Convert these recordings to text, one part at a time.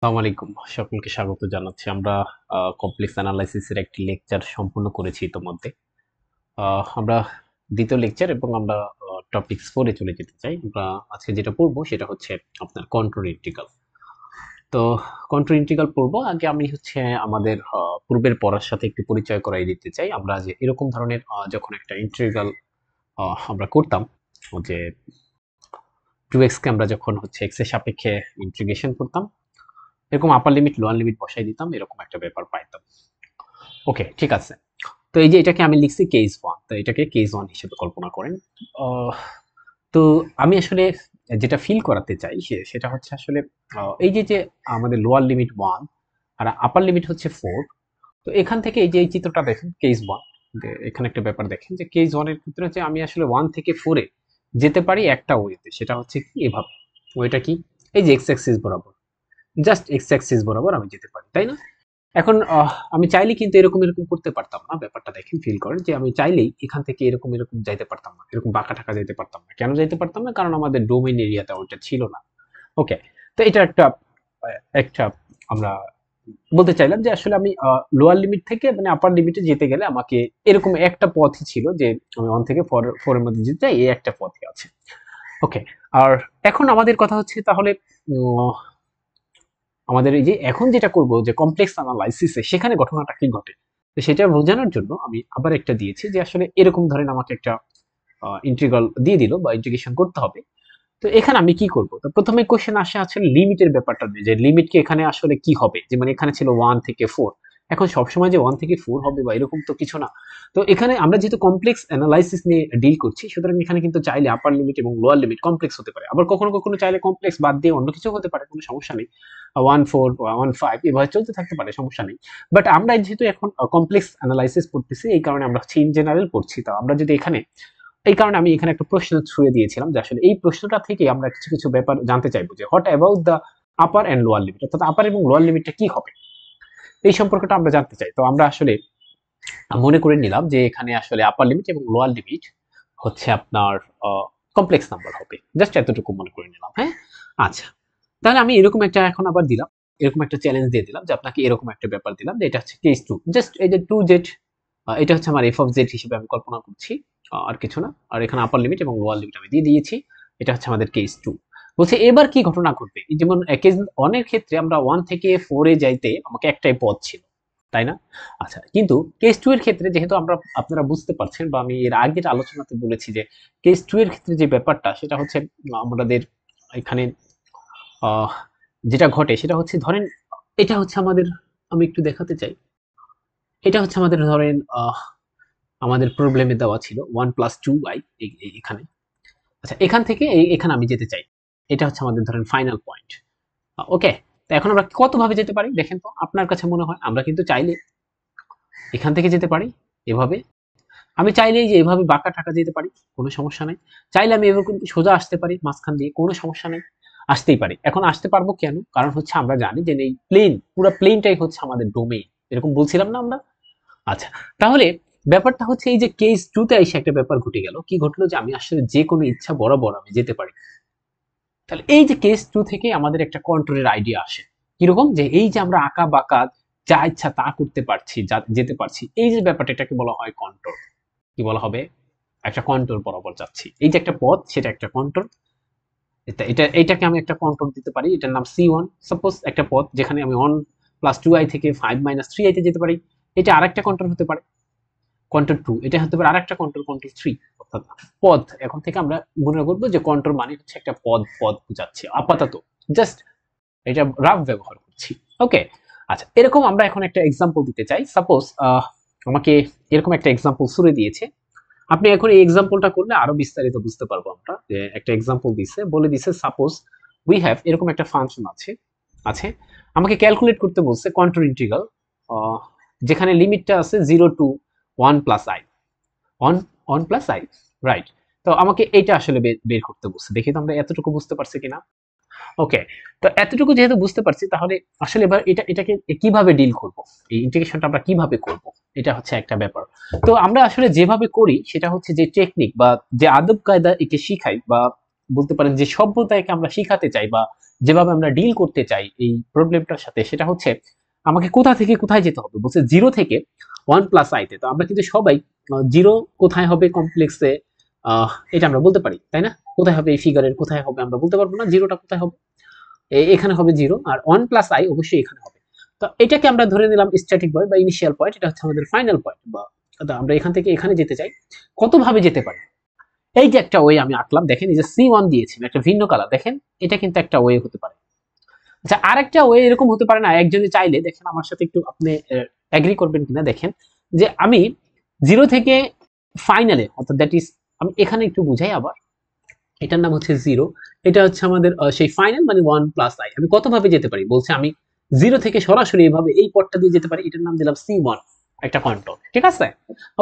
আসসালামু আলাইকুম। সকলকে স্বাগত জানাচ্ছি। আমরা কমপ্লেক্স অ্যানালাইসিস এর একটি লেকচার সম্পূর্ণ করেছি ইতোমধ্যে। আমরা ২য় লেকচার এবং আমরা টপিক 4 এ চলে যেতে চাই। আমরা আজকে যেটা পড়ব সেটা হচ্ছে আপনার কন্ট্রোল ইন্টিগ্রাল। তো কন্ট্রোল ইন্টিগ্রাল পড়ব। আগে আমি আমাদের পূর্বের পড়ার সাথে একটু পরিচয় করাই দিতে চাই। আমরা যে এরকম ধরনের যখন একটা ইন্টিগ্রাল আমরা করতাম যে 2x কে আমরা যখন x এর সাপেক্ষে ইন্টিগ্রেশন করতাম, এরকম আপার লিমিট লোয়ার লিমিট বসাই দিতাম, এরকম একটা ব্যাপার পাইতাম। ওকে, ঠিক আছে। তো এই যে এটাকে আমি লিখছি কেস 1, তো এটাকে কেস 1 হিসেবে কল্পনা করেন। আহ, তো আমি আসলে যেটা ফিল করাতে চাই সেটা হচ্ছে আসলে এই যে যে আমাদের লোয়ার লিমিট 1 আর আপার লিমিট হচ্ছে 4। তো এখান থেকে এই যে এই চিত্রটা দেখেন কেস 1, এখানে একটা ব্যাপার দেখেন যে কেস 1 এর ক্ষেত্রে হচ্ছে আমি আসলে 1 থেকে 4 এ যেতে পারি একটা ওয়েতে, সেটা হচ্ছে কি এভাবে। ওইটা কি? এই যে এক্স অ্যাক্সিস বরাবর, জাস্ট এক্স অ্যাক্সিস বরাবর আমি যেতে পারি, তাই না? এখন আমি চাইলেই কিন্তু এরকম করতে পারতাম না। ব্যাপারটা দেখেন, ফিল করেন যে আমি চাইলেই এখান থেকে এরকম যাইতে পারতাম না। এরকম বাঁকা-ঠাকা যাইতে পারতাম না। কেন যাইতে পারতাম না? কারণ আমাদের ডোমেইন এরিয়াটা ওইটা ছিল না। ওকে। তো এটা একটা আমরা বলতে চাইলাম যে আসলে আমি লোয়ার লিমিট থেকে মানে আপার লিমিটে যেতে গেলে আমাকে এরকম একটা পথই ছিল যে আমি 1 থেকে 4 এর মধ্যে যেতে চাই, এই একটা পথই আছে। ওকে। আর এখন আমাদের কথা হচ্ছে তাহলে উম আমাদের এই যে এখন যেটা করব যে কমপ্লেক্স অ্যানালাইসিসে সেখানে ঘটনাটা কি ঘটে, তো সেটা বোঝানোর জন্য আমি আবার একটা দিয়েছি যে আসলে এরকম ধরেন আমাকে একটা ইন্টিগ্রাল দিয়ে দিল বা ইন্টিগ্রেশন করতে হবে। তো এখানে আমি কি করব? তো প্রথমে কোশ্চেন আসে আসলে লিমিটের ব্যাপারটা নিয়ে, যে লিমিট কি এখানে আসলে কি হবে, যে মানে এখানে ছিল 1 থেকে 4, এখন সবসময় যে 1 থেকে 4 হবে বা এরকম তো কিছু না। তো এখানে আমরা যেহেতু কমপ্লেক্স অ্যানালাইসিস নিয়ে ডিল করছি, সুতরাং এখানে কিন্তু চাইলে আপার লিমিট এবং লোয়ার লিমিট কমপ্লেক্স হতে পারে, আবার কখনো কখনো চাইলে কমপ্লেক্স বাদ দিয়ে অন্য কিছু হতে পারে, কোনো সমস্যা নেই। 1 4 1 5 এভাবে চলতে থাকতে পারে, সমস্যা নেই। বাট আমরা যেহেতু এখন কমপ্লেক্স অ্যানালাইসিস পড়তেছি, এই কারণে আমরা হচ্ছে ইন জেনারেল পড়ছি। তো আমরা যদি এখানে, এই কারণে আমি এখানে একটা প্রশ্ন ছুড়ে দিয়েছিলাম যে আসলে এই প্রশ্নটা থেকে আমরা কিছু কিছু ব্যাপার জানতে চাইবো, যে what about the upper and lower limit, অর্থাৎ আপার এবং লোয়ার লিমিটটা কি হবে, এই সম্পর্কটা আমরা জানতে চাই। তো আমরা আসলে মনে করে নিলাম যে এখানে আসলে আপার লিমিট এবং লোয়ার লিমিট হচ্ছে আপনার কমপ্লেক্স নাম্বার হবে, জাস্ট এতটুকু মনে করে নিলাম। হ্যাঁ, আচ্ছা। তাহলে আমি এরকম একটা এখন আবার দিলাম, এরকম একটা চ্যালেঞ্জ দিয়ে দিলাম যে আপনাকে এরকম একটা ব্যাপার দিলাম যে এটা হচ্ছে কেস 2, জাস্ট এই যে 2z, এটা হচ্ছে আমার f of z হিসেবে আমি কল্পনা করছি, আর কিছু না। আর এখানে আপার লিমিট এবং লোয়ার লিমিট আমি দিয়ে দিয়েছি। এটা হচ্ছে আমাদের কেস 2। বলছে এবার কি ঘটনা ঘটবে, যেমন কেস 1 এর ক্ষেত্রে আমরা 1 থেকে 4 এ যাইতে আমাকে একটাই পথ ছিল, তাই না? আচ্ছা, কিন্তু কেস 2 এর ক্ষেত্রে যেহেতু আমরা, আপনারা বুঝতে পারছেন বা আমি এর আগের আলোচনাতে বলেছি যে কেস 2 এর ক্ষেত্রে যে ব্যাপারটা সেটা হচ্ছে আমাদের এখানে আহ যেটা ঘটে সেটা হচ্ছে ধরেন এটা হচ্ছে আমাদের, আমি একটু দেখাতে চাই, এটা হচ্ছে আমাদের ধরেন আমাদের প্রবলেমে দেওয়া ছিল 1 প্লাস 2y এখানে। আচ্ছা, এখান থেকে এখানে আমি যেতে চাই, এটা হচ্ছে আমাদের ধরেন ফাইনাল পয়েন্ট। ওকে। তো এখন আমরা কত ভাবে যেতে পারি দেখেন তো, আপনার কাছে মনে হয় আমরা কিন্তু চাইলে এখান থেকে যেতে পারি এভাবে, আমি চাইলেই যে এভাবে বাঁকা টাকা যেতে পারি, কোনো সমস্যা নাই। চাইলে আমি এরকম সোজা আসতে পারি মাঝখান দিয়ে, কোনো সমস্যা নেই, আসতেই পারি। এখন আসতে পারবো কেন? কারণ হচ্ছে আমরা জানি যে এই প্লেন, পুরো প্লেনটাই হচ্ছে আমাদের ডোমেইন, এরকম বলছিলাম না আমরা? আচ্ছা, তাহলে ব্যাপারটা হচ্ছে এই যে কেস 2 তে এসে একটা ব্যাপার ঘটে গেল। কি ঘটলো, যে আমি আসলে যে কোনো ইচ্ছা বরাবর আমি যেতে পারি। তাহলে এই যে কেস 2 থেকে আমাদের একটা কন্ট্রোলের আইডিয়া আসে। কিরকম, যে এই যে আমরা আঁকা বাঁকা যা ইচ্ছা তা করতে পারছি, যা যেতে পারছি, এই যে ব্যাপারটা, এটাকে বলা হয় কন্ট্রোল। কি বলা হবে? একটা কন্ট্রোল বরাবর যাচ্ছি, এই যে একটা পথ, সেটা একটা কন্ট্রোল। এটাকে আমি একটা কন্ট্রোল দিতে পারি, এটার নাম C1। সাপোজ একটা পথ যেখানে আমি 1 প্লাস 2i থেকে 5 মাইনাস 3i তে যেতে পারি, এটা আরেকটা কন্ট্রোল হতে পারে, কন্ট্রোল 2। এটা হতে পারে আরেকটা কন্ট্রোল, কন্ট্রোল 3। অর্থাৎ পদ, এখন থেকে আমরা মনে করবো যে কন্ট্রোল মানে হচ্ছে একটা পদ, পদ বোঝাচ্ছে আপাতত, জাস্ট এটা রাফ ব্যবহার করছি। ওকে। আচ্ছা, এরকম আমরা এখন একটা এক্সাম্পল দিতে চাই। সাপোজ আমাকে এরকম একটা এক্সাম্পল শুরু দিয়েছে, আপনি এখন এই এক্সাম্পলটা করলে আরো বিস্তারিত বুঝতে পারবো আমরা। যে একটা এক্সাম্পল দিছে, বলে দিছে সাপোজ উই হ্যাভ এরকম একটা ফাংশন আছে, আছে আমাকে ক্যালকুলেট করতে বলছে কন্ট্রোল ইন্টিগ্রাল, যেখানে লিমিটটা আছে 0 to 1 plus i, 1 1 plus i, right? তো আমাকে এইটা আসলে বের করতে বলছে। দেখি তো আমরা এতটুকু বুঝতে পারছি কিনা। ওকে। তো এতটুকু যেহেতু বুঝতে পারছি, তাহলে আসলে এবার এটাকে কিভাবে ডিল করব, এই ইন্টিগ্রেশনটা আমরা কিভাবে করব, এটা হচ্ছে একটা ব্যাপার। তো আমরা আসলে যেভাবে করি সেটা হচ্ছে যে টেকনিক বা যে আদব কায়দা একে শিখাই, বা বলতে পারেন যে সভ্যতা একে আমরা শিখাতে চাই বা যেভাবে আমরা ডিল করতে চাই এই প্রবলেমটার সাথে, সেটা হচ্ছে আমাকে কোথা থেকে কোথায় যেতে হবে। বলছে 0 থেকে 1 প্লাস আইতে। তো আমরা কিন্তু সবাই 0 কোথায় হবে কমপ্লেক্সে এটা আমরা বলতে পারি, তাই না? কোথায় হবে এই ফিগারের কোথায় হবে আমরা বলতে পারবো না, 0টা কোথায় হবে। এখানে হবে 0, আর 1 প্লাস আই অবশ্যই এখানে হবে। তো এটাকে আমরা ধরে নিলাম স্ট্যাটিক পয়েন্ট বা ইনিশিয়াল পয়েন্ট, এটা হচ্ছে আমাদের ফাইনাল পয়েন্ট। বা আমরা এখান থেকে এখানে যেতে চাই, কত ভাবে যেতে পারি। এই যে একটা ওয়ে আমি আঁকলাম, দেখেন এই যে C1 দিয়েছি একটা ভিন্ন কালার, দেখেন এটা কিন্তু একটা ওয়ে হতে পারে। আচ্ছা, আরেকটা ওয়ে এরকম হতে পারে না, একজনে চাইলে, দেখেন আমার সাথে একটু আপনি এগ্রি করবেন কিনা, দেখেন যে আমি 0 থেকে ফাইনালে, অর্থাৎ দ্যাট ইজ, আমি এখানে একটু বুঝাই আবার, এটার নাম হচ্ছে 0, এটা হচ্ছে আমাদের সেই ফাইনাল মানে 1 প্লাস আই। আমি কত ভাবে যেতে পারি, বলছে আমি 0 থেকে সরাসরি এভাবে এই পথটা দিয়ে যেতে পারি, এটার নাম দিলাম C1, একটা কন্ট্রোল, ঠিক আছে?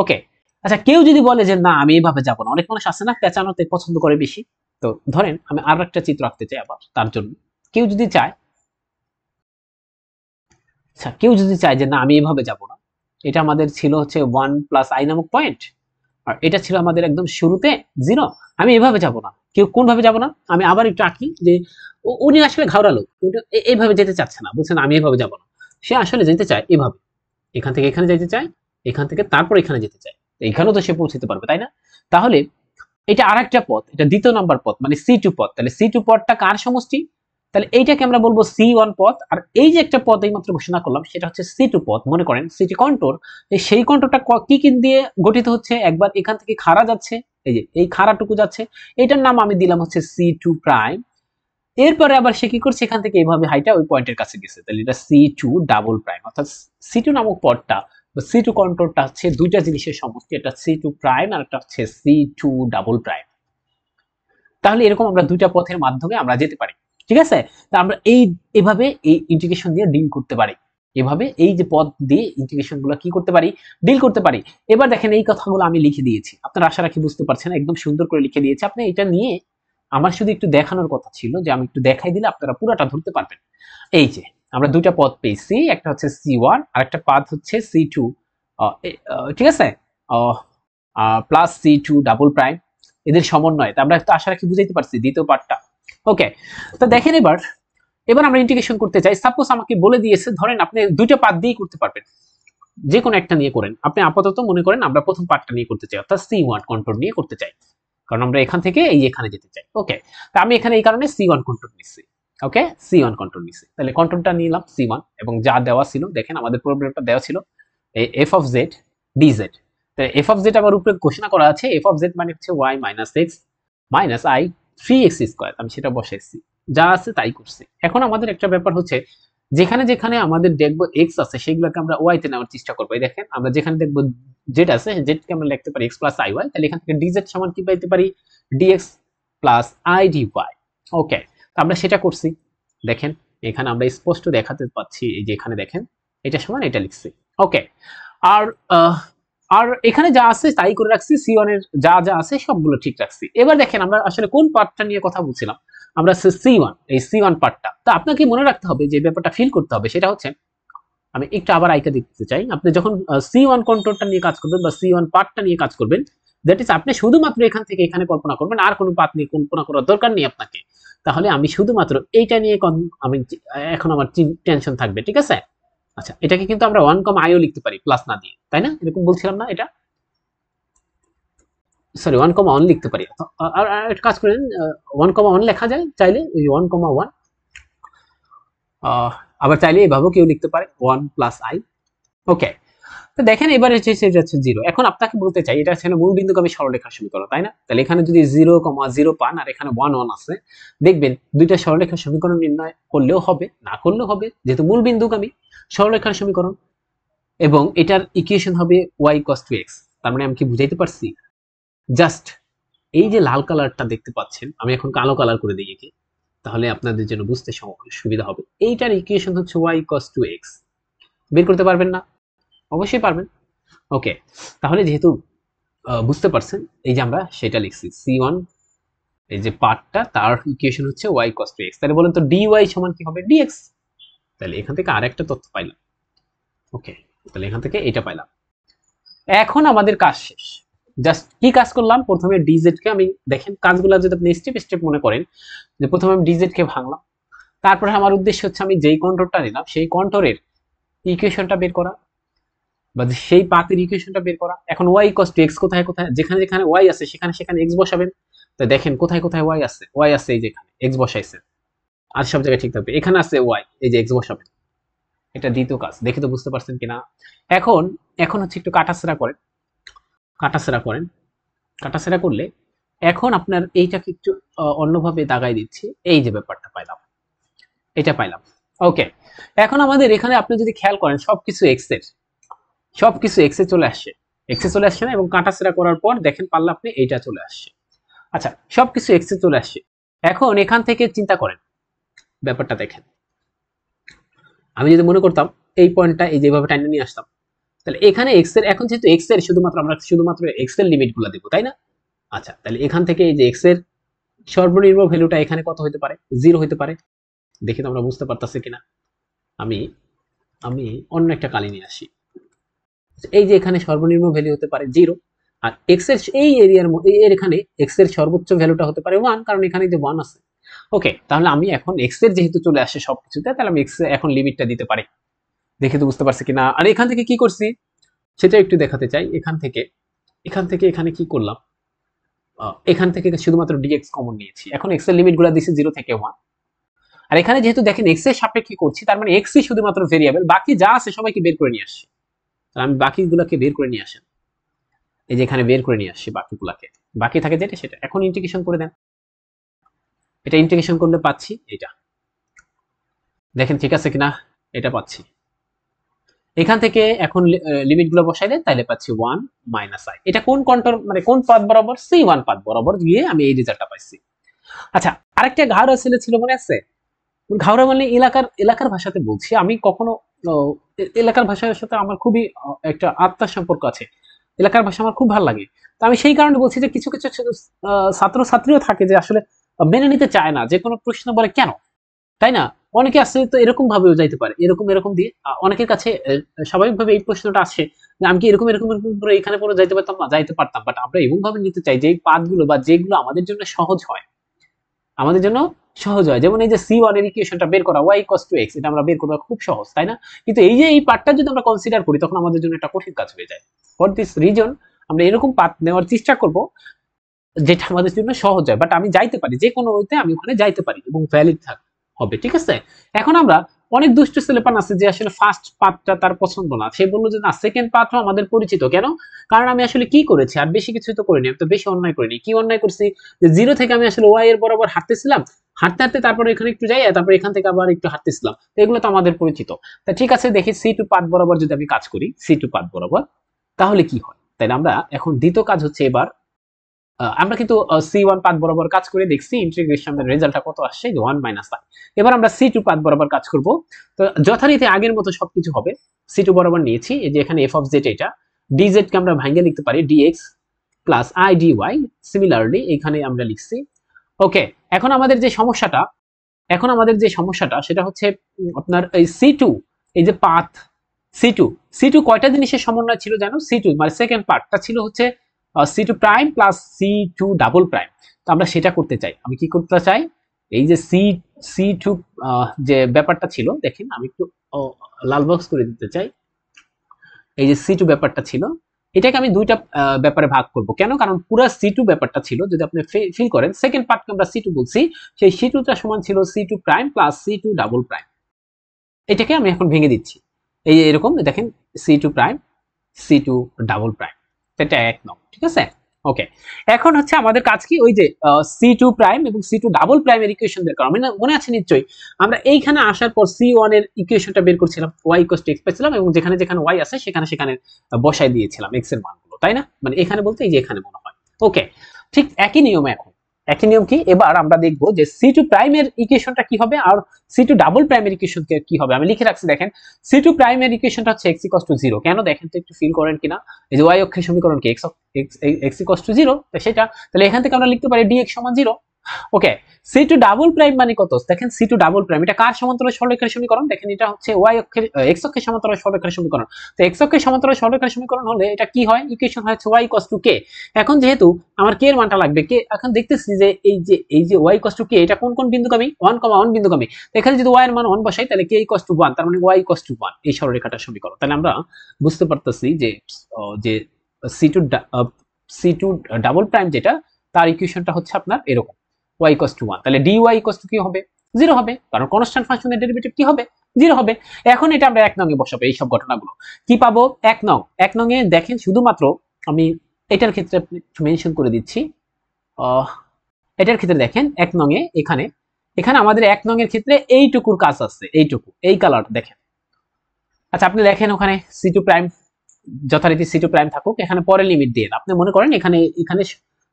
ওকে। আচ্ছা, কেউ যদি বলে যে না আমি এইভাবে যাবো না, অনেক মানুষ আছে না পেঁচানোতে পছন্দ করে বেশি, তো ধরেন আমি আর একটা চিত্র আঁকতে চাই আবার তার জন্য। কেউ যদি চায়, আচ্ছা কেউ যদি চায় যে না আমি এইভাবে যাব না, এটা আমাদের ছিল হচ্ছে 1 প্লাস আই নামক পয়েন্ট, আর এটা ছিল আমাদের একদম শুরুতে 0, আমি এভাবে যাব না। কেউ কোন ভাবে যাব না, আমি আবার একটু আঁকি যে উনি আসলে ঘাওড়ালো, এইভাবে যেতে চাচ্ছে না, বলছেন আমি এভাবে যাব না। সে আসলে যেতে চায় এভাবে, এখান থেকে এখানে যেতে চায়, এখান থেকে তারপর এখানে যেতে চায়, এখানেও তো সে পৌঁছতে পারবে, তাই না? তাহলে এটা আরেকটা পথ, এটা দ্বিতীয় নাম্বার পথ মানে C2 পথ। তাহলে C2 পথটা কার সমষ্টি? তাহলে এইটাকে আমরা বলবো C1 পথ। আর এই যে একটা পথ এইমাত্র ঘোষণা করলাম, সেটা হচ্ছে C2 পথ। মনে করেন সিটি কন্ট্রোর, সেই কন্ট্রোরটা কি কি দিয়ে গঠিত হচ্ছে, একবার এখান থেকে খাড়া যাচ্ছে, এই যে এই খাড়াটুকু যাচ্ছে, এটার নাম আমি দিলাম হচ্ছে C2 প্রাইম। এরপরে আবার সে কি করছে, এখান থেকে এইভাবে হাইটা ওই পয়েন্টের কাছে গেছে, তাহলে এটা C2 ডাবল প্রাইম। অর্থাৎ C2 নামক পথটা বা C2 কন্ট্রোলটা হচ্ছে দুইটা জিনিসের সমষ্টি, এটা C2 প্রাইম আর একটা হচ্ছে C2 ডাবল প্রাইম। তাহলে এরকম আমরা দুইটা পথের মাধ্যমে আমরা যেতে পারি, ঠিক আছে? তা আমরা এভাবে এই ইন্টিগ্রেশন দিয়ে ডিল করতে পারি, এভাবে এই যে পথ দিয়ে ইন্টিগ্রেশন গুলো কি করতে পারি, ডিল করতে পারি। এবার দেখেন এই কথাগুলো আমি লিখে দিয়েছি, আপনারা আশা রাখি বুঝতে পারছেন, একদম সুন্দর করে লিখে দিয়েছি। আপনি এটা নিয়ে, আমার শুধু একটু দেখানোর কথা ছিল যে আমি একটু দেখাই দিলে আপনারা পুরোটা ধরতে পারবেন। এই যে আমরা দুইটা পথ পেয়েছি, একটা হচ্ছে C1 আর একটা পথ হচ্ছে C2, ঠিক আছে, প্লাস C2 ডাবল প্রাইম, এদের সমন্বয়। তা আমরা তো আশা রাখি বুঝাইতে পারছি দ্বিতীয় পার্টটা। ওকে, তো দেখেন এবার এবার আমরা ইন্টিগ্রেশন করতে চাই। সাপোজ আমাকে বলে দিয়েছে, ধরেন আপনি দুইটা পার্ট দিয়েই করতে পারবেন, যে কোনো একটা নিয়ে করেন। আপনি আপাতত মনে করেন আমরা প্রথম পার্টটা নিয়ে করতে চাই, অর্থাৎ C1 কন্ট্রোল নিয়ে করতে চাই, কারণ আমরা এখান থেকে এই এখানে যেতে চাই। ওকে, তা আমি এখানে এই কারণে C1 কন্ট্রোল নিচ্ছি। ওকে, C1 কন্ট্রোল নিচ্ছি, তাহলে কন্ট্রোলটা নিলাম C1, এবং যা দেওয়া ছিল, দেখেন আমাদের প্রবলেমটা দেওয়া ছিল f of z dz। তাহলে f of z আবার উপরে ঘোষণা করা আছে, f of z মানে হচ্ছে y minus x minus i 3x square, আমি সেটা বসাইছি, যা আছে তাই করছি। এখন আমাদের একটা ব্যাপার হচ্ছে, যেখানে যেখানে আমাদের দেখবো x আছে সেগুলোকে আমরা y তে নেওয়ার চেষ্টা করবো। দেখেন আমরা যেখানে দেখবো z আছে, z কে আমরা লিখতে পারি x plus iy, তাহলে এখান থেকে dz সমান কি পাইতে পারি, dx plus i dy। ওকে, আমরা সেটা করছি। দেখেন এখানে আমরা স্পষ্ট দেখাতে পাচ্ছি, এই যে এখানে দেখেন এটা সমান এটা লিখছি। ওকে, আর আর এখানে যা আছে তাই করে রাখছি, C1 এর যা যা আছে সবগুলো ঠিক রাখছি। এবার দেখেন আমরা আসলে কোন পার্টটা নিয়ে কথা বলছিলাম, আমরা C1, এই C1 পার্টটা। তো আপনাকে মনে রাখতে হবে, যে ব্যাপারটা ফিল করতে হবে, সেটা হচ্ছে, আমি একটু আবার আইকা দেখতে চাই, আপনি যখন C1 কন্ট্রোলটা নিয়ে কাজ করবেন বা C1 পার্টটা নিয়ে কাজ করবেন, দ্যাট ইজ আপনি শুধুমাত্র এখান থেকে এখানে কল্পনা করবেন, আর কোনো পার্ট নিয়ে কল্পনা করার দরকার নেই আপনাকে। তাহলে আমি শুধুমাত্র এইটা নিয়ে আমি এখন আমার টেনশন থাকবে, ঠিক আছে? আচ্ছা, এটাকে কিন্তু আমরা 1, iও লিখতে পারি প্লাস না দিয়ে, তাই না? এরকম বলছিলাম না, এটা সরি 1, 1 লিখতে পারি। আর একটা কাজ করেন, 1, 1 লেখা যায় চাইলে, ওই 1, 1, আবার চাইলে এভাবেও কেউ লিখতে পারে 1 প্লাস আই। ওকে, তো দেখেন এবার সেটা হচ্ছে 0। এখন আপনাকে বলতে চাই, এটা হচ্ছে মূল বিন্দুগামী সরলরেখার সমীকরণ, তাই না? তাহলে এখানে যদি 0, 0 পান আর এখানে 1, 1 আছে, দেখবেন দুইটা সরলরেখার সমীকরণ নির্ণয় করলেও হবে, না করলেও হবে, যেহেতু মূল বিন্দুগামী সরলরেখার সমীকরণ। এবং এটার ইকুয়েশন হবে y cos 2x। তার মানে আমি কি বুঝাইতে পারছি? জাস্ট এই যে লাল কালারটা দেখতে পাচ্ছেন, আমি এখন কালো কালার করে দিই একে, তাহলে আপনাদের জন্য বুঝতে সুবিধা হবে। এইটার ইকুয়েশন হচ্ছে y cos 2x। বের করতে পারবেন না? অবশ্যই পারবেন। ওকে, তাহলে যেহেতু বুঝতে পারছেন, এই যে আমরা সেটা লিখছি C1, এই যে পার্টটা, তার ইকুয়েশন হচ্ছে y cos 2x। তাহলে বলেন তো dy সমান কি হবে, dx। তাহলে এখান থেকে আরেকটা তথ্য পাইলাম। ওকে, তাহলে এখান থেকে এটা পাইলাম। এখন আমাদের কাজ শেষ। জাস্ট কি কাজ করলাম, প্রথমে dz কে আমি, দেখেন কাজগুলো যদি আপনি স্টেপ স্টেপ মনে করেন, যে প্রথমে আমি dz কে ভাঙলাম, তারপরে আমার উদ্দেশ্য হচ্ছে আমি যেই কন্ট্রোলটা নিলাম সেই কন্ট্রোলের ইকুয়েশনটা বের করা, বা সেই পাথের ইকুয়েশনটা বের করা। এখন y ইকুয়ালস টু x কোথায় কোথায়, যেখানে যেখানে y আছে সেখানে সেখানে x বসাবেন। তো দেখেন কোথায় কোথায় y আছে, y আছে এই যে এখানে x বসাইছেন, আর সব জায়গায় ঠিক থাকবে। এখানে আছে y, এই যে x বসাবেন। এটা দ্বিতীয় কাজ, দেখে তো বুঝতে পারছেন কিনা। এখন এখন হচ্ছে একটু কাটাছেড়া করেন, কাটাছেড়া করেন, কাটাছেড়া করলে এখন আপনার এইটাকে একটু অন্যভাবে দাগাই দিচ্ছি। এই যে ব্যাপারটা পাইলাম, এটা পাইলাম। ওকে, এখন আমাদের এখানে আপনি যদি খেয়াল করেন সবকিছু x এর, সবকিছু x এ চলে আসছে, x এ চলে আসছে না, এবং কাটাছেড়া করার পর দেখেন পারলে আপনি এইটা চলে আসছে। আচ্ছা, সবকিছু x এ চলে আসছে। এখন এখান থেকে চিন্তা করেন ব্যাপারটা দেখেন, আমি যদি মনে করতাম এই পয়েন্টটা এই যেভাবে টাইনে নিয়ে আসতাম, তাহলে এখানে x এর, এখন যেহেতু x এর শুধুমাত্র আমরা শুধুমাত্র x এর লিমিটগুলো দেব, তাই না? আচ্ছা, তাহলে এখান থেকে এই যে x এর সর্বনিম্ন ভ্যালুটা এখানে কত হতে পারে? 0 হতে পারে। দেখি তো আমরা বুঝতে পারতাছি কিনা। আমি আমি অন্য একটা কালি নিয়ে আসি। এই যে এখানে সর্বনিম্ন ভ্যালু হতে পারে 0, আর x এর এই এরিয়ার মধ্যে এর এখানে x এর সর্বোচ্চ ভ্যালুটা হতে পারে 1, কারণ এখানে যে 1 আছে। ওকে, তাহলে আমি এখন x এর যেহেতু চলে আসে সবকিছুতে, তাহলে আমি x এর এখন লিমিটটা দিতে পারি। দেখে তো বুঝতে পারছি কিনা। আর এখান থেকে কি করছি সেটা একটু দেখাতে চাই। এখান থেকে এখানে কি করলাম, এখান থেকে শুধুমাত্র dx কমন নিয়েছি। এখন x এর লিমিটগুলো দিছি 0 থেকে 1, আর এখানে যেহেতু দেখেন x এর সাপেক্ষে করছি, তার মানে x ই শুধুমাত্র ভেরিয়েবল, বাকি যা আছে সবাইকে বের করে নিয়ে আসছি। তাহলে আমি বাকিগুলোকে বের করে নিয়ে আসেন, এই যে এখানে বের করে নিয়ে আসছি বাকিগুলাকে, বাকি থাকে যেটা সেটা। এখন ইন্টিগ্রেশন করে দেন, এটা ইন্টিগ্রেশন করলে পাচ্ছি এটা, দেখেন ঠিক আছে কিনা, এটা পাচ্ছি। এখান থেকে এখন লিমিটগুলো বসাই দেন, তাহলে পাচ্ছি 1 মাইনাস i। এটা কোন কন্ট্রোল, মানে কোন পাথ বরাবর? c1 পাথ বরাবর গিয়ে আমি এই রেজাল্টটা পাইছি। আচ্ছা, আরেকটা ঘাড়া ছেলে ছিল মনে আছে? ঘাওড়া মানে এলাকার ভাষাতে বলছি, আমি কখনো এলাকার ভাষার সাথে আমার খুবই একটা আত্মার সম্পর্ক আছে, এলাকার ভাষা আমার খুব ভালো লাগে। তো আমি সেই কারণে বলছি যে কিছু কিছু ছাত্র ছাত্রীও থাকে যে আসলে মেনে নিতে চায় না, যে কোনো প্রশ্ন বলে কেন, তাই না? অনেকে আছে তো এরকম ভাবেও যাইতে পারে, এরকম এরকম দিয়ে অনেকের কাছে স্বাভাবিকভাবে এই প্রশ্নটা আসে যে আমি কি এরকম এরকম এরকম করে এখানে পরে যাইতে পারতাম না, যাইতে পারতাম, বাট আমরা এমন ভাবে নিতে চাই যে এই পাথগুলো বা যেগুলো আমাদের জন্য সহজ হয়, আমাদের জন্য সহজ হয়। যেমন এই যে c1 এর ইকুয়েশনটা বের করা, y = x, এটা আমরা বের করা খুব সহজ, তাই না? কিন্তু এই যে এই পার্টটা যদি আমরা কনসিডার করি, তখন আমাদের জন্য একটা কঠিন কাজ হয়ে যায়। ফর দিস রিজন আমরা এরকম পাথ নেওয়ার চেষ্টা করব যেটা আমাদের জন্য সহজ হয়, বাট আমি যাইতে পারি, যে কোনো ওয়েতে আমি ওখানে যাইতে পারি এবং ভ্যালিড হবে, ঠিক আছে? এখন আমরা অনেক দুষ্ট ছেলেপান আছে যে আসলে ফার্স্ট পাথটা তার পছন্দ না, সে বললো যে না, সেকেন্ড পাথও আমাদের পরিচিত। কেন? কারণ আমি আসলে কি করেছি, আর বেশি কিছু তো করিনি, আমি তো বেশি অন্যায় করিনি। কি অন্যায় করছি? যে 0 থেকে আমি আসলে y এর বরাবর হাঁটতেছিলাম, হাঁটতে হাঁটতে তারপরে এখানে একটু যাই, তারপর এখান থেকে আবার একটু হাঁটতেছিলাম, তো এগুলো তো আমাদের পরিচিত। তা ঠিক আছে, দেখি c2 পাথ বরাবর যদি আমি কাজ করি, c2 পাথ বরাবর, তাহলে কি হয়। তাই আমরা এখন দ্বিতীয় কাজ হচ্ছে, এবার আমরা কিন্তু c1 পাথ বরাবর কাজ করে দেখছি, ইন্টিগ্রেশনের রেজাল্টটা কত আসছে, 1 - i। এবার আমরা c2 পাথ বরাবর কাজ করব। তো যথারীতি আগের মতো সবকিছু হবে। c2 বরাবর নিয়েছি, এই যে এখানে f of z, এটা dz কে আমরা ভাঙিয়ে লিখতে পারি dx plus i dy। Similarly এখানে আমরা লিখছি। ওকে, এখন আমাদের যে সমস্যাটা, সেটা হচ্ছে আপনার এই c2, এই যে পাথ c2 কয়টা জিনিসের সমন্বয় ছিল জানো? c2 মানে সেকেন্ড পার্টটা ছিল হচ্ছে c2 prime plus c2 double prime. তো আমরা সেটা করতে চাই। আমি কি করতে চাই, এই যে c2 যে ব্যাপারটা ছিল, দেখেন আমি একটু লাল বক্স করে দিতে চাই। এই যে c2 ব্যাপারটা ছিল, এটাকে আমি দুইটা ব্যাপারে ভাগ করব। কেন? কারণ পুরো c2 ব্যাপারটা ছিল, যদি আপনি ফিল করেন, সেকেন্ড পার্টকে আমরা c2 বলছি, সেই c2টা সমান ছিল c2 prime plus c2 double prime. এটাকে আমি এখন ভেঙে দিচ্ছি, এই যে এরকম দেখেন, c2 prime c2 double prime, এটা এক নং, ঠিক আছে? ওকে, এখন হচ্ছে আমাদের কাজ কি, ওই যে c2 প্রাইম এবং c2 ডাবল প্রাইমের ইকুয়েশন বের করা। মনে আছে নিশ্চয়ই, আমরা এইখানে আসার পর c1 এর ইকুয়েশনটা বের করছিলাম, y = x পেয়েছিলাম, এবং যেখানে যেখানে y আছে সেখানে সেখানে বসাই দিয়েছিলাম x এর মানগুলো, তাই না? মানে এখানে বলতে এই যে এখানে মনে হয়। ওকে, ঠিক একই নিয়ম। এখন একই নিয়ম কি, এবার আমরা দেখব যে c2 প্রাইমের ইকুয়েশনটা কি হবে আর c2 ডাবল প্রাইমের ইকুয়েশন কি হবে। আমি লিখে রাখছি, দেখেন c2 প্রাইমের ইকুয়েশনটা হচ্ছে x = 0। কেন দেখেন তো, একটু ফিল করেন কিনা। এই যে y অক্ষের সমীকরণ কি, x = 0, সেটা তাহলে এখান থেকে আমরা লিখতে পারি dx = 0। ওকে, সি টু ডাবল প্রাইম মানে কত? দেখেন সি টু ডাবল প্রাইম এটা কার সমান্তরাল সরলরেখার সমীকরণ? দেখেন এটা হচ্ছে ওয়াই অক্ষের এক্স অক্ষের সমান্তরাল সরলরেখার সমীকরণ। তো এক্স অক্ষের সমান্তরাল সরলরেখার সমীকরণ হলে এটা কি হয়? ইকুয়েশন হয় হচ্ছে ওয়াই ইকুয়ালস টু কে। এখন যেহেতু আমার কে এর মানটা লাগবে, কে এখন দেখতেছি যে এই যে ওয়াই ইকুয়ালস টু কে এটা কোন কোন বিন্দুগামী? 1,1 বিন্দুগামী। তো এখানে যদি ওয়াই এর মান 1 বসাই তাহলে কে ইকুয়ালস টু 1, তার মানে ওয়াই ইকুয়ালস টু 1 এই সরলরেখাটার সমীকরণ। তাহলে আমরা বুঝতে পারতেছি যে যে সি টু ডাবল প্রাইম যেটা তার ইকুয়েশনটা হচ্ছে আপনার এরকম y equals to 1, তাহলে dy equals to কি হবে? 0 হবে, কারণ কনস্ট্যান্ট ফাংশনের ডেরিভেটিভ কি হবে? 0 হবে। এখন এটা আমরা এক নং এ বসাবো এই সব ঘটনাগুলো। কি পাবো? এক নং এ দেখেন শুধুমাত্র আমি এটার ক্ষেত্রে মেনশন করে দিচ্ছি। এটার ক্ষেত্রে দেখেন এক নং এ এখানে আমাদের এক নং এর ক্ষেত্রে এইটুকুর কাজ আছে, এইটুকু এই কালার দেখেন। আচ্ছা আপনি দেখেন ওখানে c2 প্রাইম যথারীতি c2 প্রাইম থাকুক, এখানে পরে লিমিট দিয়ে আপনি মনে করেন এখানে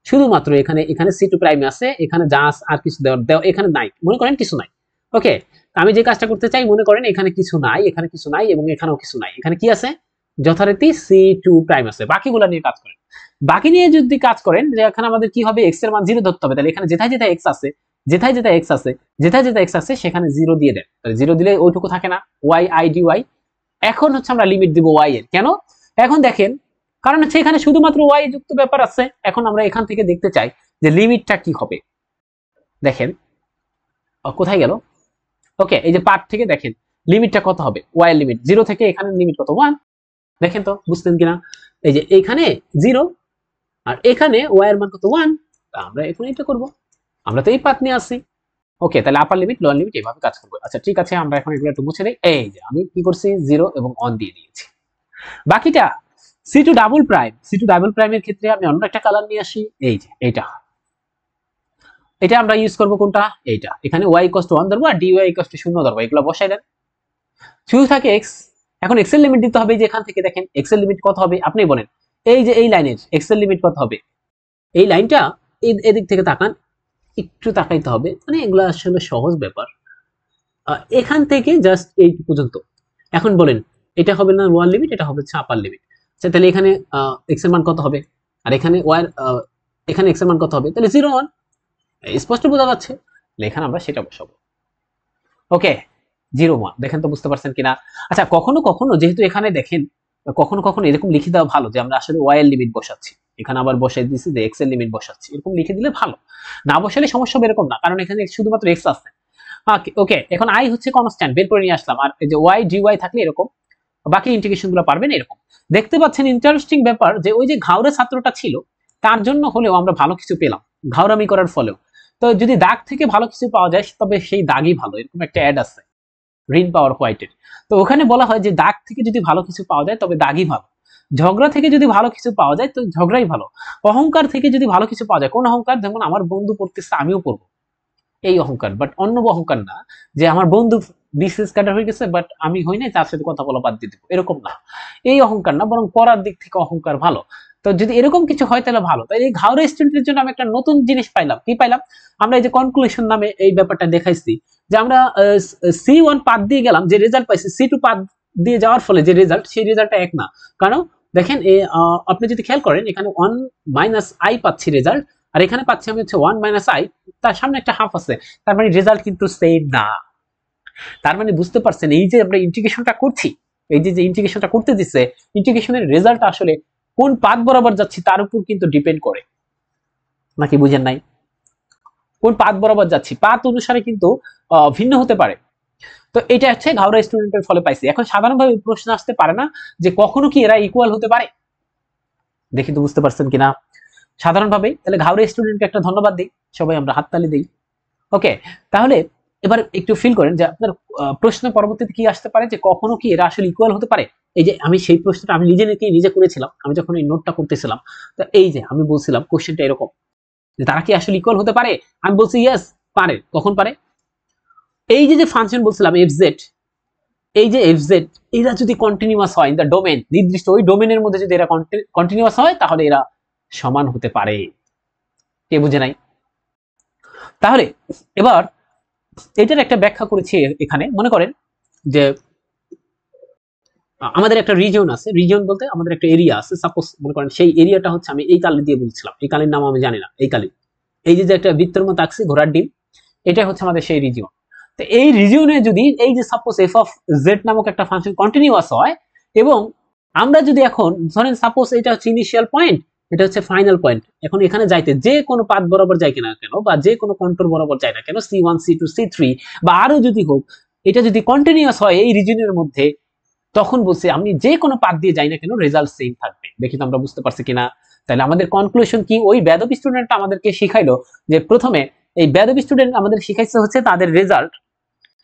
শুধুমাত্র এখানে c2 প্রাইম আছে, এখানে যা আর কিছু দেওয়া এখানে নাই, মনে করেন কিছু নাই। ওকে, আমি যে কাজটা করতে চাই মনে করেন এখানে কিছু নাই, এখানে কিছু নাই এবং এখানেও কিছু নাই, এখানে কি আছে? যথারীতি c2 প্রাইম আছে। বাকিগুলো নিয়ে কাজ করেন। বাকি নিয়ে যদি কাজ করেন যে এখানে আমাদের কি হবে? x এর মান 0 ধরতে হবে। তাহলে এখানে যেথায় যেথায় x আছে, সেখানে 0 দিয়ে দেন। তাহলে 0 দিলে ওইটুকু থাকে না, y i dy। এখন হচ্ছে আমরা লিমিট দিব y এর। কেন? এখন দেখেন কারণ হচ্ছে এখানে শুধুমাত্র y যুক্ত ব্যাপার আছে। এখন আমরা এখান থেকে দেখতে চাই যে লিমিটটা কি হবে। দেখেন কোথায় গেল? ওকে, এই যে পার্ট থেকে দেখেন লিমিটটা কত হবে? y এর লিমিট 0 থেকে এখানে লিমিট কত? 1। দেখেন তো বুঝতেন কিনা? এই যে এখানে 0 আর এখানে y এর মান কত? 1। আমরা এখন এটা করব, আমরা তো এই পার্ট নিয়ে আসি। ওকে, তাহলে আপার লিমিট লোয়ার লিমিট এভাবে কাজ করবে। আচ্ছা ঠিক আছে, আমরা এখন এগুলো একটু মুছে দেই। এই যে আমি কি করছি? 0 এবং 1 দিয়ে দিয়েছি। বাকিটা c2 ডাবল প্রাইমের ক্ষেত্রে আমি অন্য একটা কালার নিয়ে আসি। এই যে এটা আমরা ইউজ করব কোনটা? এইটা। এখানে y ইকুয়ালস টু 1 ধরবো আর dy ইকুয়ালস টু 0 ধরবো। এগুলো বসাই দেন। শুধু থাকে x। এখন x এর লিমিট দিতে হবে। যে এখান থেকে দেখেন x এর লিমিট কত হবে আপনি বলেন। এই যে এই লাইনের x এর লিমিট কত হবে? এই লাইনটা এদিক থেকে তাকান, একটু তাকাইতে হবে, মানে এগুলো আসলে সহজ ব্যাপার। এখান থেকে জাস্ট এই পর্যন্ত। এখন বলেন এটা হবে না লোয়ার লিমিট, এটা হবে আপার লিমিট। আচ্ছা তাহলে এখানে x এর মান কত হবে? আর এখানে y এখানে x এর মান কত হবে? তাহলে 0 1। স্পষ্ট বোঝা যাচ্ছে। এখানে আমরা সেটা বসাবো। ওকে, 0 1। দেখেন তো বুঝতে পারছেন কিনা? আচ্ছা কখনো কখনো যেহেতু এখানে দেখেন কখনো কখনো এরকম লিখে দেওয়া ভালো যে আমরা আসলে y এর লিমিট বসাচ্ছি, এখানে আবার বসাই দিয়েছি যে x এর লিমিট বসাচ্ছি, এরকম লিখে দিলে ভালো। না বসালে সমস্যা হবে এরকম না, কারণ এখানে শুধুমাত্র x আছে। ওকে, এখন i হচ্ছে কনস্ট্যান্ট বের করে নিয়ে আসলাম, আর এই যে y dy থাকলে এরকম, বাকি ইন্টিগ্রেশন গুলো পারবেন এরকম। দেখতে পাচ্ছেন ইন্টারেস্টিং ব্যাপার যে ওই যে ঘাওরে ছাত্রটা ছিল তার জন্য হলেও আমরা ভালো কিছু পেলাম ঘাওরামি করার ফলেও। তো যদি দাগ থেকে ভালো কিছু পাওয়া যায় তবে সেই দাগই ভালো, এরকম একটা অ্যাড আছে রিন পাওয়ার হোয়াইটের। তো ওখানে বলা হয় যে দাগ থেকে যদি ভালো কিছু পাওয়া যায় তবে দাগই ভালো, ঝগড়া থেকে যদি ভালো কিছু পাওয়া যায় তো ঝগড়াই ভালো, অহংকার থেকে যদি ভালো কিছু পাওয়া যায়, কোন অহংকার? যেমন আমার বন্ধু পড়তেছে আমিও পড়বো, এই অহংকার, বাট অন্য অহংকার না যে আমার বন্ধু বিসিএস ক্যাডার হয়ে গেছে বাট আমি হই নাই, তার সাথে কথা বলা বাদ দিয়ে দেবো, এরকম না। এই অহংকার না, বরং পড়ার দিক থেকে অহংকার ভালো। তো যদি এরকম কিছু হয় তাহলে ভালো। তাই এই ঘাওড়া স্টুডেন্টের জন্য আমি একটা নতুন জিনিস পাইলাম। কি পাইলাম? আমরা এই যে কনক্লুশন নামে এই ব্যাপারটা দেখাইছি যে আমরা C1 পাত দিয়ে গেলাম, যে রেজাল্ট পাইছি C2 পাত দিয়ে যাওয়ার ফলে যে রেজাল্ট, সেই রেজাল্টটা এক না। কারণ দেখেন আপনি যদি খেয়াল করেন এখানে 1 মাইনাস i পাচ্ছি রেজাল্ট, আর এখানে পাচ্ছি আমি হচ্ছে 1 মাইনাস i, তার সামনে একটা হাফ আছে, তার মানে রেজাল্ট কিন্তু সেম না। তার মানে বুঝতে পারছেন এই যে আমরা ইন্টিগ্রেশনটা করছি, এই যে ইন্টিগ্রেশনটা করতে দিচ্ছে, ইন্টিগ্রেশনের রেজাল্ট আসলে কোন পাথ বরাবর যাচ্ছি তার উপর কিন্তু ডিপেন্ড করে, নাকি বুঝেন নাই? কোন পাথ বরাবর যাচ্ছি পাথ অনুসারে কিন্তু ভিন্ন হতে পারে। তো এটা হচ্ছে ঘাওড়া স্টুডেন্টের ফলে পাইছি। এখন সাধারণভাবে প্রশ্ন আসতে পারে না যে কখনো কি এরা ইকুয়াল হতে পারে? দেখি তো বুঝতে পারছেন কিনা সাধারণভাবে। তাহলে ঘাওড়া স্টুডেন্টকে একটা ধন্যবাদ দিই, সবাই আমরা হাততালি দিই। ওকে, তাহলে এবার একটু ফিল করেন যে আপনার প্রশ্ন পরবর্তীতে কি আসতে পারে যে কখনো কি এরা আসলে ইকুয়াল হতে পারে। এই যে আমি সেই প্রশ্নটা আমি নিজে করেছিলাম, আমি যখন এই নোটটা করতেছিলাম। তো এই যে আমি বলছিলাম কোশ্চেনটা এরকম যে তারা কি আসলে ইকুয়াল হতে পারে? আমি বলছি ইয়েস পারে। কখন পারে? এই যে ফাংশন বলছিলাম এফজেড, এই যে এফজেড এরা যদি কন্টিনিউয়াস হয় ইন দ্য ডোমেন, নির্দিষ্ট ওই ডোমেনের মধ্যে যদি এরা কন্টিনিউয়াস হয় তাহলে এরা সমান হতে পারে। কে বুঝে নাই? তাহলে এবার এটার একটা ব্যাখ্যা করেছি এখানে। মনে করেন যে আমাদের একটা রিজিয়ন আছে, রিজিয়ন বলতে আমাদের একটা এরিয়া আছে, সাপোজ মনে করেন সেই এরিয়াটা হচ্ছে, আমি এই কালি দিয়ে বলছিলাম, এই কালির নাম আমি জানি না, এই কালি, এই যে একটা বৃত্তের মতো আঁকছি ঘোড়ার ডিম, এটা হচ্ছে আমাদের সেই রিজিয়ন। তো এই রিজিয়নে যদি এই যে সাপোজ এফ অফ জেড নামক একটা ফাংশন কন্টিনিউয়াস হয়, এবং আমরা যদি এখন ধরেন সাপোজ এটা হচ্ছে ইনিশিয়াল পয়েন্ট, এটা হচ্ছে ফাইনাল পয়েন্ট, এখন এখানে যাইতে যে কোনো পাথ বরাবর যায় কিনা কেন, বা যে কোনো কন্ট্রোল বরাবর যায় না কেন, C1 C2 C3 বা আরো যদি হোক, এটা যদি কন্টিনিউয়াস হয় এই রিজিয়নের মধ্যে, তখন বলছে আমি যে কোনো পাথ দিয়ে যাই না কেন রেজাল্ট সেম থাকবে। দেখি তো আমরা বুঝতে পারছি কিনা। তাহলে আমাদের কনক্লুশন কি, ওই বেদব স্টুডেন্ট আমাদেরকে শিখাইলো যে প্রথমে এই বেদব স্টুডেন্ট আমাদের শিখাইছে হচ্ছে তাদের রেজাল্ট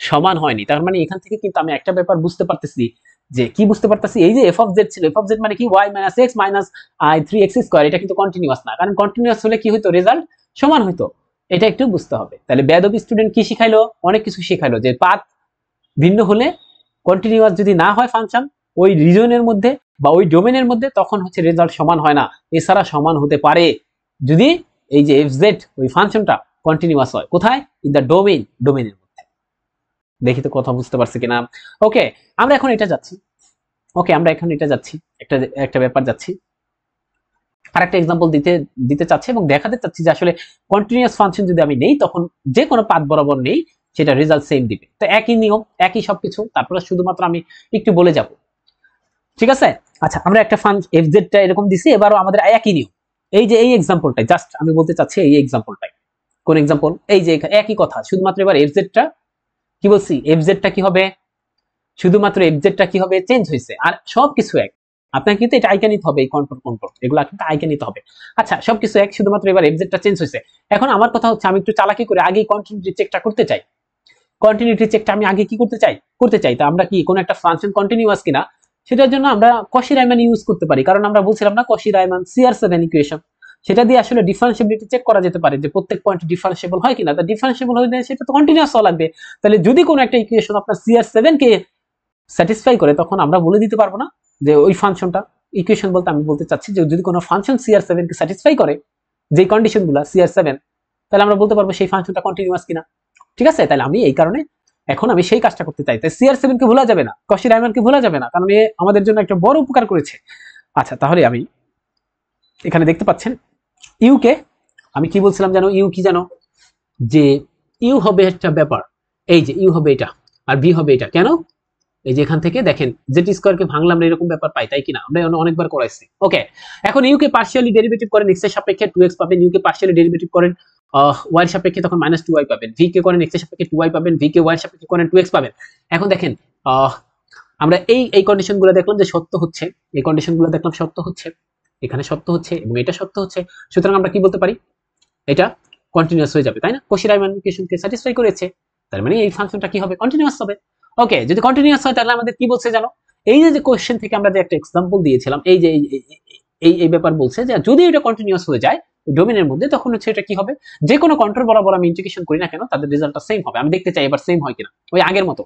সমান হয়নি। তার মানে এখান থেকে কিন্তু আমি একটা ব্যাপার বুঝতে পারতেছি, যে কি বুঝতে পারতেছি, এই যে এফ অফ জেড ছিল, এফ অফ জেড মানে কি y minus x minus I 3x square, এটা কিন্তু কন্টিনিউয়াস না, কারণ কন্টিনিউয়াস হলে কি হইতো, রেজাল্ট সমান হইতো। এটা একটু বুঝতে হবে। তাহলে বেদব স্টুডেন্ট কি শিখাইলো, অনেক কিছু শিখাইলো, যে পাথ ভিন্ন হলে কন্টিনিউয়াস যদি না হয় ফাংশন ওই রিজনের মধ্যে বা ওই ডোমেনের মধ্যে, তখন হচ্ছে রেজাল্ট সমান হয় না। এছাড়া সমান হতে পারে যদি এই যে এফ জেড ওই ফাংশনটা কন্টিনিউয়াস হয়। কোথায়? ইন দ্য ডোমেনের মধ্যে। দেখি তো কথা বুঝতে পারছি কিনা। ওকে, আমরা এখন এটা যাচ্ছি, একটা একটা ব্যাপার যাচ্ছি, আর একটা এক্সাম্পল দিতে চাচ্ছি এবং দেখাতে চাচ্ছি যে আসলে কন্টিনিউয়াস ফাংশন যদি আমি নেই, তখন যে কোনো পাথ বরাবর নেই সেটা রেজাল্ট সেম দিবে। তো একই নিয়ম, একই সবকিছু, তারপরে শুধুমাত্র আমি একটু বলে যাব, ঠিক আছে? আচ্ছা, আমরা একটা এফ জেডটা এরকম দিছি, এবারও আমাদের একই নিয়ম। এই যে এই এক্সাম্পলটাই জাস্ট আমি বলতে চাচ্ছি, এই এক্সাম্পলটাই কোন এক্সাম্পল, এই যে একই কথা, শুধুমাত্র এবার এফ জেডটা কি বলছি, এফ জেডটা কি হবে, শুধুমাত্র এফ জেডটা কি হবে, চেঞ্জ হয়েছে, আর সবকিছু এক। আপনাকে কিন্তু এটা আইকা নিতে হবে, এই কন্ট্রোল এগুলো কিন্তু আইকা নিতে হবে। আচ্ছা, সবকিছু এক, শুধুমাত্র এবার এফ জেডটা চেঞ্জ হয়েছে। এখন আমার কথা হচ্ছে, আমি একটু চালাকি করে আগে কন্টিনিউটি চেকটা করতে চাই। কন্টিনিউটি চেকটা আমি আগে কি করতে চাই তা আমরা কি কোন একটা ফাংশন কন্টিনিউয়াস কিনা সেটার জন্য আমরা কশি রাইমান ইউজ করতে পারি, কারণ আমরা বলছিলাম না কশি রাইমান CR7 ইকুয়েশন, সেটা দিয়ে আসলে ডিফারেন্সিবিলিটি চেক করা যেতে পারে যে প্রত্যেক পয়েন্ট ডিফারেন্সিবল হয় কিনা। তা ডিফারেন্সিবল হলে সেটা তো কন্টিনিউয়াস হওয়া লাগবে। তাহলে যদি কোনো একটা ইকুয়েশন আপনার CR7 কে স্যাটিসফাই করে, তখন আমরা বলে দিতে পারবো না যে ওই ফাংশনটা, ইকুয়েশন বলতে আমি বলতে চাচ্ছি যে যদি কোনো ফাংশন CR7 কে স্যাটিসফাই করে যে কন্ডিশনগুলো CR7, তাহলে আমরা বলতে পারবো সেই ফাংশনটা কন্টিনিউয়াস কিনা। ঠিক আছে? তাহলে আমি এই কারণে এখন আমি সেই কাজটা করতে চাই। তাই CR7 কে ভোলা যাবে না, কশি রাইমান কে ভোলা যাবে না, কারণ এ আমাদের জন্য একটা বড় উপকার করেছে। আচ্ছা, তাহলে আমি এখানে দেখতে পাচ্ছেন ইউ কে আমি কি বলছিলাম জানো, ইউ কি জানো, যে ইউ হবে একটা ব্যাপার, এই যে ইউ হবে এটা আর বি হবে এটা। কেন? এই যে এখান থেকে দেখেন জেড স্কয়ার কে ভাঙলাম আমরা এরকম ব্যাপার পাই, তাই কিনা? আমরা অনেকবার করাইছি। ওকে, এখন ইউ কে পার্শিয়ালি ডেরিভেটিভ করেন x এর সাপেক্ষে 2x পাবেন, ইউ কে পার্শিয়ালি ডেরিভেটিভ করেন y এর সাপেক্ষে তখন -2y পাবেন, v কে করেন x এর সাপেক্ষে 2y পাবেন, v কে y এর সাপেক্ষে করেন 2x পাবেন। এখন দেখেন আমরা এই কন্ডিশনগুলো দেখলাম যে সত্য হচ্ছে, এই কন্ডিশনগুলো দেখলাম সত্য হচ্ছে, এখানে সত্য হচ্ছে এবং এটা সত্য হচ্ছে। সুতরাং আমরা কি বলতে পারি, এটা কন্টিনিউয়াস হয়ে যাবে, তাই না? কশি রাইমান ইকুয়েশনকে স্যাটিসফাই করেছে, তার মানে এই ফাংশনটা কি হবে, কন্টিনিউয়াস হবে। ওকে, যদি কন্টিনিউয়াস হয় তাহলে আমাদের কি বলছে জানো, এই যে কোশ্চেন থেকে আমরা যে একটা এক্সাম্পল দিয়েছিলাম, এই যে এই ব্যাপার বলছে যে যদি এটা কন্টিনিউয়াস হয়ে যায় ডোমেনের মধ্যে, তখন হচ্ছে এটা কি হবে, যে কোনো কন্ট্রোল বরাবর আমি ইন্টিগ্রেশন করি না কেন তাদের রেজাল্টটা সেম হবে। আমি দেখতে চাই এবার সেম হয় কিনা, ওই আগের মতো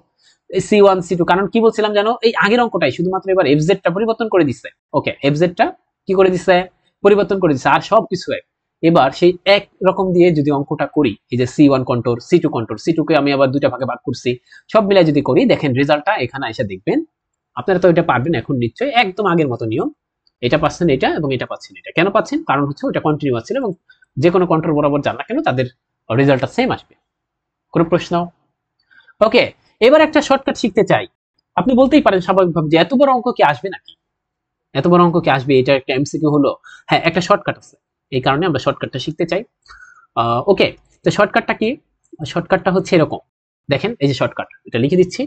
C1 C2। কারণ কি বলছিলাম জানো, এই আগের অঙ্কটাই শুধুমাত্র এবার FZ টা পরিবর্তন করে দিচ্ছে। ওকে, FZ টা কি করে দিচ্ছে, পরিবর্তন করে দিচ্ছে, আর সব কিছু এক। এবার সেই এক রকম দিয়ে যদি অঙ্কটা করি, এই যে C1 কন্ট্রোল C2 কে আমি আবার দুইটা ভাগে ভাগ করছি, সব মিলাই যদি করি, দেখেন রেজাল্টটা এখানে এসে দেখবেন, আপনারা তো এটা পারবেন এখন নিশ্চয়ই, একদম আগের মতো নিয়ম। এটা পাচ্ছেন এটা এবং এটা পাচ্ছেন এটা, কেন পাচ্ছেন, কারণ হচ্ছে ওটা কন্টিনিউয়াস ছিল এবং যে কোনো কন্ট্রোল বরাবর যান না কেন তাদের রেজাল্টটা সেম আসবে। কোনো প্রশ্ন? ওকে, এবার একটা শর্টকাট শিখতে চাই। আপনি বলতেই পারেন স্বাভাবিকভাবে যে এত বড় অঙ্ক কি আসবে নাকি, এত বড় অঙ্ক কি আসবে, এটা একটা এমসিকিউ হলো। হ্যাঁ, একটা শর্টকাট আছে, এই কারণে আমরা শর্টকাটটা শিখতে চাই। ওকে, তো শর্টকাটটা কি, শর্টকাটটা হচ্ছে এরকম, দেখেন এই যে শর্টকাট, এটা লিখে দিচ্ছি,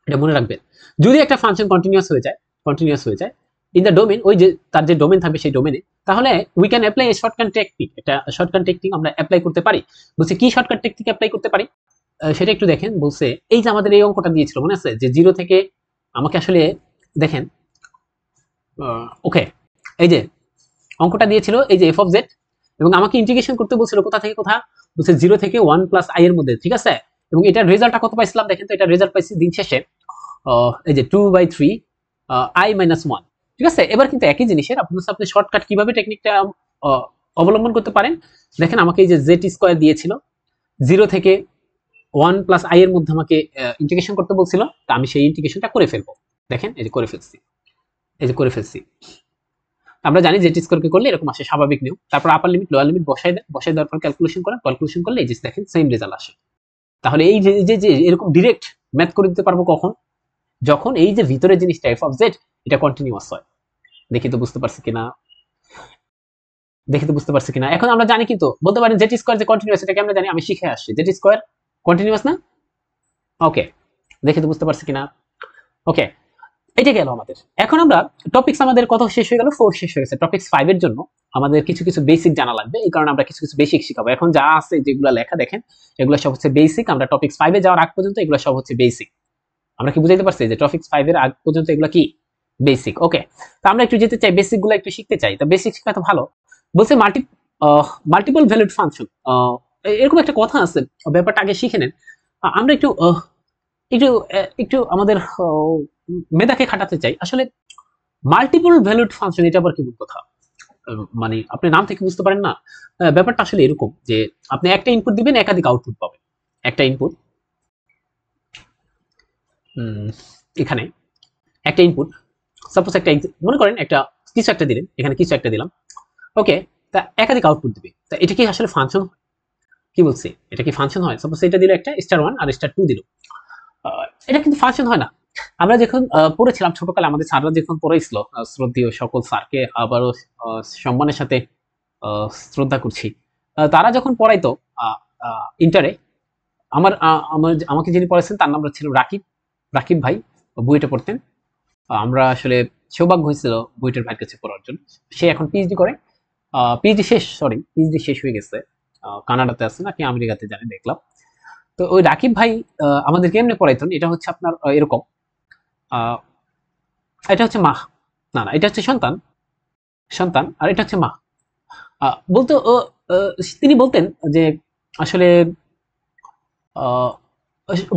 এটা মনে রাখবেন। যদি একটা ফাংশন কন্টিনিউয়াস হয়ে যায় ইন দ্য ডোমেন, ওই যে তার যে ডোমেন থাকবে সেই ডোমেনে, তাহলে we can apply A shortcut technique, একটা শর্টকাট টেকনিক আমরা অ্যাপ্লাই করতে পারি। বলছে কি শর্টকাট টেকনিক অ্যাপ্লাই করতে পারি, সেটা একটু দেখেন। বলছে এই যে আমাদের এই অঙ্কটা দিয়েছিল মনে আছে, যে 0 থেকে আমাকে আসলে দেখেন, ওকে, এই যে অঙ্কটা দিয়েছিল এই যে এফ অফ জেড, এবং আমাকে ইন্টিগ্রেশন করতে বলছিল কোথা থেকে কোথা, বলছে 0 থেকে 1 প্লাস আই এর মধ্যে, ঠিক আছে? এবং এটার রেজাল্টটা কত পাইছিলাম দেখেন তো, এটা রেজাল্ট পাইছি দিন শেষে এই যে 2/3 i - 1, ঠিক আছে? এবার কিন্তু একই জিনিসের আপনি শর্টকাট কিভাবে টেকনিকটা অবলম্বন করতে পারেন। দেখেন আমাকে এই যে জেড স্কয়ার দিয়েছিল, 0 থেকে 1 প্লাস আই এর মধ্যে আমাকে ইন্টিগ্রেশন করতে বলছিল, তা আমি সেই ইন্টিগ্রেশনটা করে ফেলবো। দেখেন এই যে করে ফেলছি, এই যে করে ফেলছি। আমরা জানি জেড স্কোয়ারকে করলে এরকম আসে, স্বাভাবিক নিয়ম। তারপর আপার লিমিট লোয়ার লিমিট বসাই দেন, বসাই দেওয়ার পর ক্যালকুলেশন করেন, ক্যালকুলেশন করলে এই যে দেখেন সেম রেজাল্ট আসে। তাহলে এই যে এরকম ডিরেক্ট ম্যাথ করে দিতে পারবো কখন, যখন এই যে ভিতরের জিনিসটা এফ অফ জেড এটা কন্টিনিউয়াস হয়। দেখি তো বুঝতে পারছি কিনা, এখন আমরা জানি কিন্তু বলতে পারেন জেড স্কোয়ার যে কন্টিনিউয়াস এটাকে আমরা জানি, আমি শিখে আসছি জেড স্কোয়ার কন্টিনিউয়াস না। ওকে, দেখি তো বুঝতে পারছি কিনা। ওকে, এটা গেল আমাদের। এখন আমরা টপিকস আমাদের কত শেষ হয়ে গেল, 4 শেষ হয়ে গেছে। টপিকস 5 এর জন্য আমাদের কিছু কিছু বেসিক জানা লাগবে, এই কারণে আমরা কিছু কিছু বেসিক শিখাবো। এখন যা আছে যেগুলো লেখা দেখেন এগুলো সব হচ্ছে বেসিক। আমরা টপিকস 5 এ যাওয়ার আগ পর্যন্ত এগুলো সব হচ্ছে বেসিক। আমরা কি বুঝাইতে পারছি যে টপিকস 5 এর আগ পর্যন্ত এগুলো কি বেসিক। ওকে, তো আমরা একটু যেতে চাই, বেসিক গুলো একটু শিখতে চাই। তা বেসিক শেখা তো ভালো। বলছে মাল্টিপল ভ্যালুড ফাংশন, এরকম একটা কথা আছে, ব্যাপারটা আগে শিখে নেন। আমরা একটু একটু একটু আমাদের মেধাকে খাটাতে চাই। আসলে মাল্টিপল ভ্যালুড ফাংশন এটা আবার কি কথা, মানে আপনি নাম থেকে বুঝতে পারেন না। ব্যাপারটা আসলে এরকম যে আপনি একটা ইনপুট দিবেন, একাধিক আউটপুট পাবেন। একটা ইনপুট, এখানে একটা ইনপুট, সাপোজ একটা মনে করেন একটা কিছু একটা দিলেন, এখানে কিছু একটা দিলাম। ওকে, তা একাধিক আউটপুট দিবে। তা এটা কি আসলে ফাংশন, কি বলছি, এটা কি ফাংশন হয়? সাপোজ এটা দিল একটা *1 আর *2 দিল, এটা কিন্তু ফাংশন হয় না। আমরা যখন পড়েছিলাম ছোটকালে, আমাদের স্যাররা যখন পড়াইছিল, শ্রদ্ধেয় সকল স্যারকে আবারও সম্মানের সাথে শ্রদ্ধা করছি, তারা যখন পড়াইতো ইন্টারে, আমাকে যিনি পড়াইছেন তার নাম ছিল রাকিব, রাকিব ভাই বুয়েটে পড়তেন। আমরা আসলে সৌভাগ্য হয়েছিল বুয়েটের ভাইয়ের কাছে পড়ার জন্য। সে এখন পিএইচডি করে, পিএইচডি শেষ হয়ে গেছে, কানাডাতে আছে নাকি আমেরিকাতে জানি, দেখলাম। তো ওই রাকিব ভাই আমাদেরকে এমনি পড়াইতেন। এটা হচ্ছে আপনার এরকম, এটা হচ্ছে মা, না না এটা হচ্ছে সন্তান, আর এটা হচ্ছে মা। বলতো তিনি বলতেন যে আসলে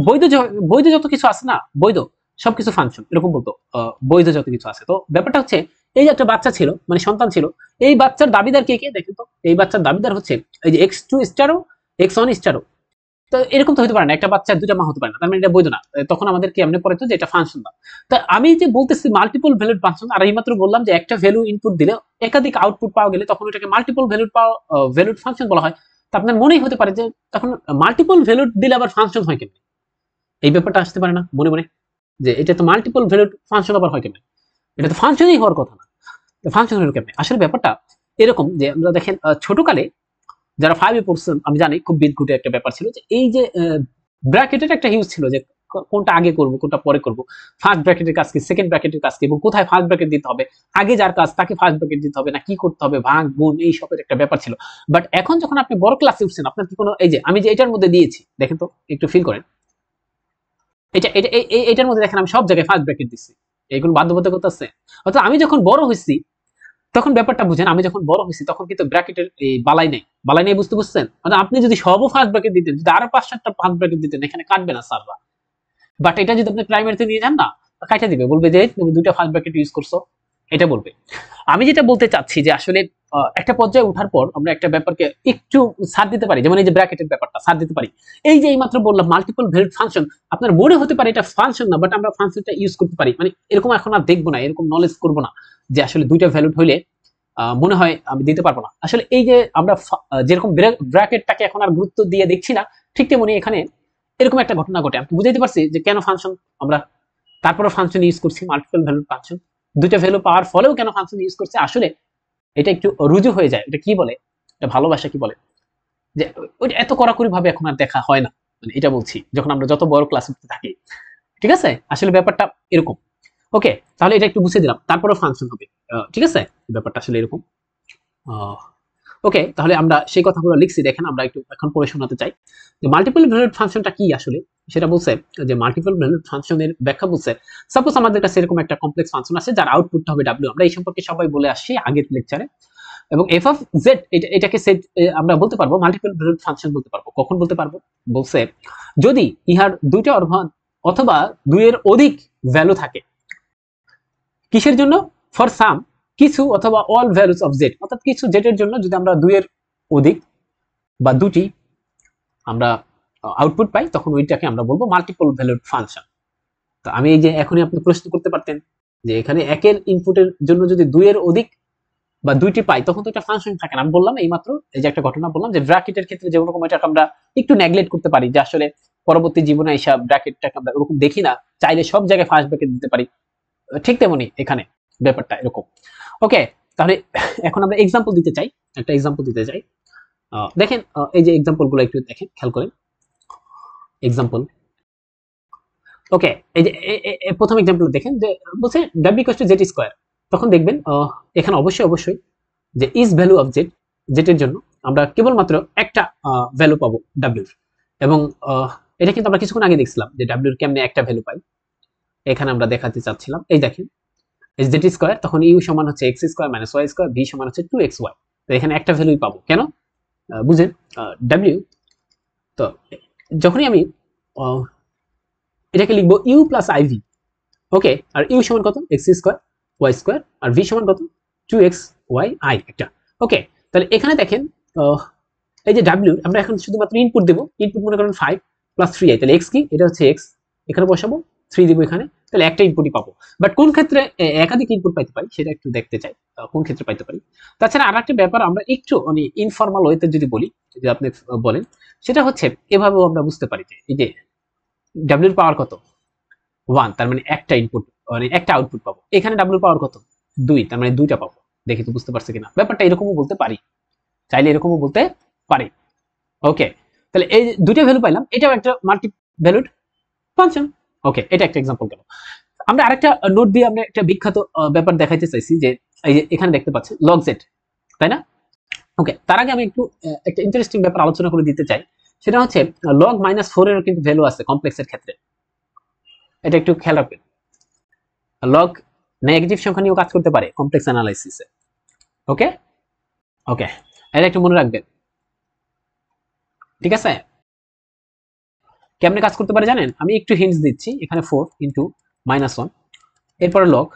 বৈধ বৈধ যত কিছু আছে না, বৈধ সবকিছু ফাংশন, এরকম বলতো। বৈধ যত কিছু আছে। তো ব্যাপারটা হচ্ছে এই যে একটা বাচ্চা ছিল, মানে সন্তান ছিল, এই বাচ্চার দাবিদার কে কে দেখেন তো। এই বাচ্চার দাবিদার হচ্ছে এই যে x2 স্টারও x1 স্টারও। তো এরকম তো হতে পারে না, একটা বাচ্চার দুটা মা হতে পারে না, তার মানে এটা বৈধ না। তখন আমাদের কি এমনি পড়াইতো যে এটা ফাংশন না। তা আমি যে বলতেছি মাল্টিপল ভ্যালুড ফাংশন, আর এইমাত্র বললাম যে একটা ভ্যালু ইনপুট দিলে একাধিক আউটপুট পাওয়া গেলে তখন ওটাকে মাল্টিপল ভ্যালুড ফাংশন বলা হয়। তা আপনার মনেই হতে পারে যে তখন মাল্টিপল ভ্যালুড দিলে আবার ফাংশন হয় কেমন, এই ব্যাপারটা আসতে পারে না মনে মনে, যে এটা তো মাল্টিপল ভ্যালুড ফাংশন আবার হয় কেমন, এটা তো ফাংশনই হওয়ার কথা না, ফাংশন হলো কেমন। আসলে ব্যাপারটা এরকম যে আমরা দেখেন ছোটকালে যারা 5 এ পড়ছেন, আমি জানি খুব বিদঘুটে একটা ব্যাপার ছিল যে এই যে ব্র্যাকেটের একটা হিউজ ছিল যে কোনটা আগে করব কোনটা পরে করব, ফার্স্ট ব্র্যাকেটের কাজ কি, সেকেন্ড ব্র্যাকেটের কাজ কি, এবং কোথায় ফার্স্ট ব্র্যাকেট দিতে হবে, আগে যার কাজ তাকে ফার্স্ট ব্র্যাকেট দিতে হবে না, কি করতে হবে, ভাগ গুণ, এই সবের একটা ব্যাপার ছিল। বাট এখন যখন আপনি বড় ক্লাসে উঠছেন, আপনার কি কোনো, এই যে আমি যে এটার মধ্যে দিয়েছি দেখেন তো, একটু ফিল করেন, এটা এটা এটার মধ্যে দেখেন আমি সব জায়গায় ফার্স্ট ব্র্যাকেট দিচ্ছি, এগুলো বাধ্যবাধকতা আছে। অর্থাৎ আমি যখন বড় হয়েছি তখন ব্যাপারটা বুঝেন, আমি যখন বড় হয়েছি তখন কিন্তু ব্র্যাকেটের এই বালাই নেই, বুঝতে বুঝছেন। মানে আপনি যদি সবও ফার্স্ট ব্র্যাকেট দিতেন, যদি আরো 5-7টা ফার্স্ট ব্র্যাকেট দিতেন, এখানে কাটবে না স্যাররা। বাট এটা যদি আপনি প্রাইমারিতে নিয়ে যান না, কাটা দিবে, বলবে যে তুমি দুইটা ফার্স্ট ব্র্যাকেট ইউজ করছো, এটা বলবে। আমি যেটা বলতে চাচ্ছি যে আসলে একটা পর্যায়ে ওঠার পর আমরা একটা ব্যাপারকে একটু ছাড় দিতে পারি, যেমন এই যে ব্র্যাকেটের ব্যাপারটা ছাড় দিতে পারি। এই যে এইমাত্র বললাম মাল্টিপল ভ্যালুড ফাংশন, আপনার মনে হতে পারে এটা ফাংশন না, বাট আমরা ফাংশনটা ইউজ করতে পারি। মানে এরকম এখন আর দেখবো না, এরকম নলেজ করবো না যে আসলে দুইটা ভ্যালুড হইলে মনে হয় আমি দিতে পারবো না। আসলে এই যে আমরা যেরকম ব্র্যাকেটটাকে এখন আর গুরুত্ব দিয়ে দেখছি না, ঠিক তেমনি এখানে এরকম একটা ঘটনা ঘটে। আমি বুঝাইতে পারছি যে কেন ফাংশন আমরা তারপরে ফাংশন ইউজ করছি, মাল্টিপল ভ্যালুড ফাংশন, দুইটা ভ্যালু পাওয়ার ফলেও কেন ফাংশন ইউজ করছে। আসলে এটা একটু রুজু হয়ে যায়, এটা কি বলে, এটা ভালোবাসা কি বলে, যে ওইটা এত কড়াকড়ি ভাবে এখন আর দেখা হয় না। মানে এটা বলছি যখন আমরা যত বড় ক্লাসে থাকি, ঠিক আছে। আসলে ব্যাপারটা এরকম। ওকে, তাহলে এটা একটু বুঝে দিলাম, তারপরে ফাংশন হবে, ঠিক আছে। ব্যাপারটা আসলে এরকম। ওকে, তাহলে আমরা সেই কথাগুলো লিখছি, দেখেন আমরা একটু এখন পড়ে শোনাতে চাই যে মাল্টিপল ভ্যালুড ফাংশনটা কি আসলে। সেটা বলছে যে মাল্টিপল ভ্যালুড ফাংশনের ব্যাখ্যা বলছে, সাপোজ আমাদের কাছে এরকম একটা কমপ্লেক্স ফাংশন আছে যার আউটপুটটা হবে w, আমরা এই সম্পর্কে সবাই বলে আসছি আগের লেকচারে। এবং f অফ z এটাকে সেট আমরা বলতে পারবো মাল্টিপল ভ্যালুড ফাংশন বলতে পারবো। কখন বলতে পারবো? বলছে যদি ইহার দুইটা অথবা দুইয়ের অধিক ভ্যালু থাকে। কিসের জন্য? ফর সাম, কিছু অথবা অল ভ্যালুস অফ জেড, অর্থাৎ কিছু জেড এর জন্য যদি আমরা দুইয়ের অধিক বা দুটি আমরা আউটপুট পাই, তখন ওইটাকে আমরা বলবো মাল্টিপল ভ্যালুড ফাংশন। তো আমি এই যে এখনই আপনি প্রশ্ন করতে পারতেন যে এখানে একের ইনপুটের জন্য যদি দুইয়ের অধিক বা দুইটি পাই, তখন তো এটা ফাংশন থাকে না। আমি বললাম এইমাত্র এই যে একটা ঘটনা বললাম যে ব্র্যাকেটের ক্ষেত্রে যেরকম এটাকে আমরা একটু নেগলেক্ট করতে পারি, যে আসলে পরবর্তী জীবনে এইসব ব্র্যাকেটটাকে আমরা ওরকম দেখি না, চাইলে সব জায়গায় ফার্স্ট ব্র্যাকেট দিতে পারি, ঠিক তেমনি এখানে ব্যাপারটা এরকম। ওকে, তাহলে এখন আমরা এক্সাম্পল দিতে চাই, একটা এক্সাম্পল দিতে চাই। দেখেন এই যে এক্সাম্পল গুলো একটু দেখেন, খেয়াল করেন এক্সাম্পল। ওকে, এই যে প্রথম এক্সাম্পল দেখেন যে বলছে w=z², তখন দেখবেন এখানে অবশ্যই অবশ্যই যে ইজ ভ্যালু অফ জেড, জেটের জন্য আমরা কেবলমাত্র একটা ভ্যালু পাবো w, এবং এটা কিন্তু আমরা কিছুক্ষণ আগে দেখছিলাম যে w এর কেমনে একটা ভ্যালু পাই, এখানে আমরা দেখাতে চাচ্ছিলাম। এই দেখেন z², তখন u সমান হচ্ছে x² - y², v সমান হচ্ছে 2xy, তো এখানে একটা ভ্যালুই পাবো। কেন বুঝেন, w, তো যখনই আমি এটাকে লিখবো u প্লাস iv, ওকে, আর u সমান কত x² y², আর v সমান কত 2xy i একটা। ওকে, তাহলে এখানে দেখেন এই যে w আমরা এখন শুধুমাত্র ইনপুট দেব, ইনপুট মনে করেন 5 প্লাস 3i, তাহলে x কি, এটা হচ্ছে x, এখানে বসাবো 3 দিব এখানে, তাহলে একটা ইনপুটই পাবো। বাট কোন ক্ষেত্রে একাধিক ইনপুট পাইতে পারি সেটা একটু দেখতে চাই, কোন ক্ষেত্রে পাইতে পারি। তাছাড়া আর একটা ব্যাপার আমরা একটু মানে ইনফর্মাল ওয়েতে যদি বলি, যদি আপনি বলেন, সেটা হচ্ছে এভাবেও আমরা বুঝতে পারি যে এই যে w এর পাওয়ার কত 1, তার মানে একটা ইনপুট মানে একটা আউটপুট পাবো। এখানে w পাওয়ার কত 2, তার মানে দুইটা পাবো। দেখি তো বুঝতে পারছে কিনা ব্যাপারটা, এরকমও বলতে পারি, চাইলে এরকমও বলতে পারি। ওকে, তাহলে এই দুইটা ভ্যালু পাইলাম, এটাও একটা মাল্টি ভ্যালুড ফাংশন। ওকে, এটা একটা एग्जांपल গেল। আমরা আরেকটা নোট দিয়ে আমরা একটা বিখ্যাত ব্যাপার দেখাইতে চাইছি যে এই যে এখানে দেখতে পাচ্ছেন log z, তাই না? ওকে, তার আগে আমি একটু একটা ইন্টারেস্টিং ব্যাপার আলোচনা করে দিতে চাই, সেটা হচ্ছে log -4 এর কিন্তু ভ্যালু আছে কমপ্লেক্সের ক্ষেত্রে, এটা একটু খেয়াল রাখবেন। log নেগেটিভ সংখ্যা নিয়েও কাজ করতে পারে কমপ্লেক্স অ্যানালাইসিসে। ওকে ওকে, এটা একটু মনে রাখবেন, ঠিক আছে? কেমনে কাজ করতে পারে জানেন, আমি একটু হিন্টস দিচ্ছি। এখানে 4 ইনটু -1, এরপরে লগ,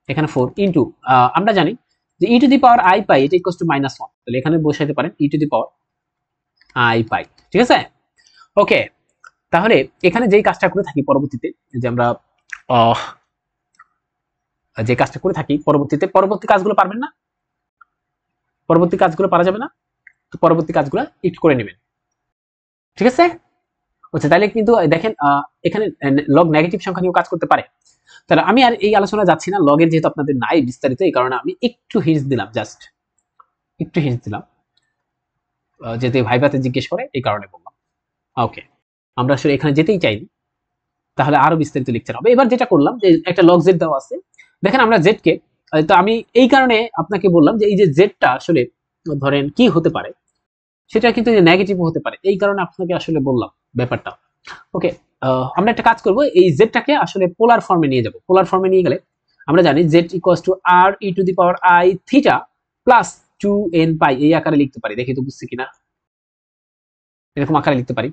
এখানে 4 ইনটু আমরা জানি যে ই টু দি পাওয়ার আই পাই এটা ইকুয়ালস টু -1, তাহলে এখানে বসাইতে পারেন ই টু দি পাওয়ার আই পাই, ঠিক আছে? ওকে, তাহলে এখানে যেই কাজটা করে থাকি পরবর্তীতে, যে আমরা যে কাজটা করে থাকি পরবর্তীতে, পরবর্তী কাজগুলো পারবেন না, পরবর্তী কাজগুলো পারা যাবে না, তো পরবর্তী কাজগুলো একটু করে নেবেন, ঠিক আছে? আচ্ছা, তাহলে কিন্তু দেখেন এখানে লগ নেগেটিভ সংখ্যা নিয়েও কাজ করতে পারে। তাহলে আমি আর এই আলোচনা যাচ্ছি না, লগের যেহেতু আপনাদের নাই বিস্তারিত, এই কারণে আমি একটু হিন্টস দিলাম, জাস্ট একটু হিন্টস দিলাম, যেতে ভাইভাতে জিজ্ঞেস করে এই কারণে বললাম। ওকে, আমরা আসলে এখানে যেতেই চাইনি, তাহলে আরো বিস্তারিত লিখতে হবে। এবার যেটা করলাম যে একটা লগ জেড দেওয়া আছে, দেখেন আমরা জেড কে, তো আমি এই কারণে আপনাকে বললাম যে এই যে জেডটা আসলে ধরেন কি হতে পারে, সেটা কিন্তু নেগেটিভ হতে পারে, এই কারণে আপনাকে আসলে বললাম ব্যাপারটা। ওকে, আমরা একটা কাজ করব, এই জেডটাকে আসলে পোলার ফর্মে নিয়ে যাব। পোলার ফর্মে নিয়ে গেলে আমরা জানি z equals to r e two the power i theta plus 2n পাই, এই আকারে লিখতে পারি। দেখি তো বুঝছি কিনা, এরকম আকারে লিখতে পারি।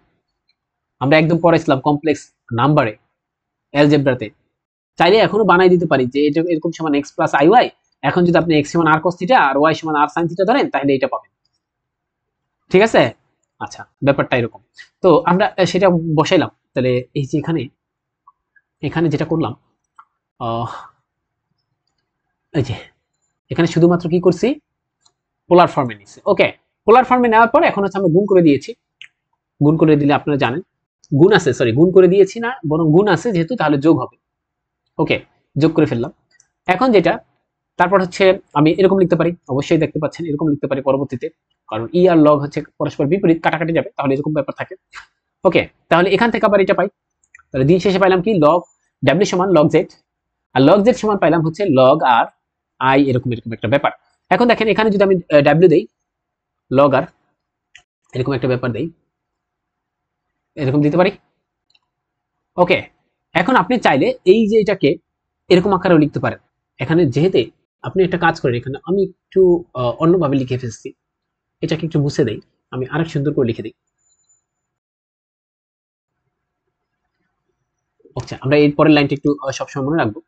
আমরা একদম পড়াইছিলাম কমপ্লেক্স নাম্বারে, অ্যালজেব্রাতে, চাইলে এখনো বানাই দিতে পারি যে এটা এরকম সমান x প্লাস iy, এখন যদি আপনি x সমান r cos থিটা আর y সমান r sin থিটা ধরেন, তাহলে এটা পাবেন, ঠিক আছে? আচ্ছা, ব্যাপারটা এরকম। তো আমরা সেটা বসাইলাম, তাহলে এই যে এখানে এখানে যেটা করলাম, এই যে এখানে শুধুমাত্র কি করছি, পোলার ফর্মে নিছি। ওকে, পোলার ফর্মে নেওয়ার পর এখন হচ্ছে আমরা গুণ করে দিয়েছি। গুণ করে দিলে আপনারা জানেন গুণ আছে, সরি গুণ করে দিয়েছি না, বরং গুণ আছে যেহেতু, তাহলে যোগ হবে। ওকে, যোগ করে ফেললাম। এখন যেটা, তারপর হচ্ছে আমি এরকম লিখতে পারি, অবশ্যই দেখতে পাচ্ছেন এরকম লিখতে পারি পরবর্তীতে, কারণ ই আর লগ হচ্ছে পরস্পর বিপরীত, কাটাকাটি যাবে, তাহলে এরকম ব্যাপার থাকে। ওকে, তাহলে এখান থেকে আবার এটা পাই, তাহলে দিন শেষে পাইলাম কি লগ ডাব্লিউ সমান লগ জেড, আর লগ জেড সমান পাইলাম হচ্ছে লগ আর আই, এরকম এরকম একটা ব্যাপার। এখন দেখেন এখানে যদি আমি ডাব্লিউ দেই লগ আর, এরকম একটা ব্যাপার দেই, এরকম দিতে পারি। ওকে, এখন আপনি চাইলে এই যে এটাকে এরকম আকারেও লিখতে পারেন। এখানে যেহেতু আপনি একটা কাজ করেন, এখানে আমি একটু অন্যভাবে লিখে ফেলছি, এটাকে একটু মুছে দেই, আমি আরেক সুন্দর করে লিখে দিই। আচ্ছা, আমরা এই পরের লাইনটা একটু সবসময় মনে রাখবো।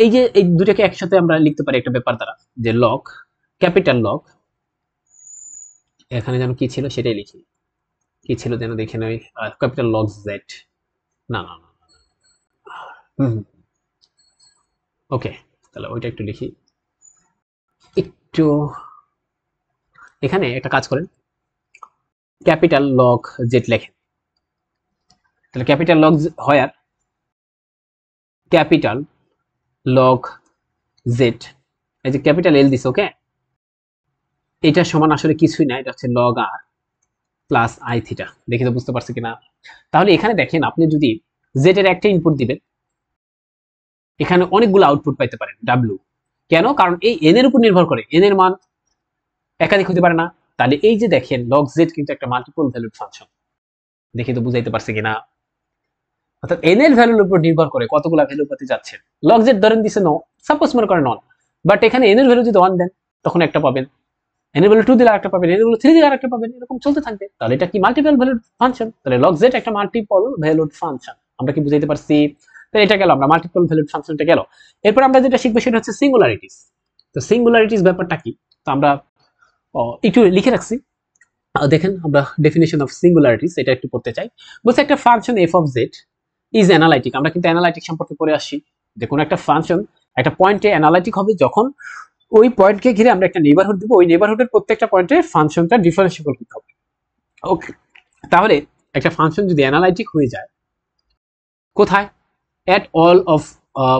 এই যে এই দুটাকে একসাথে আমরা লিখতে পারি একটা ব্যাপার দ্বারা, যে লগ ক্যাপিটাল লগ, এখানে যেন কি ছিল সেটাই লিখি, কি ছিল যেন দেখে নয়, ক্যাপিটাল লগ জেড, না না না, হুম, ওকে, তাহলে ওইটা একটু লিখি, একটু এখানে একটা কাজ করেন, ক্যাপিটাল লগ জেড লেখেন। তাহলে ক্যাপিটাল লগ হয় আর ক্যাপিটাল লগ জেড, এই যে ক্যাপিটাল এল দিছে, ওকে, এটা সমান আসলে কিছুই না, এটা হচ্ছে log r plus i theta. দেখি তো বুঝতে পারছি কিনা। তাহলে এখানে দেখেন, আপনি যদি জেড এর একটা ইনপুট দিবেন, এখানে অনেকগুলো আউটপুট পাইতে পারেন ডাব্লিউ। কেন? কারণ এই এন এর উপর নির্ভর করে, এন এর মান একাধিক হতে পারে না। তাহলে এই যে দেখেন লগ জেড কিন্তু একটা মাল্টিপল ভ্যালুড ফাংশন। দেখি তো বুঝাইতে পারছি কিনা। অর্থাৎ এন এর ভ্যালুর উপর নির্ভর করে কতগুলা ভ্যালু পেতে যাচ্ছেন। লগ জেড ধরেন দিছে নো, সাপোজ মনে করেন নন, বাট এখানে এন এর ভ্যালু যদি 1 দেন তখন একটা পাবেন, এন এর ভ্যালু 2 দিলে আরেকটা পাবেন, এন এর ভ্যালু 3 দিলে আরেকটা পাবেন, এরকম চলতে থাকবে। তাহলে এটা কি মাল্টিপল ভ্যালুড ফাংশন। তাহলে লগ জেড একটা মাল্টিপল ভ্যালুড ফাংশন। আমরা কি বুঝাইতে পারছি? তাহলে এটা গেল, আমরা মাল্টিপল ভ্যালুড ফাংশনটা গেল। এরপর আমরা যেটা শিখবো সেটা হচ্ছে সিঙ্গুলারিটিস। তো সিঙ্গুলারিটিস ব্যাপারটা কি, তো আমরা একটু লিখে রাখছি। দেখেন আমরা ডেফিনেশন অফ সিঙ্গুলারিটিস এটা একটু পড়তে চাই। বলছে একটা function F of Z is analytic. আমরা কিন্তু অ্যানালাইটিক সম্পর্কে পড়ে আসছি, যে কোনো একটা ফাংশন একটা পয়েন্টে অ্যানালাইটিক হবে যখন ওই পয়েন্টকে ঘিরে আমরা একটা নেইবারহুড দিব, ওই নেইবারহুডের প্রত্যেকটা পয়েন্টে ফাংশনটা ডিফারেন্সিয়েবল হতে হবে। ওকে, তাহলে একটা ফাংশন যদি অ্যানালাইটিক হয়ে যায় কোথায়? At all of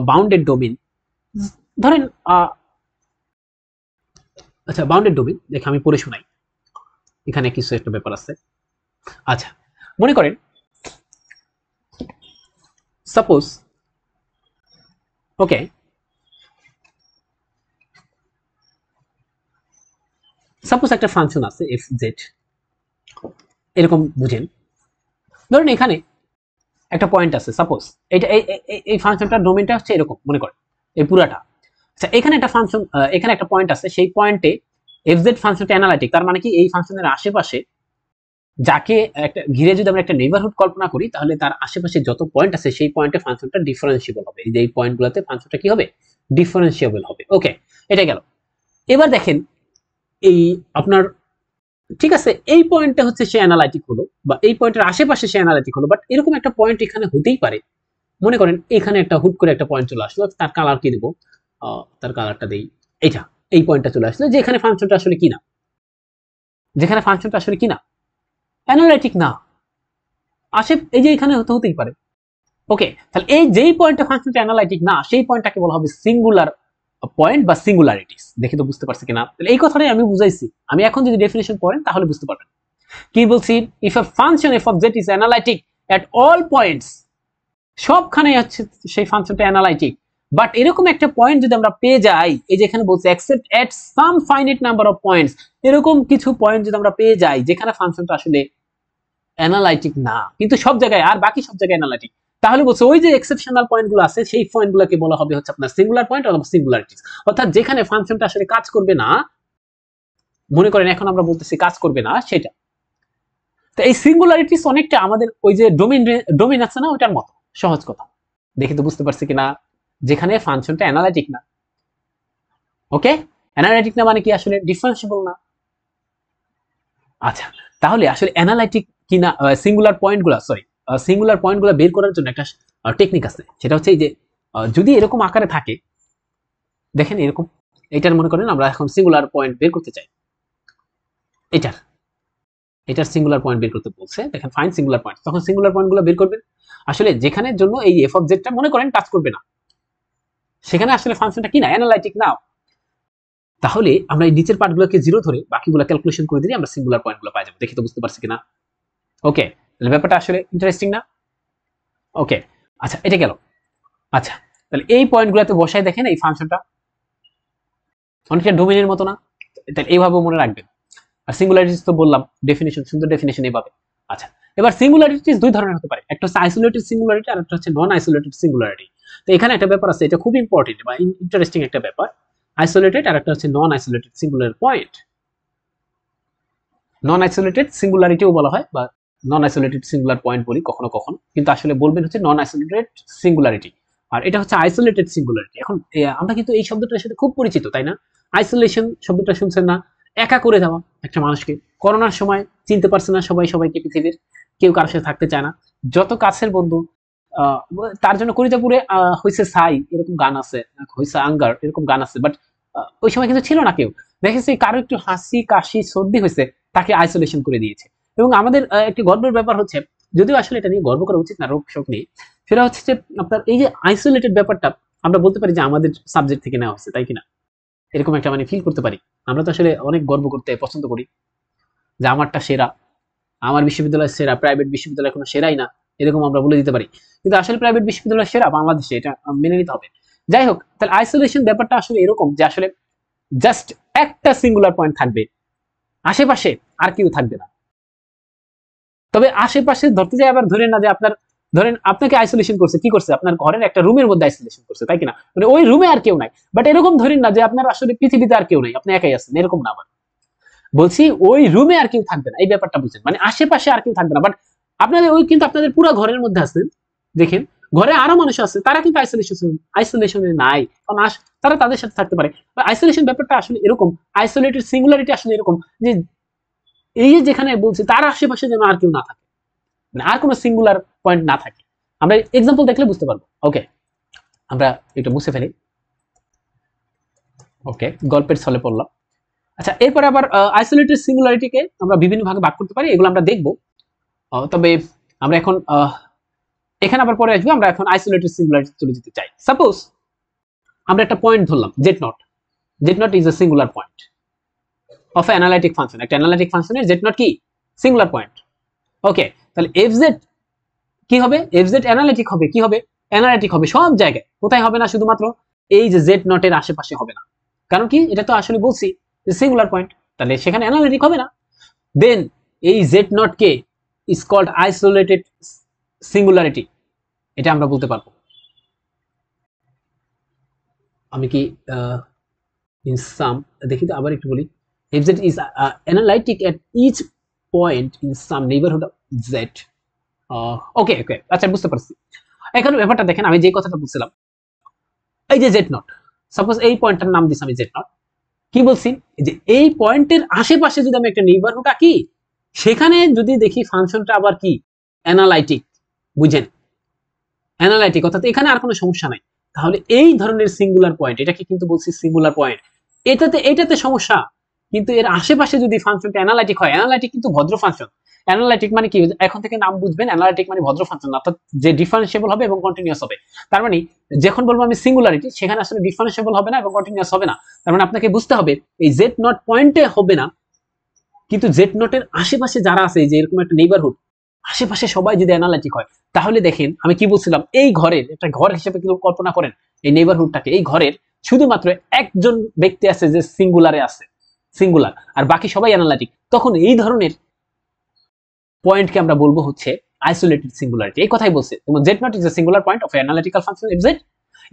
bounded domain. ধরেন আচ্ছা, বাউন্ডেড ডোমেইন দেখে আমি পড়ে শোনাই, এখানে কিছু একটা ব্যাপার আছে। আচ্ছা, মনে করেন সাপোজ, ওকে, সাপোজ একটা ফাংশন আছে এফ জেড, এরকম বুঝেন। ধরেন এখানে একটা পয়েন্ট আছে, সাপোজ এটা এই ফাংশনটার ডোমেইনটা হচ্ছে এরকম মনে করেন, এই পুরাটা। আচ্ছা, এখানে একটা ফাংশন, এখানে একটা পয়েন্ট আছে, সেই পয়েন্টে এফ জেড ফাংশনটা অ্যানালাইটিক। তার মানে কি এই ফাংশনের আশেপাশে যাকে একটা ঘিরে যদি আমরা একটা নেইবারহুড কল্পনা করি, তাহলে তার আশেপাশে যত পয়েন্ট আছে সেই পয়েন্টে ফাংশনটা ডিফারেন্সিয়েবল হবে। এই যে এই পয়েন্টগুলোতে ফাংশনটা কি হবে? ডিফারেন্সিয়েবল হবে। ওকে, এটা গেল। এবার দেখেন এই আপনার, ঠিক আছে, এই পয়েন্টটা হচ্ছে সে অ্যানালাইটিক হলো, বা এই পয়েন্টের আশেপাশে সে অ্যানালাইটিক হলো, বাট এরকম একটা পয়েন্ট এখানে হতেই পারে। মনে করেন এখানে একটা হুট করে একটা পয়েন্ট চলে আসলো, তার কালার কি দেবো, তার কালারটা দেই এটা, এই পয়েন্টটা চলে আসলো যেখানে ফাংশনটা আসলে কি না, যেখানে ফাংশনটা আসলে কি না, অ্যানালাইটিক না, আসে এই যে এখানে হতেই পারে। ওকে, তাহলে এই যেই পয়েন্টে ফাংশনটা অ্যানালাইটিক না, সেই পয়েন্টটাকে বলা হবে সিঙ্গুলার পয়েন্ট বা সিঙ্গুলারিটিস। দেখি তো বুঝতে পারছি কিনা। তাহলে এই কথাটাই আমি বুঝাইছি, আমি এখন যদি ডেফিনেশন পড়েন তাহলে বুঝতে পারবেন। কি বলছি? If a function F of Z is analytic at all points, সবখানে হচ্ছে সেই ফাংশনটা অ্যানালাইটিক, বাট এরকম একটা পয়েন্ট যদি আমরা পেয়ে যাই, এই যে এখানে বলছে except at some finite number of points, এরকম কিছু পয়েন্ট যদি আমরা পেয়ে যাই যেখানে ফাংশনটা আসলে অ্যানালাইটিক না, কিন্তু সব জায়গায় আর বাকি সব জায়গায় অ্যানালাইটিক, তাহলে বলছে ওই যে এক্সেপশনাল পয়েন্টগুলো আছে সেই পয়েন্টগুলোকে বলা হবে হচ্ছে আপনার সিঙ্গুলার পয়েন্ট অথবা সিঙ্গুলারিটিস। অর্থাৎ যেখানে ফাংশনটা আসলে কাজ করবে না, মনে করেন এখন আমরা বলতেছি কাজ করবে না সেটা। তো এই সিঙ্গুলারিটিস অনেকটা আমাদের ওই যে ডোমেইন আছে না, ওটার মতো, সহজ কথা। দেখি তো বুঝতে পারছি কিনা। যেখানে ফাংশনটা অ্যানালাইটিক না, ওকে, অ্যানালাইটিক না মানে কি আসলে ডিফারেন্সিবল না। আচ্ছা, তাহলে আসলে অ্যানালাইটিক কিনা সিঙ্গুলার পয়েন্টগুলো, সরি, সিঙ্গুলার পয়েন্টগুলো বের করার জন্য একটা টেকনিক আছে, সেটা হচ্ছে এই যে যদি এরকম আকারে থাকে, দেখেন এরকম, এটার মনে করেন আমরা এখন সিঙ্গুলার পয়েন্ট বের করতে চাই, এটার এটার সিঙ্গুলার পয়েন্ট বের করতে বলছে, দেখেন ফাইন সিঙ্গুলার পয়েন্ট, তখন সিঙ্গুলার পয়েন্টগুলো বের করবেন। আসলে যেখানের জন্য এই এফ অফ জেডটা মনে করেন টাচ করবে না, সেখানে আসলে ফাংশনটা কি না, অ্যানালাইটিক না। তাহলে আমরা এই নিচের পার্টগুলোকে জিরো ধরে বাকিগুলো ক্যালকুলেশন করে দিলে আমরা সিঙ্গুলার পয়েন্টগুলো পাই যাবো। দেখি তো বুঝতে পারছি কিনা। ওকে, তাহলে ব্যাপারটা আসলে ইন্টারেস্টিং না? ওকে, আচ্ছা, এটা গেল। আচ্ছা, তাহলে এই পয়েন্টগুলোতে বসায় দেখেন এই ফাংশনটা অনেকটা ডোমেইনের মতো না? তাহলে এইভাবে মনে রাখবেন। আর সিঙ্গুলারিটিস তো বললাম ডেফিনিশন, সুন্দর ডেফিনিশন এইভাবে। আচ্ছা, এবার সিঙ্গুলারিটিস দুই ধরনের হতে পারে, একটা হচ্ছে আইসোলেটেড সিঙ্গুলারিটি আর একটা হচ্ছে নন আইসোলেটেড সিঙ্গুলারিটি। তো এখানে একটা ব্যাপার আছে, এটা খুব ইম্পর্টেন্ট বা ইন্টারেস্টিং একটা ব্যাপার, আইসোলেটেড আর একটা হচ্ছে নন আইসোলেটেড সিঙ্গুলার পয়েন্ট। নন আইসোলেটেড সিঙ্গুলারিটিও বলা হয় বা নন আইসোলেটেড সিঙ্গুলার পয়েন্ট বলি কখনো কখনো, কিন্তু আসলে বলবেন হচ্ছে নন আইসোলেটেড সিঙ্গুলারিটি, আর এটা হচ্ছে আইসোলেটেড সিঙ্গুলারিটি। এখন আমরা কিন্তু এই শব্দটার সাথে খুব পরিচিত, তাই না? আইসোলেশন শব্দটা শুনছেন না? একা করে দেওয়া একটা মানুষকে। করোনার সময় চিনতে পারছে না সবাই সবাইকে, পৃথিবীর কেউ কারোর সাথে থাকতে চায় না, যত কাছের বন্ধু তার জন্য কলিজাপুরে হয়েছে ছাই এরকম গান আছে, হয়েছে আঙ্গার এরকম গান আছে, বাট ওই সময় কিন্তু ছিল না কেউ। দেখেছি কারো একটু হাসি কাশি সর্দি হয়েছে, তাকে আইসোলেশন করে দিয়েছে। এবং আমাদের একটি গর্বের ব্যাপার হচ্ছে, যদিও আসলে এটা নিয়ে গর্ব করা উচিত না রোগ শোক নিয়ে, সেটা হচ্ছে যে আপনার এই যে আইসোলেটেড ব্যাপারটা আমরা বলতে পারি যে আমাদের সাবজেক্ট থেকে নেওয়া হচ্ছে, তাই কিনা? এরকম একটা মানে ফিল করতে পারি। আমরা তো আসলে অনেক গর্ব করতে পছন্দ করি যে আমারটা সেরা, আমার বিশ্ববিদ্যালয় সেরা, প্রাইভেট বিশ্ববিদ্যালয় কোনো সেরাই না, এরকম আমরা বলে দিতে পারি। কিন্তু আসলে প্রাইভেট বিশ্ববিদ্যালয় সেরা বাংলাদেশে, এটা মেনে নিতে হবে। যাই হোক, তাহলে আইসোলেশন ব্যাপারটা আসলে এরকম যে আসলে জাস্ট একটা সিঙ্গুলার পয়েন্ট থাকবে, আশেপাশে আর কেউ থাকবে না। তবে আশেপাশে ধরতে যাই আবার ধরেন না যে আপনার, ধরেন আপনাকে আইসোলেশন করছে, কি করছে? আপনার ঘরের একটা রুমের মধ্যে আইসোলেশন করছে, তাই কিনা? মানে ওই রুমে আর কেউ নাই, বাট এরকম ধরেন না যে আপনার আসলে পৃথিবীতে আর কেউ নাই, আপনি একাই আছেন, এরকম না। আবার বলছি ওই রুমে আর কেউ থাকবে না, এই ব্যাপারটা বুঝছেন? মানে আশেপাশে আর কেউ থাকবে না, বাট আপনাদের ওই কিন্তু আপনাদের পুরো ঘরের মধ্যে আছেন, দেখেন ঘরে আরো মানুষ আছে, তারা কিন্তু আইসোলেশনে নাই, কারণ তারা তাদের সাথে থাকতে পারে। আইসোলেশন ব্যাপারটা আসলে এরকম, আইসোলেটেড সিঙ্গুলারিটি আসলে এরকম যে এই যে যেখানে বলছি তার আশেপাশে যেন আর কেউ না থাকে, মানে আর কোনো সিঙ্গুলার পয়েন্ট না থাকে। আমরা এক্সাম্পল দেখলে বুঝতে পারবো। ওকে, আমরা এটা মুছে ফেলি। ওকে, গল্পের ছলে পড়লাম। আচ্ছা, এরপরে আবার আইসোলেটেড সিঙ্গুলারিটিকে আমরা বিভিন্ন ভাগে ভাগ করতে পারি, এগুলো আমরা দেখব। তবে আমরা এখন এখানে আবার পরে আসবো, আমরা এখন আইসোলেটেড সিঙ্গুলারিটি চলে যেতে চাই। সাপোজ আমরা একটা পয়েন্ট ধরলাম z naught, z not is a singular point of analytic function. একটা অ্যানালাইটিক ফাংশনের জেড নট কি? Singular point. ওকে, তাহলে এফ জেড কি হবে? এফ জেড অ্যানালাইটিক হবে, কি হবে? অ্যানালাইটিক হবে সব জায়গায়। কোথায় হবে না? শুধুমাত্র এই যে জেড নটের আশেপাশে হবে না। কারণ কি? এটা তো আসলে বলছি যে সিঙ্গুলার পয়েন্ট, তাহলে সেখানে অ্যানালাইটিক হবে না। দেন এই জেড নট কে ইজ কল্ড আইসোলেটেড সিঙ্গুলারিটি, এটা আমরা বলতে পারবো। আমি কি ইন সাম দেখি তো আবার একটু বলি, if z is analytic at each point in some neighborhood of z। ওকে ওকে, আচ্ছা বুঝতে পারছি। এখন ব্যাপারটা দেখেন, আমি যে কথাটা বলছিলাম, এই যে জেড নট, সাপোজ এই পয়েন্টটার নাম দিছি আমি জেড নট, কি বলছি যে এই পয়েন্টের আশেপাশে যদি আমি একটা নেইবারহুড আঁকি, সেখানে যদি দেখি ফাংশনটা আবার কি অ্যানালাইটিক, বুঝেন? অ্যানালাইটিক, অর্থাৎ এখানে আর কোনো সমস্যা নাই, তাহলে এই ধরনের সিঙ্গুলার পয়েন্ট, এটাকে কিন্তু বলছি সিঙ্গুলার পয়েন্ট। এটাতে সমস্যা, কিন্তু এর আশেপাশে যদি ফাংশনটা অ্যানালাইটিক হয়, অ্যানালাইটিক কিন্তু ভদ্র ফাংশন। অ্যানালাইটিক মানে কি? এখন থেকে নাম বুঝবেন, অ্যানালাইটিক মানে ভদ্র ফাংশন, অর্থাৎ যে ডিফারেন্সিয়েবল হবে এবং কন্টিনিউয়াস হবে। তার মানে যখন বলবো আমি সিঙ্গুলারিটি, সেখানে আসলে ডিফারেন্সিয়েবল হবে না এবং কন্টিনিউয়াস হবে না। তার মানে আপনাকে বুঝতে হবে এই জেড নট পয়েন্টে হবে না, কিন্তু জেড নটের আশেপাশে যারা আছে, যে এরকম একটা নেইবারহুড, আশেপাশে সবাই যদি অ্যানালাইটিক হয়, তাহলে দেখেন আমি কি বলছিলাম, এই ঘরের একটা ঘর হিসেবে কিন্তু কল্পনা করেন এই নেইবারহুডটাকে, এই ঘরের শুধুমাত্র একজন ব্যক্তি আছে যে সিঙ্গুলারে আছে, সিঙ্গুলার, আর বাকি সবাই অ্যানালাইটিক। তখন এই ধরনের পয়েন্টকে আমরা বলবো হচ্ছে আইসোলেটেড সিঙ্গুলারিটি। এই কথাই বলছে, যেমন z not is a singular point of analytical function f z.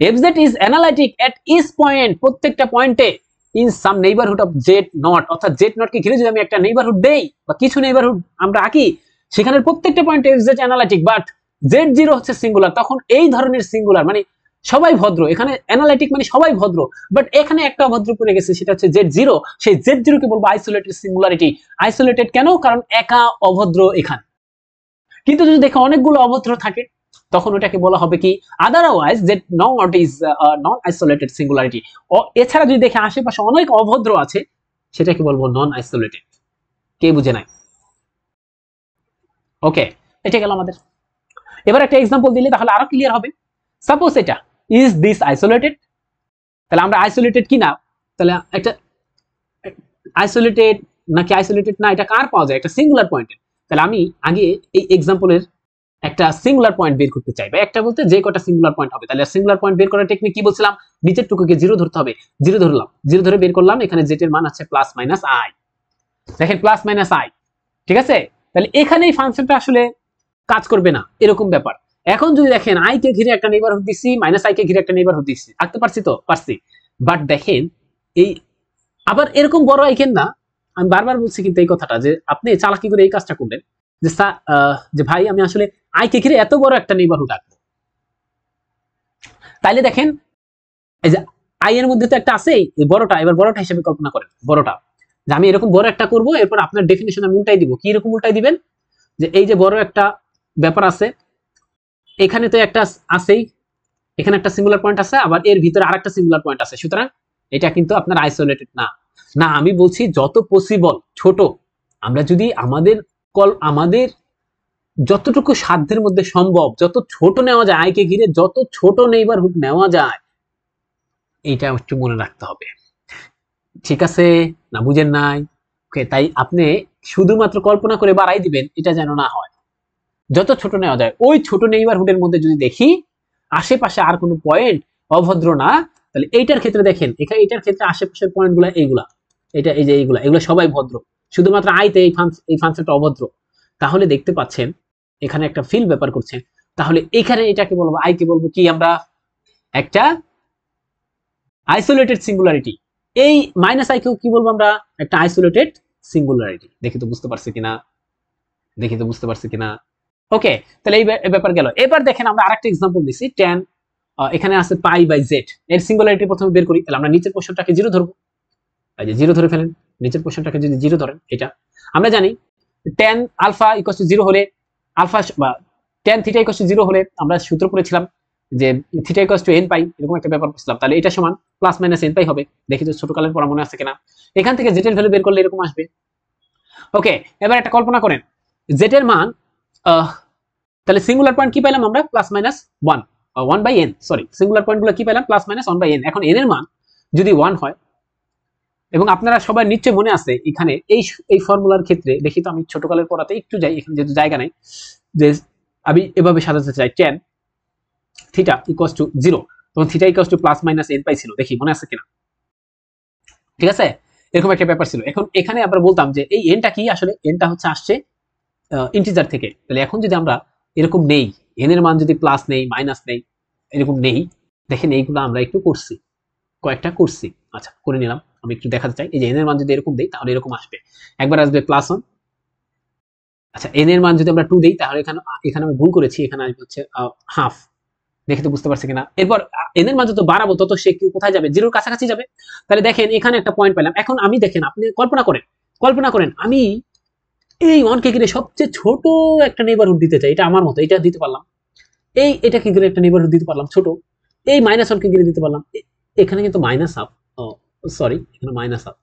F z is analytic at each point, প্রত্যেকটা পয়েন্টে, in some neighbourhood of z nought, অর্থাৎ জেড নট কে ঘিরে যদি আমি একটা নেইবারহুড দেই বা কিছু নেইবারহুড আমরা আঁকি, সেখানের প্রত্যেকটা পয়েন্টে FZ analytic, but Z zero হচ্ছে সিঙ্গুলার। তখন এই ধরনের সিঙ্গুলার মানে সবাই ভদ্র, এখানে অ্যানালাইটিক মানে সবাই ভদ্র, বাট এখানে একটা অভদ্র পড়ে গেছে, সেটা হচ্ছে জেড জিরো। সেই জেড জিরো কে বলবো আইসোলেটেড সিঙ্গুলারিটি। আইসোলেটেড কেন? কারণ একা অভদ্র এখানে। কিন্তু যদি দেখে অনেকগুলো অভদ্র থাকে, তখন ওটাকে বলা হবে কি? Otherwise z nought is non isolated singularity. এছাড়া যদি দেখে আশেপাশে অনেক অভদ্র আছে, সেটাকে বলবো নন আইসোলেটেড। কে বুঝে নাই? ওকে, এটা গেল আমাদের। এবার একটা এক্সাম্পল দিলে তাহলে আরো ক্লিয়ার হবে। সাপোজ এটা ইজ দিস আইসোলেটেড, তাহলে আমরা আইসোলেটেড কি না, তাহলে একটা আইসোলেটেড নাকি আইসোলেটেড না, এটা কার পাওয়া যায়? একটা সিঙ্গুলার পয়েন্টের। তাহলে আমি আগে এই এক্সাম্পলের একটা সিঙ্গুলার পয়েন্ট বের করতে চাই, বা একটা বলতে যে কটা সিঙ্গুলার পয়েন্ট হবে। তাহলে সিঙ্গুলার পয়েন্ট বের করার টেকনিক কি বলছিলাম? নিচের টুকুকে জিরো ধরতে হবে, জিরো ধরলাম, জিরো ধরে বের করলাম, এখানে জেড এর মান আছে প্লাস মাইনাস আই। দেখেন প্লাস মাইনাস আই, ঠিক আছে? তাহলে এখানে এই ফাংশনটা আসলে কাজ করবে না, এরকম ব্যাপার। এখন যদি দেখেন আই কে ঘিরে একটা নেইবারহুড দিচ্ছি, মাইনাস আই কে ঘিরে একটা নেইবারহুড দিচ্ছি, আঁকতে পারছি তো? পারছি। বাট দেখেন এই আবার এরকম বড় আইকেন না, আমি বারবার বলছি কিন্তু এই কথাটা, যে আপনি চালাকি করে এই কাজটা করবেন যে ভাই আমি আসলে আই কে ঘিরে এত বড় একটা নেইবারহুড আঁকবো। তাইলে দেখেন এই যে আই এর মধ্যে তো একটা আছেই, এই বড়টা, এবার বড়টা হিসেবে কল্পনা করেন, বড়টা যে আমি এরকম বড় একটা করব, এরপর আপনার ডেফিনিশন আমি উল্টাই দিব। কি রকম উল্টাই দিবেন? যে এই যে বড় একটা ব্যাপার আছে, এখানে তো একটা আছেই, এখানে একটা সিঙ্গুলার পয়েন্ট আছে, আবার এর ভিতরে আরেকটা সিঙ্গুলার পয়েন্ট আছে, সুতরাং এটা কিন্তু আপনার আইসোলেটেড না। না, আমি বলছি যত পসিবল ছোট, আমরা যদি আমাদের যতটুকু সাধ্যের মধ্যে সম্ভব যত ছোট নেওয়া যায়, আইকে ঘিরে যত ছোট নেইবারহুড নেওয়া যায়, এটা একটু মনে রাখতে হবে। ঠিক আছে, না বুঝেন নাই? ওকে, তাই আপনি শুধুমাত্র কল্পনা করে বাড়াই দিবেন, এটা যেন না হয়। যত ছোট নেওয়া যায়, ওই ছোট নেইবারহুডের মধ্যে যদি দেখি আশেপাশে আর কোনো পয়েন্ট অভদ্র না, তাহলে এইটার ক্ষেত্রে দেখেন, এখানে এটার ক্ষেত্রে আশেপাশের পয়েন্টগুলো এইগুলা, এটা এই যে এইগুলা, এগুলো সবাই ভদ্র, শুধুমাত্র আইতে এই ফাংশনটা অভদ্র। তাহলে দেখতে পাচ্ছেন এখানে একটা ফিল ব্যাপার করছে। তাহলে এখানে এটাকে বলবো, আইকে বলবো কি আমরা, একটা আইসোলেটেড সিঙ্গুলারিটি। এই মাইনাস আইকেও কি বলবো আমরা, একটা আইসোলেটেড সিঙ্গুলারিটি। দেখি তো বুঝতে পারছি কিনা, ওকে। তাহলে এই ব্যাপার গেল। এবার দেখেন আমরা আরেকটা एग्जांपल দিছি, tan এখানে আছে পাই বাই জেড, এর সিঙ্গুলারিটি প্রথমে বের করি। তাহলে আমরা নিচের পোরশনটাকে 0 ধরবো, এই যে 0 ধরে ফেলেন, নিচের পোরশনটাকে যদি 0 ধরেন, এটা আমরা জানি tan আলফা = 0 হলে আলফা বা tan থিটা = 0 হলে আমরা সূত্র পড়েছিলাম যে থিটা = n পাই, এরকম একটা ব্যাপার পড়ছিলাম। তাহলে এটা সমান প্লাস মাইনাস n পাই হবে। দেখি তো ছোটকালের পড়া মনে আছে কিনা। এখান থেকে জেড এর ভ্যালু বের করলে এরকম আসবে। ওকে, এবার একটা কল্পনা করেন, জেড এর মান তাহলে সিঙ্গুলার পয়েন্ট কি পেলাম আমরা, plus minus 1/n, sorry, singular পয়েন্টগুলো কি পেলাম, প্লাস মাইনাস 1/n। এখন n এর মান যদি 1 হয়, এবং আপনারা সবাই নিশ্চয়ই মনে আছে এখানে এই ফর্মুলার ক্ষেত্রে, দেখি তো আমি ছোটকালের পড়াতে একটু যাই, এখানে যেহেতু জায়গা নাই, যে আমি এভাবে সাজাতে চাই, tan থিটা = 0, তখন থিটা = প্লাস মাইনাস n পাই ছিল, দেখি মনে আছে কিনা। ঠিক আছে, এরকম একটা ব্যাপার ছিল। এখন এখানে আমরা বলতাম যে এই এনটা কি, আসলে এনটা হচ্ছে আসছে ইন্টিজার থেকে। তাহলে এখন যদি আমরা এরকম নেই, এন এর মান যদি প্লাস নেই মাইনাস নেই এরকম নেই, দেখেন এইগুলো আমরা একটু করছি, কয়েকটা করছি। আচ্ছা, করে নিলাম, আমি একটু দেখাতে চাই। এই যে এন এর মান যদি এরকম দেই তাহলে এরকম আসবে, একবার আসবে +1। আচ্ছা, এন এর মান যদি আমরা 2 দেই তাহলে এখানে আমি ভুল করেছি, এখানে আসবে হচ্ছে হাফ। দেখে তো বুঝতে পারছি কিনা। এরপর এন এর মান যত বাড়াবো তত সে কোথায় যাবে, জিরোর কাছাকাছি যাবে। তাহলে দেখেন এখানে একটা পয়েন্ট পেলাম। এখন আমি দেখেন, আপনি কল্পনা করেন আমি এই 1 কে ঘিরে সবচেয়ে ছোট একটা নেইবারহুড দিতে চাই, এটা আমার মতো, এটা দিতে পারলাম। এটাকে ঘিরে একটা নেইবারহুড দিতে পারলাম ছোট, এই -1 কে ঘিরে দিতে পারলাম। এখানে কিন্তু মাইনাস হাফ, সরি এখানে মাইনাস হাফ।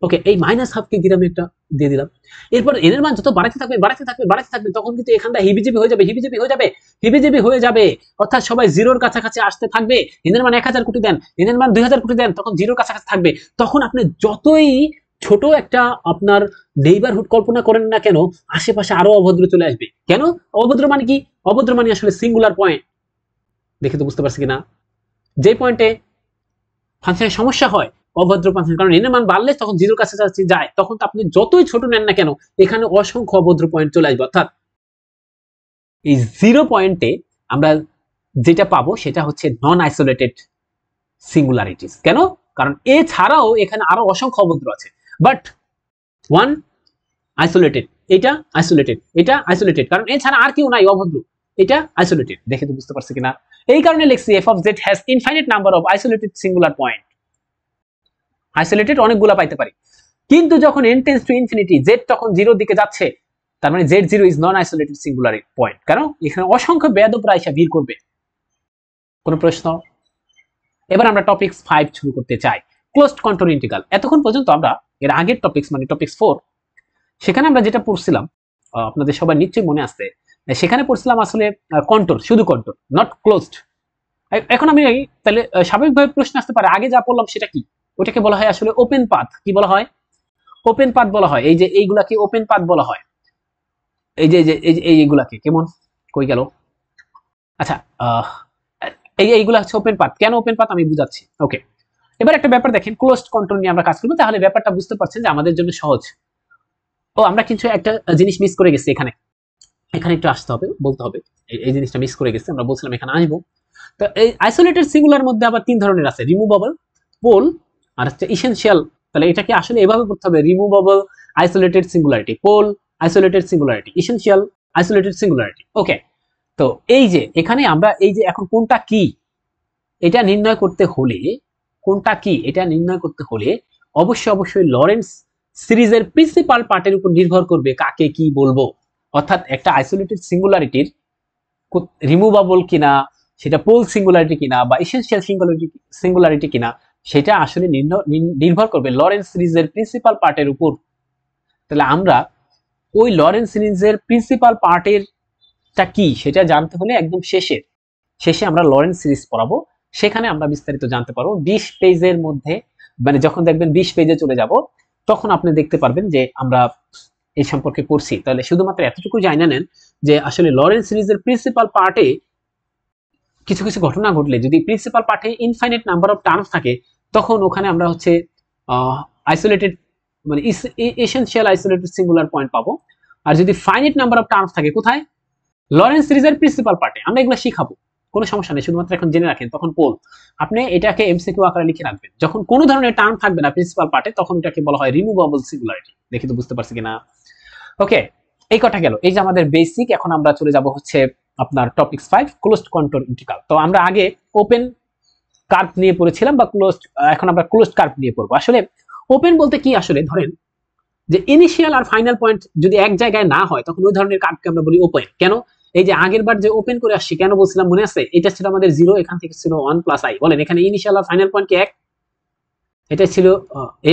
ওকে, এই মাইনাস হাফ কে ঘিরে আমি একটা দিয়ে দিলাম। এরপর এন এর মান যত বাড়াতে থাকবে তখন কিন্তু এখানটা হিবিজিবি হয়ে যাবে, অর্থাৎ সবাই জিরোর কাছাকাছি আসতে থাকবে। এন এর মান 1000 কোটি দেন, এন এর মান 2000 কোটি দেন, তখন জিরোর কাছাকাছি থাকবে। তখন আপনি যতই ছোট একটা আপনার নেইবারহুড কল্পনা করেন না কেন, আশেপাশে আরো অভদ্র চলে আসবে। কেন অভদ্র মানে কি, অভদ্র মানে আসলে সিঙ্গুলার পয়েন্ট। দেখে তো বুঝতে পারছি কিনা, যে পয়েন্টে ফাংশনের সমস্যা হয় অভদ্র ফাংশন, কারণ এন এর মান বাড়লে তখন জিরোর কাছাকাছি যায়, তখন তো আপনি যতই ছোট নেন না কেন এখানে অসংখ্য অভদ্র পয়েন্ট চলে আসবে। অর্থাৎ এই 0 পয়েন্টে আমরা যেটা পাবো সেটা হচ্ছে নন আইসোলেটেড সিঙ্গুলারিটিস। কেন, কারণ এছাড়াও এখানে আরো অসংখ্য অভদ্র আছে, বাট 1 আইসোলেটেড, এটা আইসোলেটেড, কারণ এছাড়া আর কেউ নাই অভদ্র, এটা আইসোলেটেড। দেখে তো বুঝতে পারছি কিনা। এই কারণে লিখছি f of z has infinite number of isolated singular point। Isolated অনেকগুলা পাইতে পারি, কিন্তু যখন n tends to infinity, z তখন 0 দিকে যাচ্ছে, তার মানে z0 is non isolated singular point, কারণ এখানে অসংখ্য বেয়াদবরা এসে ভিড় করবে। কোন প্রশ্ন? এবার আমরা টপিক 5 শুরু করতে চাই, ক্লোজড কন্ট্রোল ইন্টিগ্রাল। এতক্ষণ পর্যন্ত আমরা এর আগের টপিকস মানে টপিক 4, সেখানে আমরা যেটা পড়ছিলাম আপনাদের সবার নিশ্চয়ই মনে আছে, সেখানে পড়ছিলাম আসলে কন্ট্রোল, শুধু কন্ট্রোল, নট ক্লোজড। এখন আমি তাহলে স্বাভাবিকভাবে প্রশ্ন আসতে পারে আগে যা পড়লাম সেটা কি, ওটাকে বলা হয় আসলে ওপেন পাথ। কি বলা হয়? ওপেন পাথ বলা হয়। এই যে এইগুলাকে ওপেন পাথ বলা হয়। এই যে এইগুলাকে, কেমন কই গেল, আচ্ছা এইগুলা হচ্ছে ওপেন পাথ। কেন ওপেন পাথ আমি বুঝাচ্ছি। ওকে, এবার একটা ব্যাপার দেখেন, ক্লোজড কন্ট্রোল নিয়ে আমরা কাজ করব, তাহলে ব্যাপারটা বুঝতে পারছেন যে আমাদের জন্য সহজ। আমরা কিছু একটা জিনিস মিস করে গেছি, এখানে একটু আসতে হবে, বলতে হবে এই জিনিসটা মিস করে গেছে, আমরা বলছিলাম এখানে আসবো। তো এই আইসোলেটেড সিঙ্গুলার মধ্যে আবার 3 ধরনের আছে, রিমুভেবল, পোল, আর হচ্ছে ইসেনশিয়াল। তাহলে এটাকে আসলে এভাবে করতে হবে, removable isolated singularity, pole isolated singularity, essential isolated singularity. Okay, তো এই যে এখানে আমরা এই যে এখন কোনটা কি এটা নির্ণয় করতে হলে অবশ্যই লরেন্স সিরিজের প্রিন্সিপাল পার্টের উপর নির্ভর করবে কাকে কি বলবো। অর্থাৎ একটা আইসোলেটেড সিঙ্গুলারিটির রিমুভেবল কিনা, সেটা পোল সিঙ্গুলারিটি কিনা বা এসেনশিয়াল সিঙ্গুলারিটি কিনা, সেটা আসলে নির্ভর করবে লরেন্স সিরিজের প্রিন্সিপাল পার্টের উপর। তাহলে আমরা ওই লরেন্স সিরিজের প্রিন্সিপাল পার্টেরটা কি সেটা জানতে হলে একদম শেষে আমরা লরেন্স সিরিজ পড়াবো, সেখানে আমরা বিস্তারিত জানতে পারবো 20 পেজের মধ্যে। মানে যখন দেখবেন 20 পেজে চলে যাব, তখন আপনি দেখতে পারবেন যে আমরা এই সম্পর্কে পড়ছি। তাহলে শুধুমাত্র এতটুকু জানা নেন যে আসলে লরেন্স সিরিজের প্রিন্সিপাল পার্টে কিছু কিছু ঘটনা ঘটলে, যদি প্রিন্সিপাল পার্টে ইনফাইনাইট নাম্বার অফ টার্মস থাকে, তখন ওখানে আমরা হচ্ছে আইসোলেটেড মানে এসেনশিয়াল আইসোলেটেড সিঙ্গুলার পয়েন্ট পাবো। আর যদি ফাইনাইট নাম্বার অফ টার্মস থাকে কোথায়, লরেন্স সিরিজের প্রিন্সিপাল পার্টে, আমরা এগুলো শিখাবো, কোনো সমস্যা নেই, শুধুমাত্র এখন জেনে রাখেন। তখন পোল আপনি এটাকে এমসিকিউ আকারে লিখে রাখবেন, যখন কোনো ধরনের টার্ম থাকবে না প্রিন্সিপাল পার্টে, তখন এটাকে বলা হয় রিমুভেবল সিঙ্গুলারিটি। দেখি তো বুঝতে পারছি কিনা। ওকে, এই কথা গেল, এই যে আমাদের বেসিক। এখন আমরা চলে যাব হচ্ছে আপনার টপিক 5 ক্লোজড কন্ট্রোল ইন্টিগ্রাল। তো আমরা আগে ওপেন কার্ভ নিয়ে পড়েছিলাম বা ক্লোজড, এখন আমরা ক্লোজড কার্ভ নিয়ে পড়বো। আসলে ওপেন বলতে কি, আসলে ধরেন যে ইনিশিয়াল আর ফাইনাল পয়েন্ট যদি এক জায়গায় না হয়, তখন ওই ধরনের কার্ভকে আমরা বলি ওপেন। কেন? এই যে আগের বার যে ওপেন করে আসছি, কেন বলছিলাম মনে আছে? এটা ছিল আমাদের 0, এখান থেকে ছিল 1 প্লাস i। বলেন এখানে ইনিশিয়াল আর ফাইনাল পয়েন্ট কি এক? এটা ছিল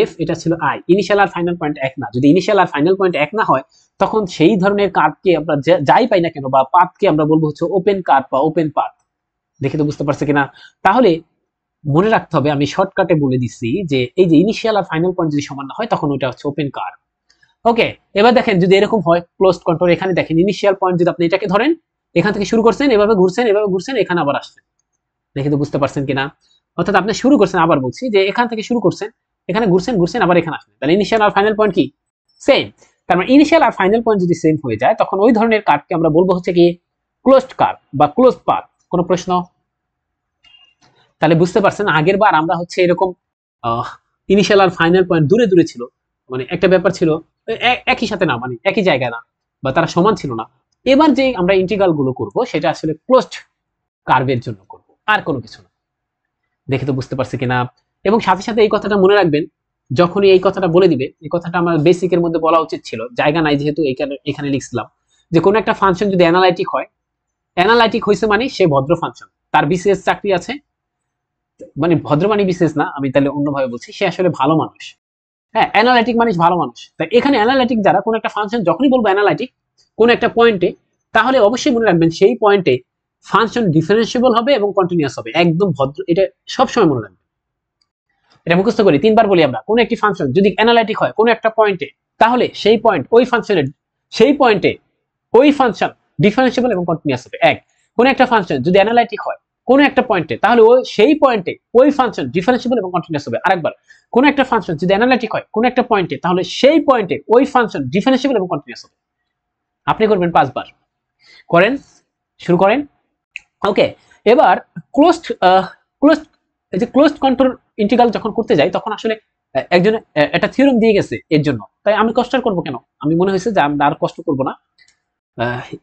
f, এটা ছিল i। ইনিশিয়াল আর ফাইনাল পয়েন্ট এক না। যদি ইনিশিয়াল আর ফাইনাল পয়েন্ট এক না হয়, তখন সেই ধরনের কার্ভকে আমরা যাই পাই না কেন বা পাথকে আমরা বলবো হচ্ছে ওপেন কার্ভ বা ওপেন পাথ। দেখে তো বুঝতে পারছে কিনা? তাহলে মনে রাখতে হবে, আমি শর্টকাটে বলে দিচ্ছি যে এই যে ইনিশিয়াল আর ফাইনাল পয়েন্ট যদি সমান না হয়, তখন ওটা হচ্ছে ওপেন কার্ভ। ওকে, এবার দেখেন যদি এরকম হয় ক্লোজড কন্ট্রোল, এখানে দেখেন ইনিশিয়াল পয়েন্ট যদি আপনি এটাকে ধরেন, এখান থেকে শুরু করছেন, এভাবে ঘুরছেন, এখানে আবার আসছেন। দেখে তো বুঝতে পারছেন কিনা? অর্থাৎ আপনি শুরু করছেন, আবার বলছি যে এখান থেকে শুরু করছেন, এখানে ঘুরছেন, আবার এখানে আসছেন। তাহলে ইনিশিয়াল আর ফাইনাল পয়েন্ট কি সেম? তার মানে ইনিশিয়াল আর ফাইনাল পয়েন্ট যদি সেম হয়ে যায়, তখন ওই ধরনের কার্ভকে আমরা বলবো হচ্ছে কি ক্লোজড কার্ভ বা ক্লোজড পাথ। কোনো প্রশ্ন? তাহলে বুঝতে পারছেন আগের বার আমরা হচ্ছে এরকম ইনিশিয়াল আর ফাইনাল পয়েন্ট দূরে দূরে ছিল, মানে একটা ব্যাপার ছিল, একই সাথে না, মানে একই জায়গায় না, বা তারা সমান ছিল না। এবার যে আমরা ইন্টিগ্রাল গুলো করবো, সেটা আসলে ক্লোজড কার্ভের জন্য করব, আর কোনো কিছু না। দেখে তো বুঝতে পারছি কিনা? এবং সাথে সাথে এই কথাটা মনে রাখবেন, যখনই এই কথাটা বলে দিবে, এই কথাটা আমার বেসিকের মধ্যে বলা উচিত ছিল, জায়গা নাই যেহেতু এখানে লিখছিলাম, যে কোনো একটা ফাংশন যদি অ্যানালাইটিক হয়, অ্যানালাইটিক হয়েছে মানে সে ভদ্র ফাংশন, তার বিসিএস চাকরি আছে, মানে ভদ্র মানে বিসিএস না, আমি তাহলে অন্যভাবে বলছি, সে আসলে ভালো মানুষ। হ্যাঁ, অ্যানালাইটিক মানুষ ভালো মানুষ। তাই এখানে অ্যানালাইটিক যারা, কোন একটা ফাংশন যখনই বলবো অ্যানালাইটিক কোন একটা পয়েন্টে, তাহলে অবশ্যই মনে রাখবেন সেই পয়েন্টে ফাংশন ডিফারেন্সিয়েবল হবে এবং কন্টিনিউয়াস হবে, একদম ভদ্র, এটা সবসময় মনে রাখবেন। এটা মুখস্থ করি, 3বার বলি আমরা, কোন একটি ফাংশন যদি অ্যানালাইটিক হয় কোন একটা পয়েন্টে, তাহলে সেই পয়েন্ট ওই ফাংশনের, সেই পয়েন্টে ওই ফাংশন ডিফারেন্সিয়েবল এবং কন্টিনিউয়াস হবে। এক, কোন একটা ফাংশন যদি অ্যানালাইটিক হয় কোন একটা পয়েন্টে, তাহলে ওই সেই পয়েন্টে ওই ফাংশন ডিফারেন্সিয়েবল এবং কন্টিনিউয়াস হবে। আরেকবার, কোন একটা ফাংশন যদি অ্যানালাইটিক হয় কোন একটা পয়েন্টে, তাহলে সেই পয়েন্টে ওই ফাংশন ডিফারেন্সিয়েবল এবং কন্টিনিউয়াস হবে। আপনি করবেন 5বার, করেন, শুরু করেন। ওকে, এবার ক্লোজড ক্লোজড এই যে ক্লোজড কন্ট্রোল ইন্টিগ্রাল যখন করতে যাই, তখন আসলে একজন একটা থিওরেম দিয়ে গেছে এর জন্য, তাই আমি কষ্ট করবো কেন? আমি মনে হয়েছে যে আমরা আর কষ্ট করবো না,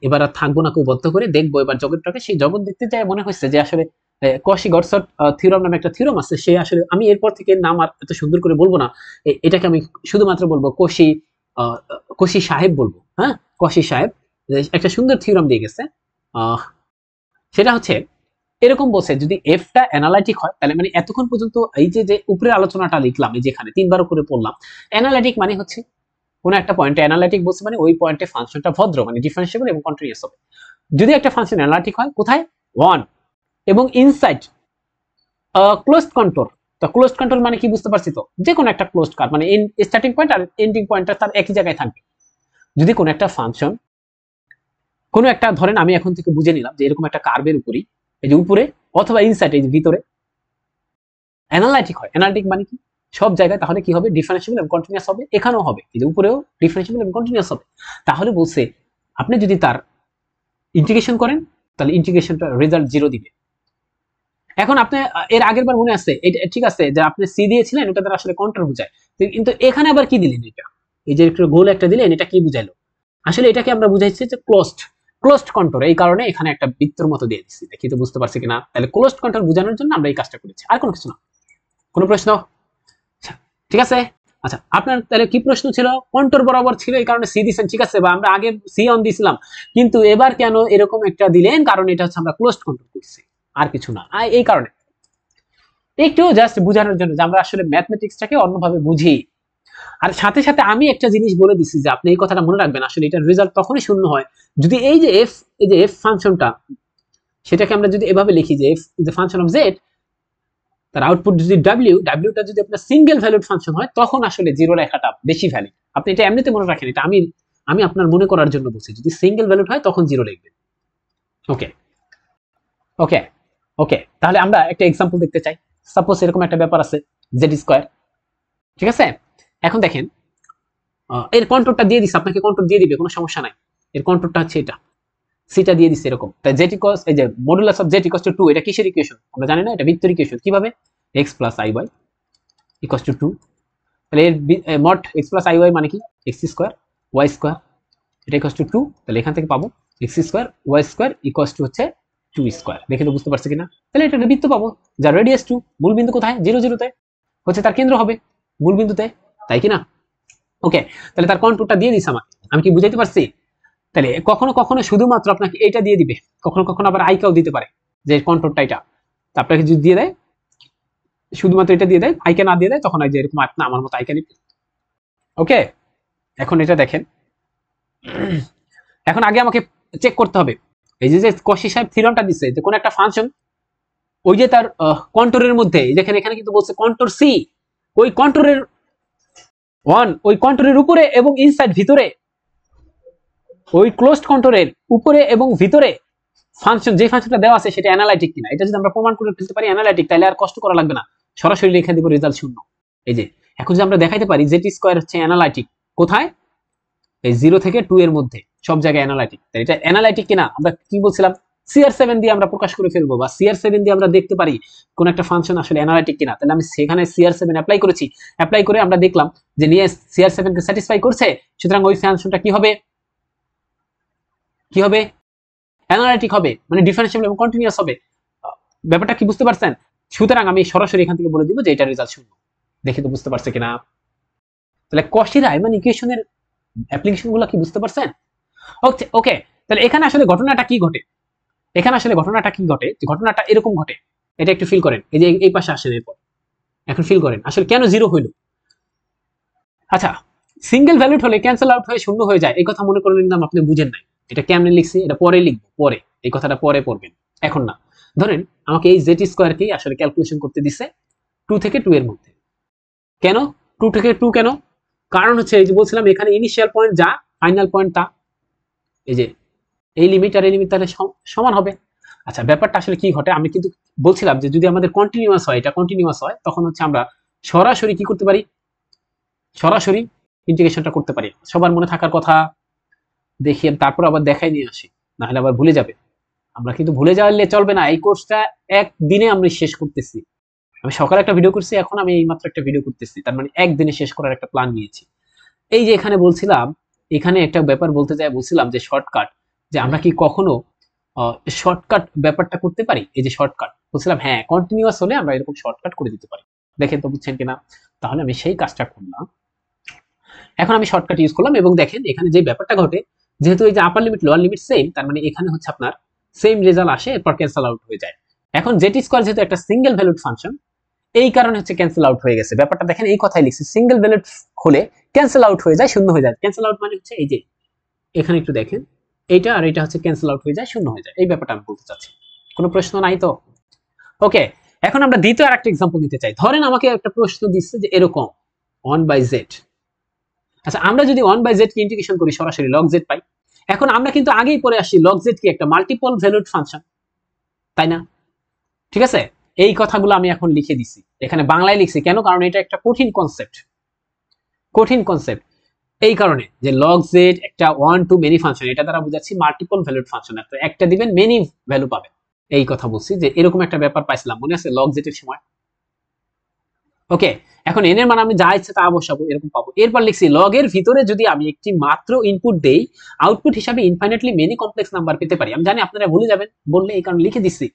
এবার আর থাকবো না, খুব বদ্ধ করে দেখবো এবার জগৎটাকে। সেই জগৎ দেখতে যায় মনে হয়েছে যে আসলে কশি গডসট থিওরাম নামে একটা থিওরাম আছে, সে আসলে, আমি এরপর থেকে নাম আর এত সুন্দর করে বলবো না, এটাকে আমি শুধুমাত্র বলবো কশি সাহেব বলবো। হ্যাঁ, কশি সাহেব একটা সুন্দর থিওরাম দিয়ে গেছে। সেটা হচ্ছে এরকম বলছে, যদি এফটা অ্যানালাইটিক হয়, তাহলে মানে এতক্ষণ পর্যন্ত এই যে উপরের আলোচনাটা লিখলাম, এই যেখানে 3বার করে পড়লাম, অ্যানালাইটিক মানে হচ্ছে কোন একটা পয়েন্টে অ্যানালাইটিক বলছে মানে ওই পয়েন্টে ফাংশনটা ভদ্র, মানে ডিফারেন্সিয়েবল এবং কন্টিনিউয়াস হবে। যদি একটা ফাংশন অ্যানালাইটিক হয় কোথায়, 1 এবং ইনসাইড ক্লোজড কন্ট্রোল। তো ক্লোজড কন্ট্রোল মানে কি বুঝতে পারছি তো, যে কোনো একটা ক্লোজড কার্ভ মানে স্টার্টিং পয়েন্ট আর এন্ডিং পয়েন্টটা তার একই জায়গায় থাকবে। যদি কোনো একটা ফাংশন, কোনো একটা, ধরেন আমি এখন থেকে বুঝে নিলাম যে এরকম একটা কার্ভের উপরই, এই যে উপরে অথবা ইনসাইড এই যে ভিতরে অ্যানালাইটিক হয়, অ্যানালাইটিক মানে কি সব জায়গায়, তাহলে কি হবে ডিফারেন্সিয়েবল এবং কন্টিনিউয়াস হবে। এখানেও হবে, এই যে উপরেও ডিফারেন্সিয়েবল এবং কন্টিনিউয়াস হবে। তাহলে বলছে আপনি যদি তার ইন্টিগ্রেশন করেন, তাহলে ইন্টিগ্রেশনটা রেজাল্ট 0 দিবে। এখন আপনি এর আগের বার মনে আছে, এটা ঠিক আছে যে আপনি সি দিয়েছিলেন, ওটা দ্বারা আসলে কন্ট্রোল বোঝায়, কিন্তু এখানে আবার কি দিলেন, এটা এই যে একটু গোল একটা দিলেন, এটা কি বুঝাইলো? আসলে এটাকে আমরা বুঝাইছি যে ক্লোজড কন্ট্রোল, এই কারণে এখানে একটা বৃত্তর মতো দিয়ে দিচ্ছি। দেখি তো বুঝতে পারছি কিনা? তাহলে ক্লোজড কন্ট্রোল বোঝানোর জন্য আমরা এই কাজটা করেছি, আর কোনো কিছু না। কোনো প্রশ্ন? ঠিক আছে, আচ্ছা, আপনার তাহলে কি প্রশ্ন ছিল? কন্ট্রোল বরাবর ছিল, এই কারণে সি দিয়েছেন, ঠিক আছে, বা আমরা আগে সি অন দিয়েছিলাম, কিন্তু এবার কেন এরকম একটা দিলেন? কারণ এটা হচ্ছে আমরা ক্লোজড কন্ট্রোল করছি, আর কিছু না। এই কারণে একটু জাস্ট বোঝানোর জন্য যে আমরা আসলে ম্যাথমেটিক্সটাকে অন্যভাবে বুঝি। আর সাথে সাথে আমি একটা জিনিস বলে দিচ্ছি যে আপনি এই কথাটা মনে রাখবেন, আসলে এটার রেজাল্ট তখনই শূন্য হয় যদি এই যে এফ ফাংশনটা, সেটাকে আমরা যদি এভাবে লিখি যে F is a function of Z, তার আউটপুট যদি ডাব্লিউটা যদি আপনার সিঙ্গেল ভ্যালুড ফাংশন হয়, তখন আসলে জিরো লেখাটা বেশি ভ্যালিড। আপনি এটা এমনিতে মনে রাখেন, এটা আমি আপনার মনে করার জন্য বলছি, যদি সিঙ্গেল ভ্যালুড হয় তখন জিরো লিখবেন। ওকে ওকে ওকে, তাহলে আমরা একটা এক্সাম্পল দেখতে চাই। সাপোজ এরকম একটা ব্যাপার আছে, জেড স্কোয়ার, ঠিক আছে। এখন দেখেন, এর কন্ট্রোলটা দিয়ে দিচ্ছে, আপনাকে কন্ট্রোল দিয়ে দিবে, কোনো সমস্যা নাই। এর কন্ট্রোলটা হচ্ছে এটা, সিটা দিয়ে দিচ্ছে এরকম। তাই জেড ইকুয়ালস, এই যে modulus of Z equals to 2, এটা কিসের ইকুয়েশন আমরা জানি না, এটা বৃত্তের ইকুয়েশন। কিভাবে? x plus i y equals to 2। তাহলে এর mod x plus i y মানে কি? x স্কোয়ার ওয়াই স্কোয়ার, এটা ইকুয়ালস টু 2। তাহলে এখান থেকে পাবো x square y square equals to হচ্ছে 2 স্কোয়ার। দেখে তো বুঝতে পারছি কিনা? তাহলে এটা একটা বৃত্ত পাবো যার রেডিয়াস 2, মূল বিন্দু কোথায়? 0 0 তে, হচ্ছে তার কেন্দ্র হবে মূল বিন্দুতে, তাই কি না? ওকে, তাহলে তার কন্ট্রোলটা দিয়ে দিছে আমাকে, আমি কি বুঝাইতে পারছি? তাহলে কখনো কখনো শুধুমাত্র আপনাকে এটা দিয়ে দিবে, কখনো কখনো আবার আইকাও দিতে পারে, যে কন্ট্রোলটা এটা আপনাকে যদি দিয়ে দেয়, শুধুমাত্র এটা দিয়ে দেয়, আইকা না দিয়ে দেয়, তখন যে এরকম আপনি আমার মতো আইকা নিবে। ওকে, এখন এটা দেখেন, এখন আগে আমাকে চেক করতে হবে, এই যে কশি সাহেব থিওরেমটা দিচ্ছে যে কোন একটা ফাংশন, ওই যে তার কন্ট্রোলের মধ্যে, দেখেন এখানে কিন্তু বলছে কন্ট্রোল সি, ওই কন্ট্রোলের ওই কন্ট্রোলের উপরে এবং ইনসাইড ভিতরে, ওই ক্লোজড কন্ট্রোলের উপরে এবং ভিতরে ফাংশন, যে ফাংশনটা দেওয়া আছে সেটা অ্যানালাইটিক কিনা, এটা যদি আমরা প্রমাণ করে ফেলতে পারি অ্যানালাইটিক, তাহলে আর কষ্ট করা লাগবে না, সরাসরি লিখে দিব রেজাল্ট শূন্য। এই যে এখন যদি আমরা দেখাইতে পারি জেড স্কোয়ার হচ্ছে অ্যানালাইটিক, কোথায়? এই 0 থেকে 2 এর মধ্যে সব জায়গায় অ্যানালাইটিক। তাই এটা অ্যানালাইটিক কিনা আমরা কি বলছিলাম, CR7 দিয়ে আমরা প্রকাশ করে ফেলবো, বা CR7 দিয়ে আমরা দেখতে পারি কোন একটা ফাংশন আসলে অ্যানালাইটিক কিনা। তাহলে আমি সেখানে CR7 অ্যাপ্লাই করেছি, অ্যাপ্লাই করে আমরা দেখলাম যে নিয়ে CR7 কে স্যাটিসফাই করছে, সুতরাং ওই ফাংশনটা কি হবে? কি হবে? অ্যানালাইটিক হবে, মানে ডিফারেন্সিয়েবল এবং কন্টিনিউয়াস হবে। ব্যাপারটা কি বুঝতে পারছেন? সুতরাং আমি সরাসরি এখান থেকে বলে দিব যে এটা রেজাল্ট শূন্য। দেখে তো বুঝতে পারছে কিনা? তাহলে কশি রায়মান ইকুয়েশনের অ্যাপ্লিকেশন গুলো কি বুঝতে পারছেন? ওকে ওকে, তাহলে এখানে আসলে ঘটনাটা কি ঘটে? এখানে আসলে ঘটনাটা কি ঘটে? যে ঘটনাটা এরকম ঘটে, এটা একটু ফিল করেন। এই যে এই পাশে আসেন, এরপর এখন ফিল করেন আসলে কেন জিরো হইল। আচ্ছা, সিঙ্গেল ভ্যালুড হলে ক্যান্সেল আউট হয়ে শূন্য হয়ে যায়, এই কথা মনে করলেন না, আপনি বুঝেন নাই। এটা কেমনে লিখছি এটা পরে লিখবো, পরে এই কথাটা পরে পড়বেন, এখন না। ধরেন আমাকে এই জেড স্কোয়ারকেই আসলে ক্যালকুলেশন করতে দিছে 2 থেকে 2 এর মধ্যে। কেন 2 থেকে 2 কেন? কারণ হচ্ছে এই যে বলছিলাম এখানে ইনিশিয়াল পয়েন্ট যা, ফাইনাল পয়েন্ট তা, এই যে এই লিমিট আর এই লিমিট তাহলে সমান হবে। আচ্ছা, ব্যাপারটা আসলে কি ঘটে, আমি কিন্তু বলছিলাম যে যদি আমাদের কন্টিনিউয়াস হয়, এটা কন্টিনিউয়াস হয়, তখন হচ্ছে আমরা সরাসরি কি করতে পারি, সরাসরি ইন্টিগ্রেশনটা করতে পারি। সবার মনে থাকার কথা, দেখি তারপর আবার দেখাই নিয়ে আসি, না হলে আবার ভুলে যাবে। আমরা কিন্তু ভুলে যাওয়ালে চলবে না, এই কোর্সটা একদিনে আমরা শেষ করতেছি। আমি সকালে একটা ভিডিও করছি, এখন আমি এইমাত্র একটা ভিডিও করতেছি, তার মানে একদিনে শেষ করার একটা প্ল্যান নিয়েছি। এই যে এখানে বলছিলাম, এখানে একটা ব্যাপার বলতে যাই, বলছিলাম যে শর্টকাট, যে আমরা কি কখনো শর্টকাট ব্যাপারটা করতে পারি? এই যে শর্টকাট বলছিলাম, হ্যাঁ কন্টিনিউয়াস হলে আমরা এরকম শর্টকাট করে দিতে পারি। দেখেন তো বুঝছেন কিনা? তাহলে আমি সেই কাজটা করলাম, এখন আমি শর্টকাট ইউজ করলাম, এবং দেখেন এখানে যে ব্যাপারটা ঘটে, যেহেতু এই যে আপার লিমিট লোয়ার লিমিট সেম, তার মানে এখানে হচ্ছে আপনার সেম রেজাল্ট আসে, এরপর ক্যান্সেল আউট হয়ে যায়। এখন জেড স্কোয়ার যেহেতু একটা সিঙ্গেল ভ্যালুড ফাংশন, এই কারণে হচ্ছে ক্যান্সেল আউট হয়ে গেছে। ব্যাপারটা দেখেন, এই কথাই লিখছি, সিঙ্গেল ভ্যালুড হলে ক্যান্সেল আউট হয়ে যায়, শূন্য হয়ে যায়। ক্যান্সেল আউট মানে হচ্ছে এই যে এখানে একটু দেখেন, এইটা আর এটা হচ্ছে ক্যান্সেল আউট হয়ে যায়, শূন্য হয়ে যায়। এই ব্যাপারটা আমি বলতে চাচ্ছি। কোনো প্রশ্ন নাই তো? ওকে, এখন আমরা দ্বিতীয় আরেকটা এক্সাম্পল নিতে চাই। ধরেন আমাকে একটা প্রশ্ন দিচ্ছে যে এরকম 1/z। আচ্ছা, আমরা যদি 1/z কে ইন্টিগ্রেশন করি, সরাসরি log z পাই। এখন আমরা কিন্তু আগেই পড়ে আসছি log z কি একটা মাল্টিপল ভ্যালুড ফাংশন, তাই না? ঠিক আছে, এই কথাগুলো আমি এখন লিখে দিছি, এখানে বাংলায় লিখছি কেন? কারণ এটা একটা কঠিন কনসেপ্ট, কঠিন কনসেপ্ট। এই কারণে যে log z একটা ওয়ান টু মেনি ফাংশন, এটা দ্বারা বুঝাচ্ছি মাল্টিপল ভ্যালুড ফাংশন, একটা দিবেন মেনি ভ্যালু পাবেন। এই কথা বলছি যে এরকম একটা ব্যাপার পাইছিলাম, মনে আছে log z এর সময়? ওকে, এখন n এর মান আমি যা ইচ্ছে তা বসাবো, এরকম পাবো। এরপর লিখছি log এর ভিতরে যদি আমি একটি মাত্র ইনপুট দেই, আউটপুট হিসাবে ইনফাইনাইটলি মেনি কমপ্লেক্স নাম্বার পেতে পারি। আমি জানি আপনারা ভুলে যাবেন বললে, এই কারণে লিখে দিচ্ছি।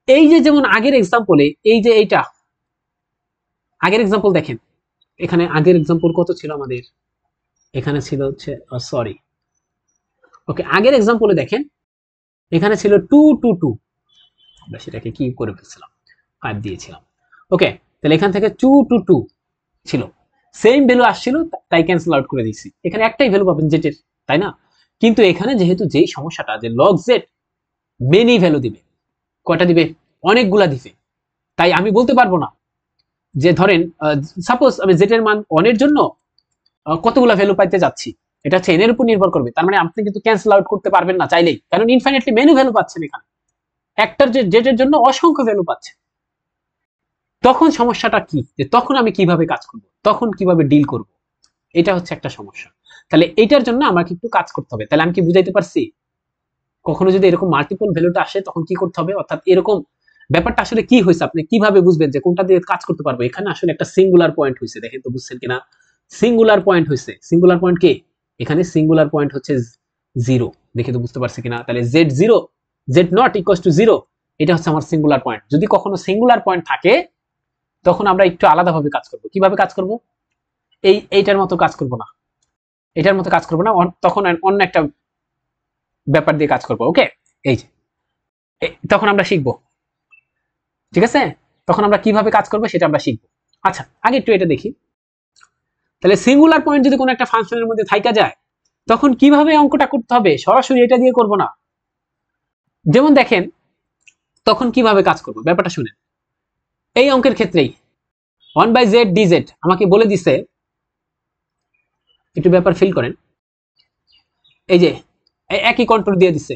এই যে যেমন আগের এক্সাম্পলে, এই যে এইটা আগের এক্সাম্পল দেখেন, এখানে আগের এক্সাম্পল কত ছিল আমাদের, এখানে ছিল হচ্ছে সরি, ওকে আগের এক্সাম্পলে দেখেন এখানে ছিল 2 2 2, আমরা সেটাকে কি করে ফেলছিলাম 5 দিয়েছিলাম। ওকে তাহলে এখান থেকে 2 2 2 ছিল, সেম ভ্যালু আসছিল তাই ক্যান্সেল আউট করে দিয়েছি, এখানে একটাই ভ্যালু পাবেন জেটের, তাই না? কিন্তু এখানে যেহেতু যেই সমস্যাটা যে লগ জেড মেনি ভ্যালু দিবে, কয়টা দিবে, অনেকগুলা দিবে, তাই আমি বলতে পারবো না যে ধরেন সাপোজ আমি জেড এর মান 1 এর জন্য কতগুলা ভ্যালু পাইতে যাচ্ছি, এটা হচ্ছে এন এর উপর নির্ভর করবে। তার মানে আপনি কিন্তু ক্যান্সেল আউট করতে পারবেন না চাইলেই, কারণ ইনফাইনাইটলি মেনি ভ্যালু পাচ্ছেন এখানে, একটার যে জেড এর জন্য অসংখ্য ভ্যালু পাচ্ছে। তখন সমস্যাটা কি, যে তখন আমি কিভাবে কাজ করব, তখন কিভাবে ডিল করব, এটা হচ্ছে একটা সমস্যা। তাহলে এটার জন্য আমাকে একটু কাজ করতে হবে। তাহলে আমি কি বুঝাইতে পারছি, কখনো যদি এরকম মাল্টিপল ভ্যালুটা আসে তখন কি করতে হবে, অর্থাৎ এরকম ব্যাপারটা আসলে কি হয়েছে আপনি কিভাবে বুঝবেন যে কোনটা দিয়ে কাজ করতে পারবো। এখানে আসলে একটা সিঙ্গুলার পয়েন্ট হয়েছে, দেখেন তো বুঝছেন কিনা, সিঙ্গুলার পয়েন্ট হয়েছে। সিঙ্গুলার পয়েন্ট কে, এখানে সিঙ্গুলার পয়েন্ট হচ্ছে জিরো, দেখে তো বুঝতে পারছি কিনা। তাহলে Z zero, z nought equal to zero, এটা হচ্ছে আমার সিঙ্গুলার পয়েন্ট। যদি কখনো সিঙ্গুলার পয়েন্ট থাকে তখন আমরা একটু আলাদাভাবে কাজ করব। কিভাবে কাজ করব, এইটার মতো কাজ করব না, এটার মতো কাজ করব না, তখন অন্য একটা ব্যাপার দিয়ে কাজ করব। ওকে এই যে তখন আমরা শিখবো, ঠিক আছে, তখন আমরা কিভাবে কাজ করবো সেটা আমরা শিখবো। আচ্ছা আগে একটু এটা দেখি, তাহলে সিঙ্গুলার পয়েন্ট যদি কোনো একটা ফাংশনের মধ্যে থাইকা যায় তখন কিভাবে অঙ্কটা করতে হবে, সরাসরি এটা দিয়ে করব না। যেমন দেখেন তখন কিভাবে কাজ করব ব্যাপারটা শুনেন। এই অঙ্কের ক্ষেত্রেই 1/z dz আমাকে বলে দিছে, একটু ব্যাপার ফিল করেন, এই যে একই কন্ট্রোল দিয়ে দিছে।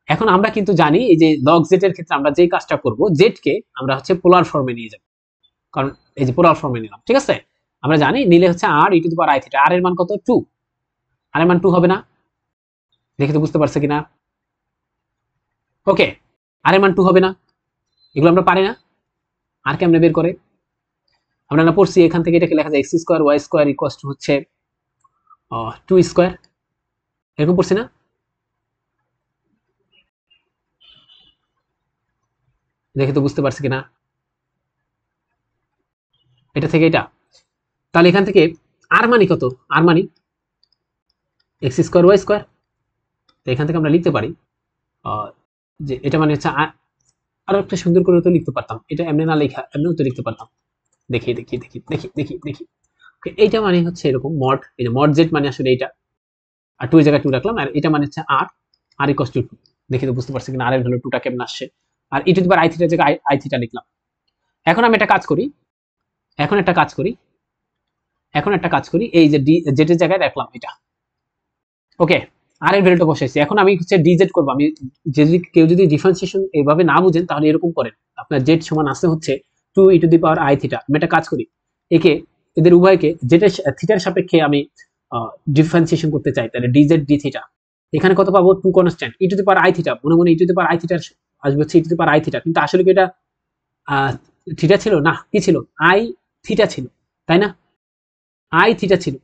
এখন আমরা কিন্তু জানি এই যে লগ জেড এর ক্ষেত্রে আমরা যেই কাজটা করব, জেড কে আমরা হচ্ছে পোলার ফর্মে নিয়ে যাব, কারণ এই যে পোলার ফর্মে নিলাম, ঠিক আছে। আমরা জানি নিলে হচ্ছে r e to the power i theta, r এর মান কত 2, আর এর মান 2 হবে না, দেখে তো বুঝতে পারছে কিনা। ওকে আর এর মান 2 হবে না, এগুলো আমরা পারি না। আর কেমনে বের করে, আমরা না পড়ছি এখান থেকে এটাকে লেখা যায় x square y square equal to হচ্ছে 2 স্কোয়ার, এরকম পড়ছি না, দেখে তো বুঝতে পারছি কিনা এটা থেকে এটা। তাহলে এখান থেকে আর মানি কত, আর মানি এক্স স্কোয়ার ওয়াই স্কোয়ার, তো এখান থেকে আমরা লিখতে পারি যে এটা মানে হচ্ছে আরো একটা সুন্দর করে তো লিখতে পারতাম, এটা এমনি না লেখা এমনিও তো লিখতে পারতাম। দেখি দেখি দেখি দেখি দেখি দেখি এইটা মানে হচ্ছে এরকম মড, এই যে মড জেড মানে আসলে এইটা, আর 2 এর জায়গায় 2 রাখলাম, আর এটা মানে হচ্ছে আর, আর ইকুয়াল টু 2, দেখি তো বুঝতে পারছি কিনা আর এর ভ্যালু 2টা কেমন আসছে। আর e to the power I থিটার জায়গায় আই থিটা লিখলাম। এখন আমি একটা কাজ করি, এখন একটা কাজ করি, এখন একটা কাজ করি, এই যে ডি জেড এর জায়গায় রাখলাম এটা, ওকে আর এর ভ্যালুটা বসাইছি। এখন আমি হচ্ছে ডিজেড করব। আমি যদি কেউ যদি ডিফারেন্সিয়েশন এইভাবে না বুঝেন তাহলে এরকম করেন, আপনার জেড সমান আছে হচ্ছে 2 e to the power i theta. আমি একটা কাজ করি, একে এদের উভয়কে জেড থিটার সাপেক্ষে আমি ডিফারেন্সিয়েশন করতে চাই, তাহলে ডিজেড ডি থিটা, এখানে কত পাবো 2 constant e to the power i theta, মনে মনে e to the power i theta আসবে হচ্ছে e to the power i theta, কিন্তু আসলে কি এটা থিটা ছিল না, কি ছিল আই থিটা ছিল, তাই না, আই থিটা ছিল।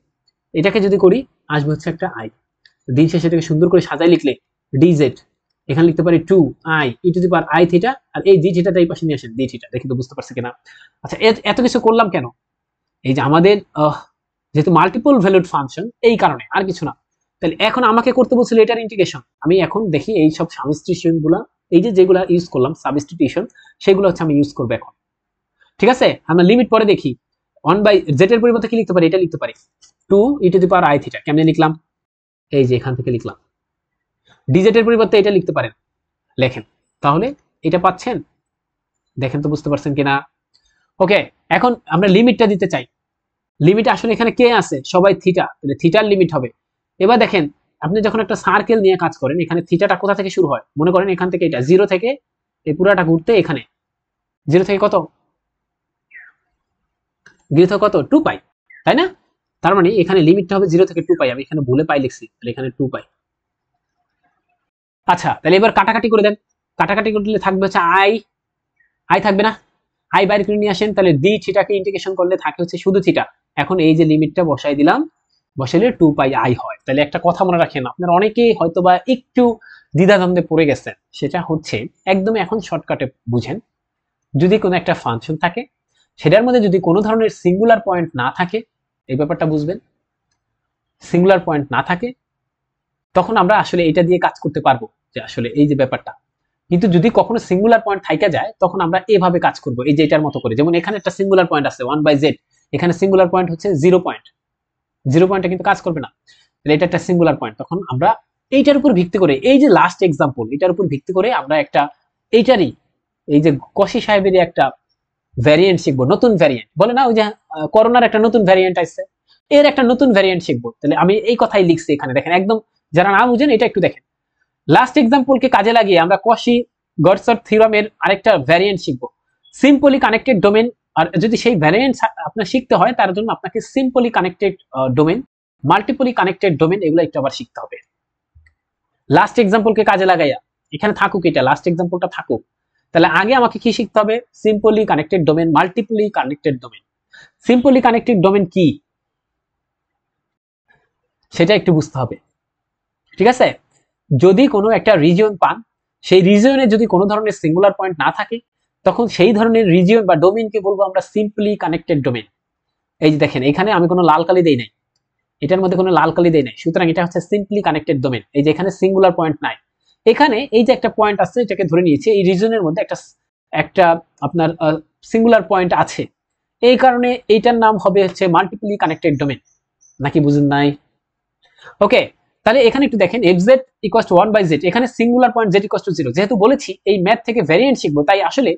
এটাকে যদি করি আসবে হচ্ছে একটা আই, দিন শেষে এটাকে সুন্দর করে সাজাই লিখলে ডিজেড, এখানে লিখতে পারি 2 i e to the power i theta, আর এই ডি থিটাটা এই পাশে নিয়ে আসেন ডি থিটা, দেখি তো বুঝতে পারছি কিনা। আচ্ছা এত কিছু করলাম কেন, এই যে আমাদের যেহেতু মাল্টিপল ভ্যালুড ফাংশন এই কারণে, আর কিছু না। তাহলে এখন আমাকে করতে বলছিল এটার ইন্টিগ্রেশন, আমি এখন দেখি এই সব সাবস্টিটিউশন গুলা, এই যে যেগুলা ইউজ করলাম সাবস্টিটিউশন, সেগুলো হচ্ছে আমি ইউজ করবো এখন, ঠিক আছে। আমরা লিমিট পরে দেখি, 1/z এর পরিবর্তে কি লিখতে পারি, এটা লিখতে পারি 2 e to the power i theta, কেমনে লিখলাম, এই যে এখান থেকে লিখলাম। ডিজেড এর পরিবর্তে এটা লিখতে পারেন, লেখেন, তাহলে এটা পাচ্ছেন, দেখেন তো বুঝতে পারছেন কিনা। ওকে এখন আমরা লিমিটটা দিতে চাই, লিমিট আসলে এখানে কে আছে, সবাই থিটা, তাহলে থিটার লিমিট হবে। এবার দেখেন আপনি যখন একটা সার্কেল নিয়ে কাজ করেন, এখানে থিটাটা কোথা থেকে শুরু হয়, মনে করেন এখান থেকে, এটা জিরো থেকে এই পুরাটা ঘুরতে এখানে জিরো থেকে কত, জিরো থেকে কত 2 পাই, তাই না। তার মানে এখানে লিমিটটা হবে 0 থেকে 2 পাই, আমি এখানে ভুলে পাই লিখছি, তাহলে এখানে 2 পাই। আচ্ছা তাহলে এবার কাটাকাটি করে দেন, কাটাকাটি করলে থাকবে হচ্ছে আই, আই থাকবে না, আই বাইরে করে নিয়ে আসেন, তাহলে ডি থিটাকে ইন্টিগ্রেশন করলে থাকে হচ্ছে শুধু থিটা। এখন এই যে লিমিটটা বসাই দিলাম, বসাইলে 2 পাই আই হয়। তাহলে একটা কথা মনে রাখেন, আপনারা অনেকেই হয়তোবা একটু দ্বিধাদ্বন্দ্বে পড়ে গেছেন, সেটা হচ্ছে একদম এখন শর্টকাটে বুঝেন, যদি কোনো একটা ফাংশন থাকে সেটার মধ্যে যদি কোনো ধরনের সিঙ্গুলার পয়েন্ট না থাকে, এই ব্যাপারটা বুঝবেন, সিঙ্গুলার পয়েন্ট না থাকে, তখন আমরা আসলে এটা দিয়ে কাজ করতে পারবো, যে আসলে এই যে ব্যাপারটা। কিন্তু যদি কখনো সিঙ্গুলার পয়েন্ট থাইকা যায়, তখন আমরা এভাবে কাজ করব, এই যে এটার মতো করে। যেমন এখানে একটা সিঙ্গুলার পয়েন্ট আছে 1/z, এখানে সিঙ্গুলার পয়েন্ট হচ্ছে 0 পয়েন্ট, 0 পয়েন্টে কিন্তু কাজ করবে না, তাহলে এটা একটা সিঙ্গুলার পয়েন্ট। তখন আমরা এইটার উপর ভিত্তি করে, এই যে লাস্ট এক্সাম্পল, এটার উপর ভিত্তি করে আমরা একটা এইটারই, এই যে কশি সাহেবেরই একটা ভ্যারিয়েন্ট শিখবো, নতুন ভ্যারিয়েন্ট বলে না, ওই যে করোনার একটা নতুন ভ্যারিয়েন্ট আসছে, এর একটা নতুন ভ্যারিয়েন্ট শিখবো। তাহলে আমি এই কথাই লিখছি এখানে, দেখেন একদম, যারা না বুঝেন এটা একটু দেখেন। লাস্ট এক্সাম্পলকে কাজে লাগিয়ে আমরা কশি গডসর থিওরামের আরেকটা ভ্যারিয়েন্ট শিখবো, সিম্পলি কানেক্টেড ডোমেন। আর যদি সেই ভ্যারিয়েন্ট আপনার শিখতে হয়, তার জন্য আপনাকে simply connected domain, multiply connected domain, এগুলো একটু আবার শিখতে হবে। লাস্ট এক্সাম্পলকে কাজে লাগাইয়া এখানে থাকুক, এটা লাস্ট এক্সাম্পলটা থাকুক, তাহলে আগে আমাকে কি শিখতে হবে? Simply connected domain, multiply connected domain. Simply connected domain কি সেটা একটু বুঝতে হবে, ঠিক আছে? যদি কোনো একটা রিজিয়ন পান, সেই রিজিয়নে যদি কোনো ধরনের সিঙ্গুলার পয়েন্ট না থাকে, তখন সেই ধরনের রিজিয়ন বা ডোমেনকে বলবো আমরা সিম্পলি কানেক্টেড ডোমেন। এই যে দেখেন, এখানে আমি কোনো লাল কালি দেই নাই, এটার মধ্যে কোনো লাল কালি দেই নাই, সুতরাং এটা হচ্ছে সিম্পলি কানেক্টেড ডোমেন। এই যে এখানে সিঙ্গুলার পয়েন্ট নাই, এখানে এই যে একটা পয়েন্ট আছে, এটাকে ধরে নিয়েছি, এই রিজনের মধ্যে একটা একটা আপনার সিঙ্গুলার পয়েন্ট আছে, এই কারণে এইটার নাম হবে হচ্ছে মাল্টিপলি কানেক্টেড ডোমেন। নাকি বুঝেন নাই? ওকে, তাহলে এখানে একটু দেখেন, fz ইকুয়ালস টু 1/z, এখানে singular point z equals to 0। যেহেতু বলেছি এই ম্যাথ থেকে ভ্যারিয়েন্ট শিখবো, তাই আসলে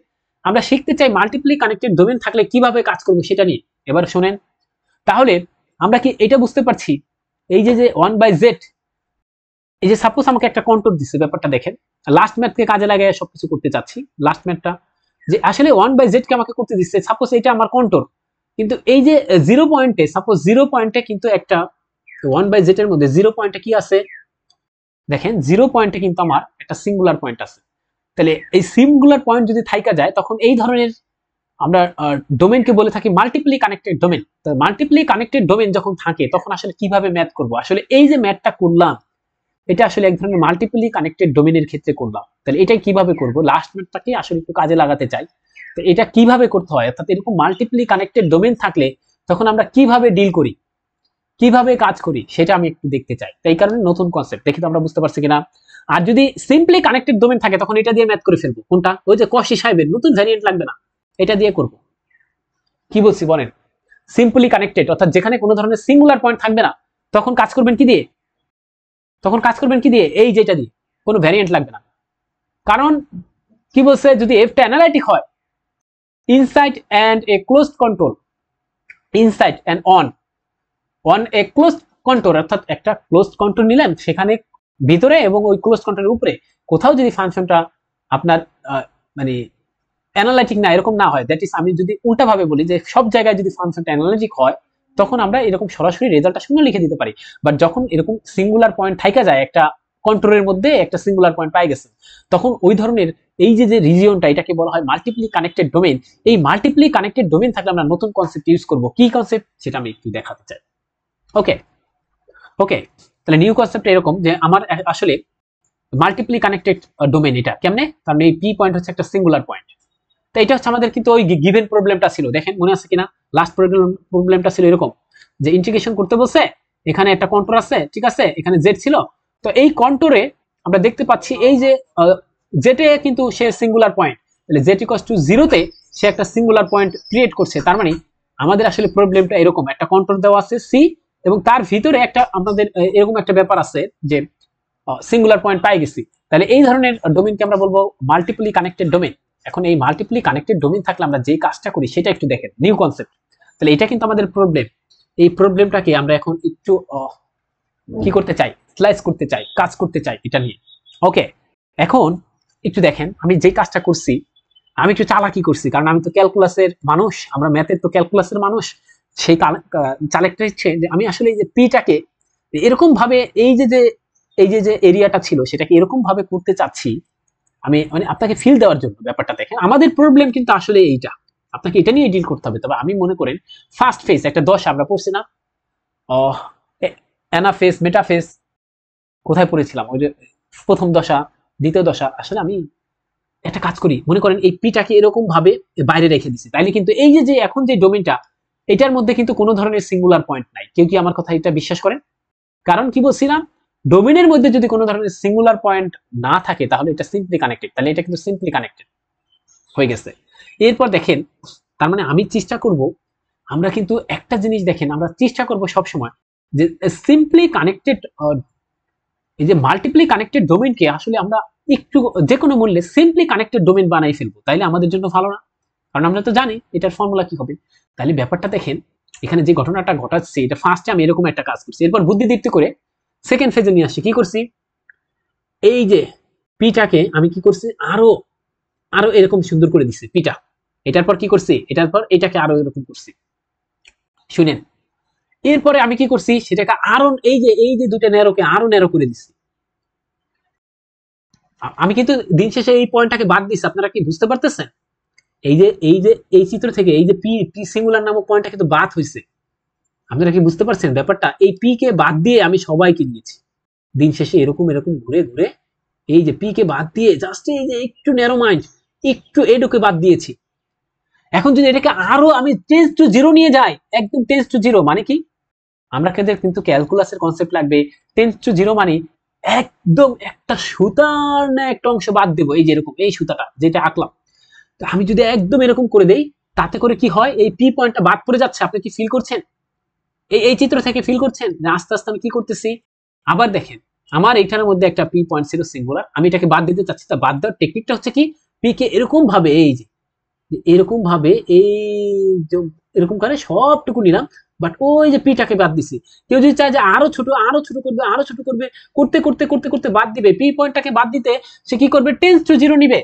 আমরা শিখতে চাই মাল্টিপলি কানেক্টেড ডোমেন থাকলে কিভাবে কাজ করব সেটা নিয়ে। এবার শুনেন, তাহলে আমরা কি এটা বুঝতে পারছি, এই যে 1/z, এই যে সাপোজ আমাকে একটা কন্ট্রোল দিচ্ছে, ব্যাপারটা দেখেন, লাস্ট ম্যাথকে কাজে লাগায় সবকিছু করতে চাচ্ছি। লাস্ট ম্যাথটা যে আসলে 1/z কে আমাকে করতে দিচ্ছে, সাপোজ এটা আমার কন্ট্রোল, কিন্তু এই যে 0 পয়েন্টে, সাপোজ 0 পয়েন্টে কিন্তু একটা 1/z এর মধ্যে 0 পয়েন্টে কি আছে, দেখেন 0 পয়েন্টে কিন্তু আমার একটা সিঙ্গুলার পয়েন্ট আছে। তাহলে এই সিঙ্গুলার পয়েন্ট যদি থাইকা যায়, তখন এই ধরনের আমরা ডোমেনকে বলে থাকি মাল্টিপলি কানেক্টেড ডোমেন। তো মাল্টিপলি কানেক্টেড ডোমেন যখন থাকে, তখন আসলে কিভাবে ম্যাথ করব? আসলে এই যে ম্যাথটা করলাম, এটা আসলে এক ধরনের মাল্টিপলি কানেক্টেড ডোমেনের ক্ষেত্রে করলাম। তাহলে এটা কিভাবে করব? লাস্ট ম্যাথটাকে আসলে একটু কাজে লাগাতে চাই। তো এটা কিভাবে করতে হয়, অর্থাৎ এরকম মাল্টিপলি কানেক্টেড ডোমেন থাকলে তখন আমরা কিভাবে ডিল করি, কিভাবে কাজ করি, সেটা আমি একটু দেখতে চাই। তাই কারণে নতুন কনসেপ্ট দেখি তো আমরা বুঝতে পারছি কিনা। আর যদি সিম্পলি কানেক্টেড ডোমেন থাকে, তখন এটা দিয়ে ম্যাথ করে ফেলবো। কোনটা? ওই যে কশি সাহেবের নতুন ভ্যারিয়েন্ট লাগবে না, এটা দিয়ে করব। কি বলছি বলেন? সিম্পলি কানেক্টেড, অর্থাৎ যেখানে কোনো ধরনের সিঙ্গুলার পয়েন্ট থাকবে না, তখন কাজ করবেন কি দিয়ে? তখন কাজ করবেন কি দিয়ে? এই যেটা দিয়ে, কোনো ভ্যারিয়েন্ট লাগবে না। কারণ কি বলছে, যদি এফটা অ্যানালাইটিক হয়, inside and a closed control, inside and on a closed control, অর্থাৎ একটা ক্লোজড কন্ট্রোল নিলেন, সেখানে ভিতরে এবং ওই ক্লোজড কন্ট্রোলের উপরে কোথাও যদি ফাংশনটা আপনার মানে অ্যানালাইটিক না, এরকম না হয়, দ্যাট ইজ, আমি যদি উল্টা ভাবে বলি যে সব জায়গায় যদি ফাংশনটা অ্যানালাইটিক হয়, তখন আমরা এরকম সরাসরি রেজাল্টটা শূন্য লিখে দিতে পারি। বাট যখন এরকম সিঙ্গুলার পয়েন্ট থাইকা যায়, একটা কন্ট্রোলের মধ্যে একটা সিঙ্গুলার পয়েন্ট পাই গেছে, তখন ওই ধরনের এই যে রিজিয়নটা, এটাকে বলা হয় মাল্টিপলি কানেক্টেড ডোমেন। এই মাল্টিপলি কানেক্টেড ডোমেন থাকলে আমরা নতুন কনসেপ্ট ইউজ করব। কি কনসেপ্ট, সেটা আমি একটু দেখাতে চাই। ওকে ওকে, তাহলে নিউ কনসেপ্ট এরকম যে আমার আসলে মাল্টিপলি কানেক্টেড ডোমেন, এটা কেমনে? কারণ এই পি পয়েন্ট হচ্ছে একটা সিঙ্গুলার পয়েন্ট। তো এটা হচ্ছে আমাদের কিন্তু ওই গিভেন প্রবলেমটা ছিল, দেখেন মনে আছে কিনা? লাস্ট প্রবলেমটা ছিল এরকম যে ইন্টিগ্রেশন করতে বলছে, এখানে একটা কন্ট্রোল আছে, ঠিক আছে, এখানে জেড ছিল। তো এই কন্ট্রোলে আমরা দেখতে পাচ্ছি এই যে জেটে কিন্তু সে সিঙ্গুলার পয়েন্ট, তাহলে জেড ইকুয়ালস টু 0-তে সে একটা সিঙ্গুলার পয়েন্ট ক্রিয়েট করছে। তার মানে আমাদের আসলে প্রবলেমটা এরকম, একটা কন্ট্রোল দেওয়া আছে সি, এবং তার ভিতরে একটা আমাদের এরকম একটা ব্যাপার আছে যে সিঙ্গুলার পয়েন্ট পাই গেছি। তাহলে এই ধরনের ডোমেনকে আমরা বলবো মাল্টিপলি কানেক্টেড ডোমেন। এখন এই মাল্টিপলি কানেক্টেড ডোমেন থাকলে আমরা যে কাজটা করি সেটা একটু দেখেন, নিউ কনসেপ্ট। তাহলে এটা কিন্তু আমাদের প্রবলেম, এই প্রবলেমটাকে আমরা এখন একটু কি করতে চাই, স্লাইস করতে চাই, কাজ করতে চাই এটা নিয়ে। ওকে, এখন একটু দেখেন, আমি যে কাজটা করছি, আমি একটু চালাকি করছি, কারণ আমি তো ক্যালকুলাসের মানুষ, আমরা ম্যাথের তো ক্যালকুলাসের মানুষ। সেই চালাকটা হচ্ছে যে আমি আসলে এই যে পিটাকে এরকম ভাবে, এই যে এই যে এরিয়াটা ছিল, সেটাকে এরকম ভাবে করতে চাচ্ছি আমি, মানে আপনাকে ফিল দেওয়ার জন্য। ব্যাপারটা দেখেন, আমাদের প্রবলেম কিন্তু আসলে এইটা, আপনাকে এটা নিয়ে ডিল করতে হবে। তবে আমি মনে করেন ফার্স্ট ফেজ একটা দশা আমরা পড়ছি না, অ্যানাফেজ মেটাফেজ, কোথায় পড়েছিলাম? ওই যে প্রথম দশা, দ্বিতীয় দশা, আসলে আমি একটা কাজ করি, মনে করেন এই পিটাকে এরকম ভাবে বাইরে রেখে দিছি, তাইলে কিন্তু এই যে এখন যে ডোমেইনটা, এটার মধ্যে কিন্তু কোনো ধরনের সিঙ্গুলার পয়েন্ট নাই। কেউ কি আমার কথা এটা বিশ্বাস করেন? কারণ কি বলছিলাম, ডোমেইনের মধ্যে যদি কোনো ধরনের সিঙ্গুলার পয়েন্ট না থাকে তাহলে এটা সিম্পলি কানেক্টেড, তাহলে এটা কিন্তু সিম্পলি কানেক্টেড হয়ে গেছে। এরপর দেখেন, তার মানে আমি চেষ্টা করব, আমরা কিন্তু একটা জিনিস দেখেন, আমরা চেষ্টা করব সবসময় যে সিম্পলি কানেক্টেড, এই যে মাল্টিপ্লি কানেক্টেড ডোমেইনকে আসলে আমরা একটু যে কোনো মূল্যে সিম্পলি কানেক্টেড ডোমেইন বানাই ফেলবো, তাইলে আমাদের জন্য ভালো না? কারণ আমরা তো জানি এটার ফর্মুলা কি হবে। তাহলে ব্যাপারটা দেখেন, এখানে যে ঘটনাটা ঘটাচ্ছে, এটা ফার্স্টে আমি এরকম একটা কাজ করছি, এরপর বুদ্ধিদীপ্তি করে সেকেন্ড ফেজে নিয়ে আসছি। কি করছি, এই যে পিটাকে আমি কি করছি, আরো আরো এরকম সুন্দর করে দিছি পিটা। এটার পর কি করছি, এটার পর এটাকে আরো এরকম করছি, শুনেন। এরপরে আমি কি করছি, সেটাকে আরো এই যে দুইটা ন্যারোকে আরো ন্যারো করে দিছি। আমি কিন্তু দিন শেষে এই পয়েন্টটাকে বাদ দিছি, আপনারা কি বুঝতে পারতেছেন? এই যে এই চিত্র থেকে এই যে পি পি সিঙ্গুলার নামক পয়েন্টটা কিন্তু বাদ হয়েছে। আপনারা কি বুঝতে পারছেন ব্যাপারটা? এই পি কে বাদ দিয়ে আমি সবাইকে নিয়েছি। দিন শেষে এরকম এরকম ঘুরে ঘুরে এই যে পি কে বাদ দিয়ে জাস্ট এই যে একটু ন্যারো মাইন্ড, একটু এডুকে বাদ দিয়েছি। এখন যদি এটাকে আরো আমি টেন্স টু জিরো নিয়ে যাই, একদম টেন্স টু জিরো মানে কি, আমরা কিন্তু ক্যালকুলাসের কনসেপ্ট লাগবে। টেন্স টু জিরো মানে একদম একটা সুতার না একটা অংশ বাদ দেবো, এই যে এরকম এই সুতাটা যেটা আঁকলাম, তো আমি যদি একদম এরকম করে দেই, তাতে করে কি হয়, এই পি পয়েন্টটা বাদ পড়ে যাচ্ছে। আপনি কি ফিল করছেন? এই চিত্র থেকে ফিল করছেন যে আস্তে আস্তে আমি কি করতেছি? আবার দেখেন, আমার এইটার মধ্যে একটা পি পয়েন্ট ছিল সিঙ্গুলার, আমি এটাকে বাদ দিতে চাচ্ছি। তা বাদ দেওয়ার টেকনিকটা হচ্ছে কি, পি কে এরকম ভাবে এই যে এরকম ভাবে এই যে এরকম করে সবটুকু নিলাম, বাট ওই যে পিটাকে বাদ দিছি। কেউ যদি চায় যে আরো ছোট আরো ছোট করবে আরো ছোট করবে, করতে করতে করতে করতে বাদ দিবে, পি পয়েন্টটাকে বাদ দিতে সে কি করবে, টেন্স টু জিরো নিবে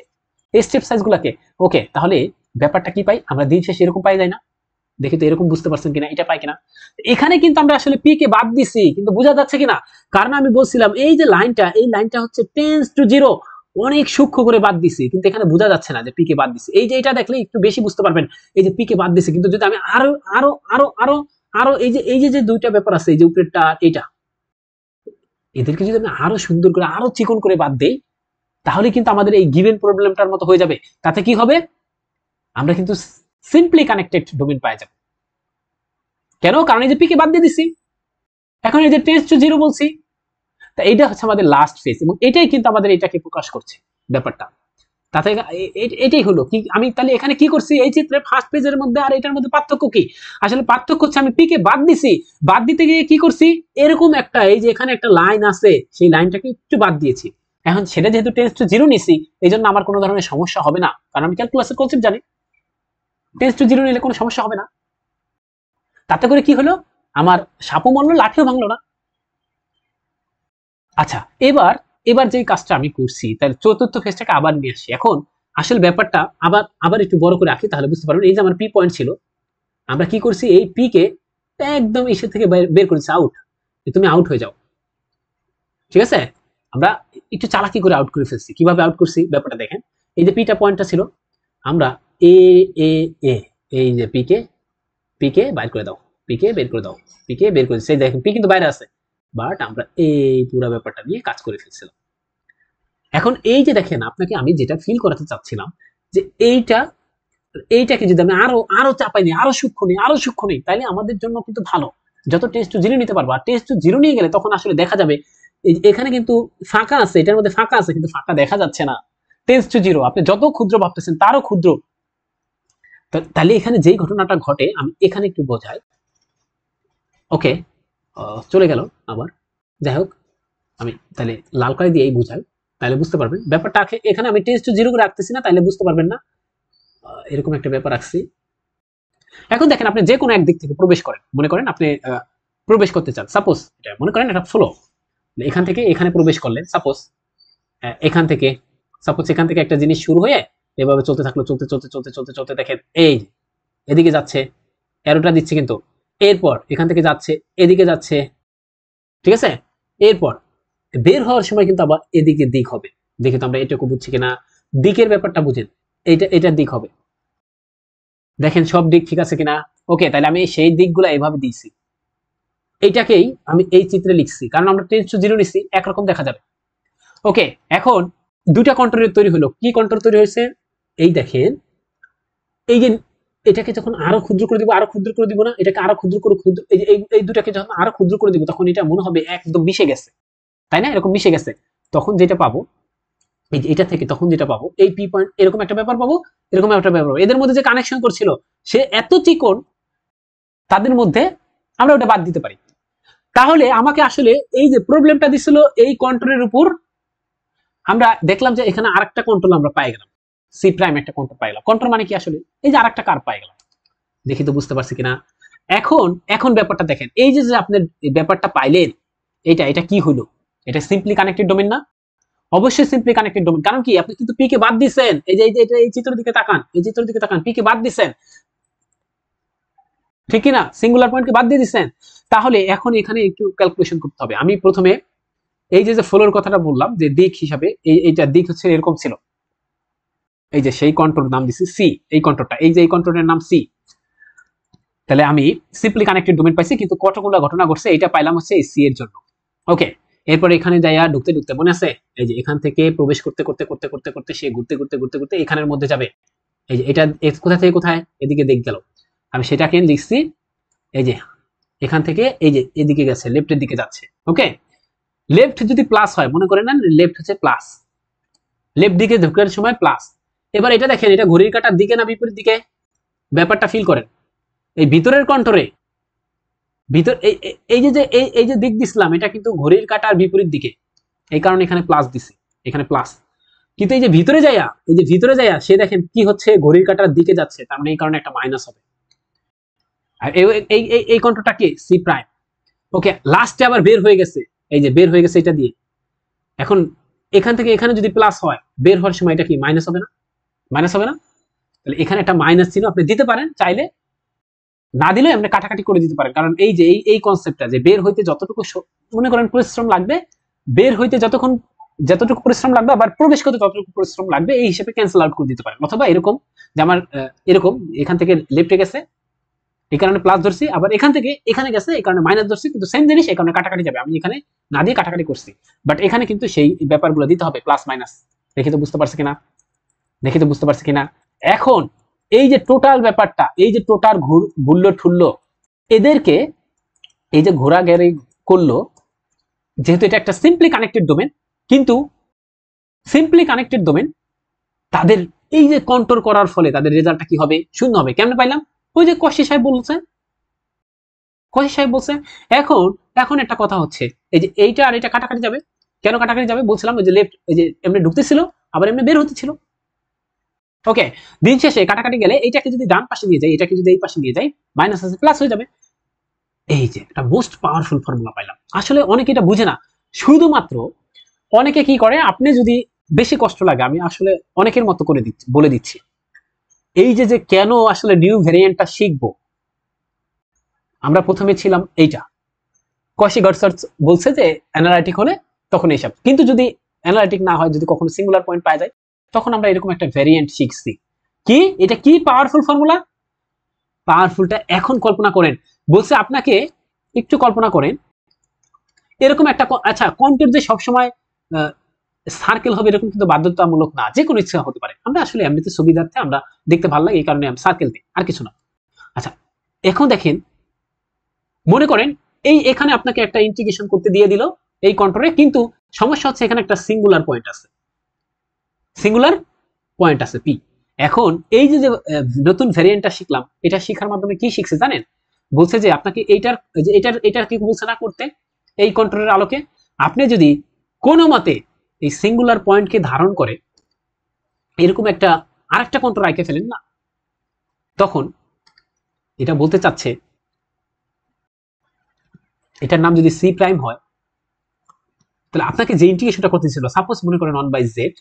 এই স্টেপ সাইজ গুলাকে। ওকে, তাহলে ব্যাপারটা কি পাই আমরা দিন শেষে, এরকম পাই যায় না? দেখি তো এরকম বুঝতে পারছেন কিনা, এটা পাই কিনা। এখানে কিন্তু আমরা আসলে পি কে বাদ দিছি, কিন্তু বোঝা যাচ্ছে কিনা, কারণ আমি বলছিলাম এই যে লাইনটা, এই লাইনটা হচ্ছে টেন্স টু জিরো, অনেক সূক্ষ্ম করে বাদ দিছি, কিন্তু এখানে বোঝা যাচ্ছে না যে পি কে বাদ দিছি। এই যে এটা দেখলে একটু বেশি বুঝতে পারবেন, এই যে পি কে বাদ দিছি। কিন্তু যদি আমি আরো আরো আরো আরো আরো এই যে দুইটা ব্যাপার আছে, এই যে উপরেরটা এটা, এদেরকে যদি আমি আরো সুন্দর করে আরো চিকন করে বাদ দেই, তাহলে কিন্তু আমাদের এই গিভেন প্রবলেমটার মতো হয়ে যাবে। তাতে কি হবে, আমরা কিন্তু সিম্পলি কানেক্টেড ডোমেইন পাই যাব। কেন? কারণ এই যে পি কে বাদ দিয়ে দিছি, এখন এই যে টেন্স টু জিরো বলছি। তা এইটা হচ্ছে আমাদের লাস্ট ফেজ, এবং এটাই কিন্তু আমাদের এটাকে প্রকাশ করছে ব্যাপারটা। তাতে এটাই হলো কি, আমি তাহলে এখানে কি করছি, এই চিত্রের ফার্স্ট পেজের মধ্যে আর এটার মধ্যে পার্থক্য কি? আসলে পার্থক্য হচ্ছে আমি পি কে বাদ দিছি, বাদ দিতে গিয়ে কি করছি, এরকম একটা এই যে এখানে একটা লাইন আছে, সেই লাইনটাকে একটু বাদ দিয়েছি। এখন সেটা যেহেতু টেন্স টু জিরো নিছি, এই জন্য আমার কোনো ধরনের সমস্যা হবে না, কারণ আমি ক্যালকুলাসের কনসেপ্ট জানি। টেন্স টু জিরো নিলে কোনো সমস্যা হবে না। তাতে করে কি হলো, আমার সাপও মরলো লাঠিও ভাঙলো না। আচ্ছা, এবার এবার যে কাজটা আমি করছি, তাহলে চতুর্থ ফেজটাকে আবার নিয়ে আসি। এখন আসল ব্যাপারটা আবার আবার একটু বড় করে রাখি, তাহলে বুঝতে পারবেন। এই যে আমার পি পয়েন্ট ছিল, আমরা কি করছি, এই পি কে একদম ইসে থেকে বের করেছি, আউট, তুমি আউট হয়ে যাও। ঠিক আছে, আমরা একটু চালাকি করে আউট করে ফেলছি। কিভাবে আউট করছি ব্যাপারটা দেখেন। এই যে পিটা পয়েন্টটা ছিল, আমরা এ এ এ এই যে পি কে বাইর করে দাও, পি কে বের করে দাও, পি কে বের করে দিচ্ছি। দেখেন পি কিন্তু বাইরে আছে, বাট আমরা এই পুরো ব্যাপারটা নিয়ে কাজ করে ফেলছিলাম। এখন এই যে দেখেন, আপনাকে আমি যেটা ফিল করাতে চাচ্ছিলাম, যে এইটাকে যদি আমি আরো আরো চাপাই নিই, আরো সূক্ষ্ম নিই, আরো সূক্ষ্ম নিই, তাইলে আমাদের জন্য কিন্তু ভালো। যত টেস্ট টু জিরো নিতে পারবো, আর টেস্ট টু জিরো নিয়ে গেলে তখন আসলে দেখা যাবে এখানে কিন্তু ফাঁকা আছে, এটার মধ্যে ফাঁকা আছে, কিন্তু ফাঁকা দেখা যাচ্ছে না। টেস্ট টু জিরো আপনি যত ক্ষুদ্র ভাবতেছেন তারও ক্ষুদ্র। তাহলে এখানে যেই ঘটনাটা ঘটে, আমি এখানে একটু বোঝাই। ওকে, চলে গেল আবার, যাই হোক, আমি তাহলে লাল কালি দিয়েই বুঝাই, তাহলে বুঝতে পারবেন ব্যাপারটা। এখানে আমি টেস্ট টু জিরো করে রাখতেছি না, তাহলে বুঝতে পারবেন না। এরকম একটা ব্যাপার রাখছি। এখন দেখেন, আপনি যে কোনো একদিক থেকে প্রবেশ করেন, মনে করেন আপনি প্রবেশ করতে চান, সাপোজ এটা মনে করেন একটা ফ্লো, এখান থেকে এখানে প্রবেশ করলেন, সাপোজ এখান থেকে, সাপোজ এখান থেকে একটা জিনিস শুরু হয়ে এভাবে চলতে থাকলো, চলতে চলতে চলতে চলতে চলতে দেখেন এই এদিকে যাচ্ছে, অ্যারোটা দিচ্ছে কিন্তু, এরপর এখান থেকে যাচ্ছে, এদিকে যাচ্ছে, ঠিক আছে। এরপর বের হওয়ার সময় কিন্তু আবার এদিকে দিক হবে। দেখে তো আমরা এটুকু বুঝছি কিনা, দিকের ব্যাপারটা বুঝেন, এটার দিক হবে। দেখেন সব দিক ঠিক আছে কিনা। ওকে, তাহলে আমি সেই দিকগুলো এভাবে দিয়েছি, এইটাকেই আমি এই চিত্রে লিখছি, কারণ আমরা টেন্স টু জিরো নিচ্ছি, একরকম দেখা যাবে। ওকে, এখন দুইটা কন্ট্রোলের তৈরি হলো। কি কন্ট্রোল তৈরি হয়েছে? এই দেখেন, এই যে এটাকে যখন আরো ক্ষুদ্র করে দিব, আরো ক্ষুদ্র করে দিব না, এটাকে আরো ক্ষুদ্র করে ক্ষুদ্র, এই দুটাকে যখন আরো ক্ষুদ্র করে দিব, তখন এটা মনে হবে একদম মিশে গেছে, তাই না? এরকম মিশে গেছে। তখন যেটা পাবো, এই যে এটা থেকে তখন যেটা পাবো, এই পি পয়েন্ট এরকম একটা ব্যাপার পাবো, এরকম একটা ব্যাপার পাবো। এদের মধ্যে যে কানেকশন করছিল সে এত চিকন, তাদের মধ্যে আমরা ওটা বাদ দিতে পারি। তাহলে আমাকে আসলে এই যে প্রবলেমটা দিছিল এই কন্ট্রোলের উপর, আমরা দেখলাম যে এখানে আরেকটা কন্ট্রোল আমরা পাই গেলাম, সি প্রাইম একটা কন্ট্রোল পাই গেলাম। কন্ট্রোল মানে কি আসলে? এই যে আরেকটা কার পাই গেলাম। দেখি তো বুঝতে পারছি কিনা। এখন এখন ব্যাপারটা দেখেন, এই যে যে আপনি ব্যাপারটা পাইলেন, এটা কি হলো? এটা সিম্পলি কানেক্টেড ডোমেন না? অবশ্যই সিম্পলি কানেক্টেড ডোমেন। কারণ কি, আপনি কিন্তু পি কে বাদ দিচ্ছেন। এই যে এই চিত্রের দিকে তাকান, এই চিত্রের দিকে তাকান, পি কে বাদ দিচ্ছেন, ঠিক কি না? সিঙ্গুলার পয়েন্টকে বাদ দিয়ে দিচ্ছেন। তাহলে এখন এখানে একটু ক্যালকুলেশন করতে হবে। আমি প্রথমে এই যে ফ্লোর কথাটা বললাম, যে দিক হিসাবে এইটা দিক হচ্ছে এরকম ছিল। এই যে সেই কন্ট্রোল নাম দিছি সি, এই কন্ট্রোলটা, এই যে এই কন্ট্রোলের নাম সি। তাহলে আমি সিম্পলি কানেক্টেড ডোমেন পাইছি, কিন্তু কতগুলো ঘটনা ঘটছে এটা পাইলাম হচ্ছে এই সি এর জন্য। ওকে, এরপর এখানে যাইয়া ঢুকতে ঢুকতে মনে আছে, এই যে এখান থেকে প্রবেশ করতে করতে করতে করতে করতে সে ঘুরতে ঘুরতে ঘুরতে ঘুরতে এখানের মধ্যে যাবে। এই যে এটা কোথা থেকে কোথায়, এদিকে দিক গেল। আমি সেটাকে লিখছি, এই যে এখান থেকে এই যে এদিকে গেছে, লেফটের দিকে যাচ্ছে। ওকে, লেফট যদি প্লাস হয়, মনে করেন না লেফট হচ্ছে প্লাস, লেফট দিকে ঢোকার সময় প্লাস। এবার এটা দেখেন, এটা ঘড়ির কাঁটার দিকে না বিপরীত দিকে? ব্যাপারটা ফিল করেন। এই ভিতরের কন্ট্রোলে ভিতর এই যে দিক দিছিলাম, এটা কিন্তু ঘড়ির কাঁটার বিপরীত দিকে, এই কারণে এখানে প্লাস দিছি, এখানে প্লাস। কিন্তু এই যে ভিতরে যাইয়া, এই যে ভিতরে যাইয়া সে দেখেন কি হচ্ছে, ঘড়ির কাঁটার দিকে যাচ্ছে, তার মানে এই কারণে একটা মাইনাস হবে। আর এই কন্ট্রোলটা কি? C prime. ওকে, লাস্টে আবার বের হয়ে গেছে, এই যে বের হয়ে গেছে এটা দিয়ে। এখন এখান থেকে এখানে যদি প্লাস হয়, বের হওয়ার সময় এটা কি মাইনাস হবে না? মাইনাস হবে না? তাহলে এখানে একটা মাইনাস চিহ্ন আপনি দিতে পারেন, চাইলে না দিলে আপনি কাটাকাটি করে দিতে পারেন। কারণ এই যে এই কনসেপ্টটা, যে বের হইতে যতটুকু মনে করেন পরিশ্রম লাগবে, বের হইতে যতটুকু পরিশ্রম লাগবে, আবার প্রবেশ করতে ততটুকু পরিশ্রম লাগবে, এই হিসেবে ক্যান্সেল আউট করে দিতে পারেন। অথবা এরকম যে আমার এরকম এখান থেকে লেফটে গেছে, এই কারণে প্লাস ধরছি, আবার এখান থেকে এখানে গেছে, এই কারণে মাইনাস ধরছি, কিন্তু সেম জিনিস, এই কারণে কাটাকাটি যাবে। আমি এখানে না দিয়ে কাটাকাটি করছি, বাট এখানে কিন্তু সেই ব্যাপারগুলো দিতে হবে, প্লাস মাইনাস। দেখি তো বুঝতে পারছি কিনা, দেখি তো বুঝতে পারছি কিনা। এখন এই যে টোটাল ব্যাপারটা, এই যে টোটাল ঘুরলো ঠুললো, এদেরকে এই যে ঘোরাঘেরি করলো, যেহেতু এটা একটা সিম্পলি কানেক্টেড ডোমেন, কিন্তু সিম্পলি কানেক্টেড ডোমেন তাদের এই যে কন্ট্রোল করার ফলে তাদের রেজাল্টটা কি হবে? শূন্য হবে। কেমনে পাইলাম? ওই যে কশি সাহেব বলছে, কশি সাহেব বলছে। এখন এখন একটা কথা হচ্ছে, এই যে এইটা আর এটা কাটাকাটি যাবে। কেন কাটাকাটি যাবে? বলছিলাম ওই যে লেফট, এই যে এমনি ঢুকতেছিল, আবার এমনি বের হতেছিল। ওকে, দিন শেষে কাটাকাটি গেলে এইটাকে যদি ডান পাশে নিয়ে যাই, এটাকে যদি এই পাশে নিয়ে যাই, মাইনাস আছে প্লাস হয়ে যাবে। এই যে একটা মোস্ট পাওয়ারফুল ফর্মুলা পাইলাম। আসলে অনেকে এটা বুঝে না, শুধুমাত্র অনেকে কি করে, আপনি যদি বেশি কষ্ট লাগে, আমি আসলে অনেকের মতো করে দিচ্ছি, বলে দিচ্ছি। এই যে যে কেন আসলে নিউ ভ্যারিয়েন্টটা শিখবো, আমরা প্রথমে ছিলাম এইটা, কশি গডসার্চ বলছে যে অ্যানালাইটিক হলে তখন এইসব, কিন্তু যদি অ্যানালাইটিক না হয়, যদি কখনো সিঙ্গুলার পয়েন্ট পাওয়া যায়, তখন আমরা এরকম একটা ভ্যারিয়েন্ট শিখছি। কি এটা? কি পাওয়ারফুল ফর্মুলা? পাওয়ারফুলটা এখন কল্পনা করেন। বলছে আপনাকে একটু কল্পনা করেন, এরকম একটা, আচ্ছা কন্ট্রোল যে সবসময় সার্কেল হবে এরকম কিন্তু বাধ্যতামূলক না, যে কোনো ইচ্ছা হতে পারে। আমরা আসলে এমনিতে সুবিধার্থে আমরা দেখতে ভালো লাগে, এই কারণে সার্কেল দিই, আর কিছু না। আচ্ছা, এখন দেখেন, মনে করেন এই এখানে আপনাকে একটা ইন্টিগ্রেশন করতে দিয়ে দিল এই কন্ট্রোলে, কিন্তু সমস্যা হচ্ছে এখানে একটা সিঙ্গুলার পয়েন্ট আছে, সিঙ্গুলার পয়েন্ট আছে পি। এখন এই যে নতুন ভ্যারিয়েন্টটা শিখলাম, এটা শিখার মাধ্যমে কি শিখছে জানেন? বলছে যে আপনাকে এটার কি বলছে না করতে, এই কন্ট্রোলের আলোকে আপনি যদি কোনো মতে এই সিঙ্গুলার পয়েন্টকে ধারণ করে এরকম একটা আরেকটা কন্ট্রোল আঁকে ফেলেন না, তখন এটা বলতে চাচ্ছে এটার নাম যদি সি প্রাইম হয়, তাহলে আপনাকে যে ইন্টিগ্রেশনটা করতে ছিল, সাপোজ মনে করেন 1/z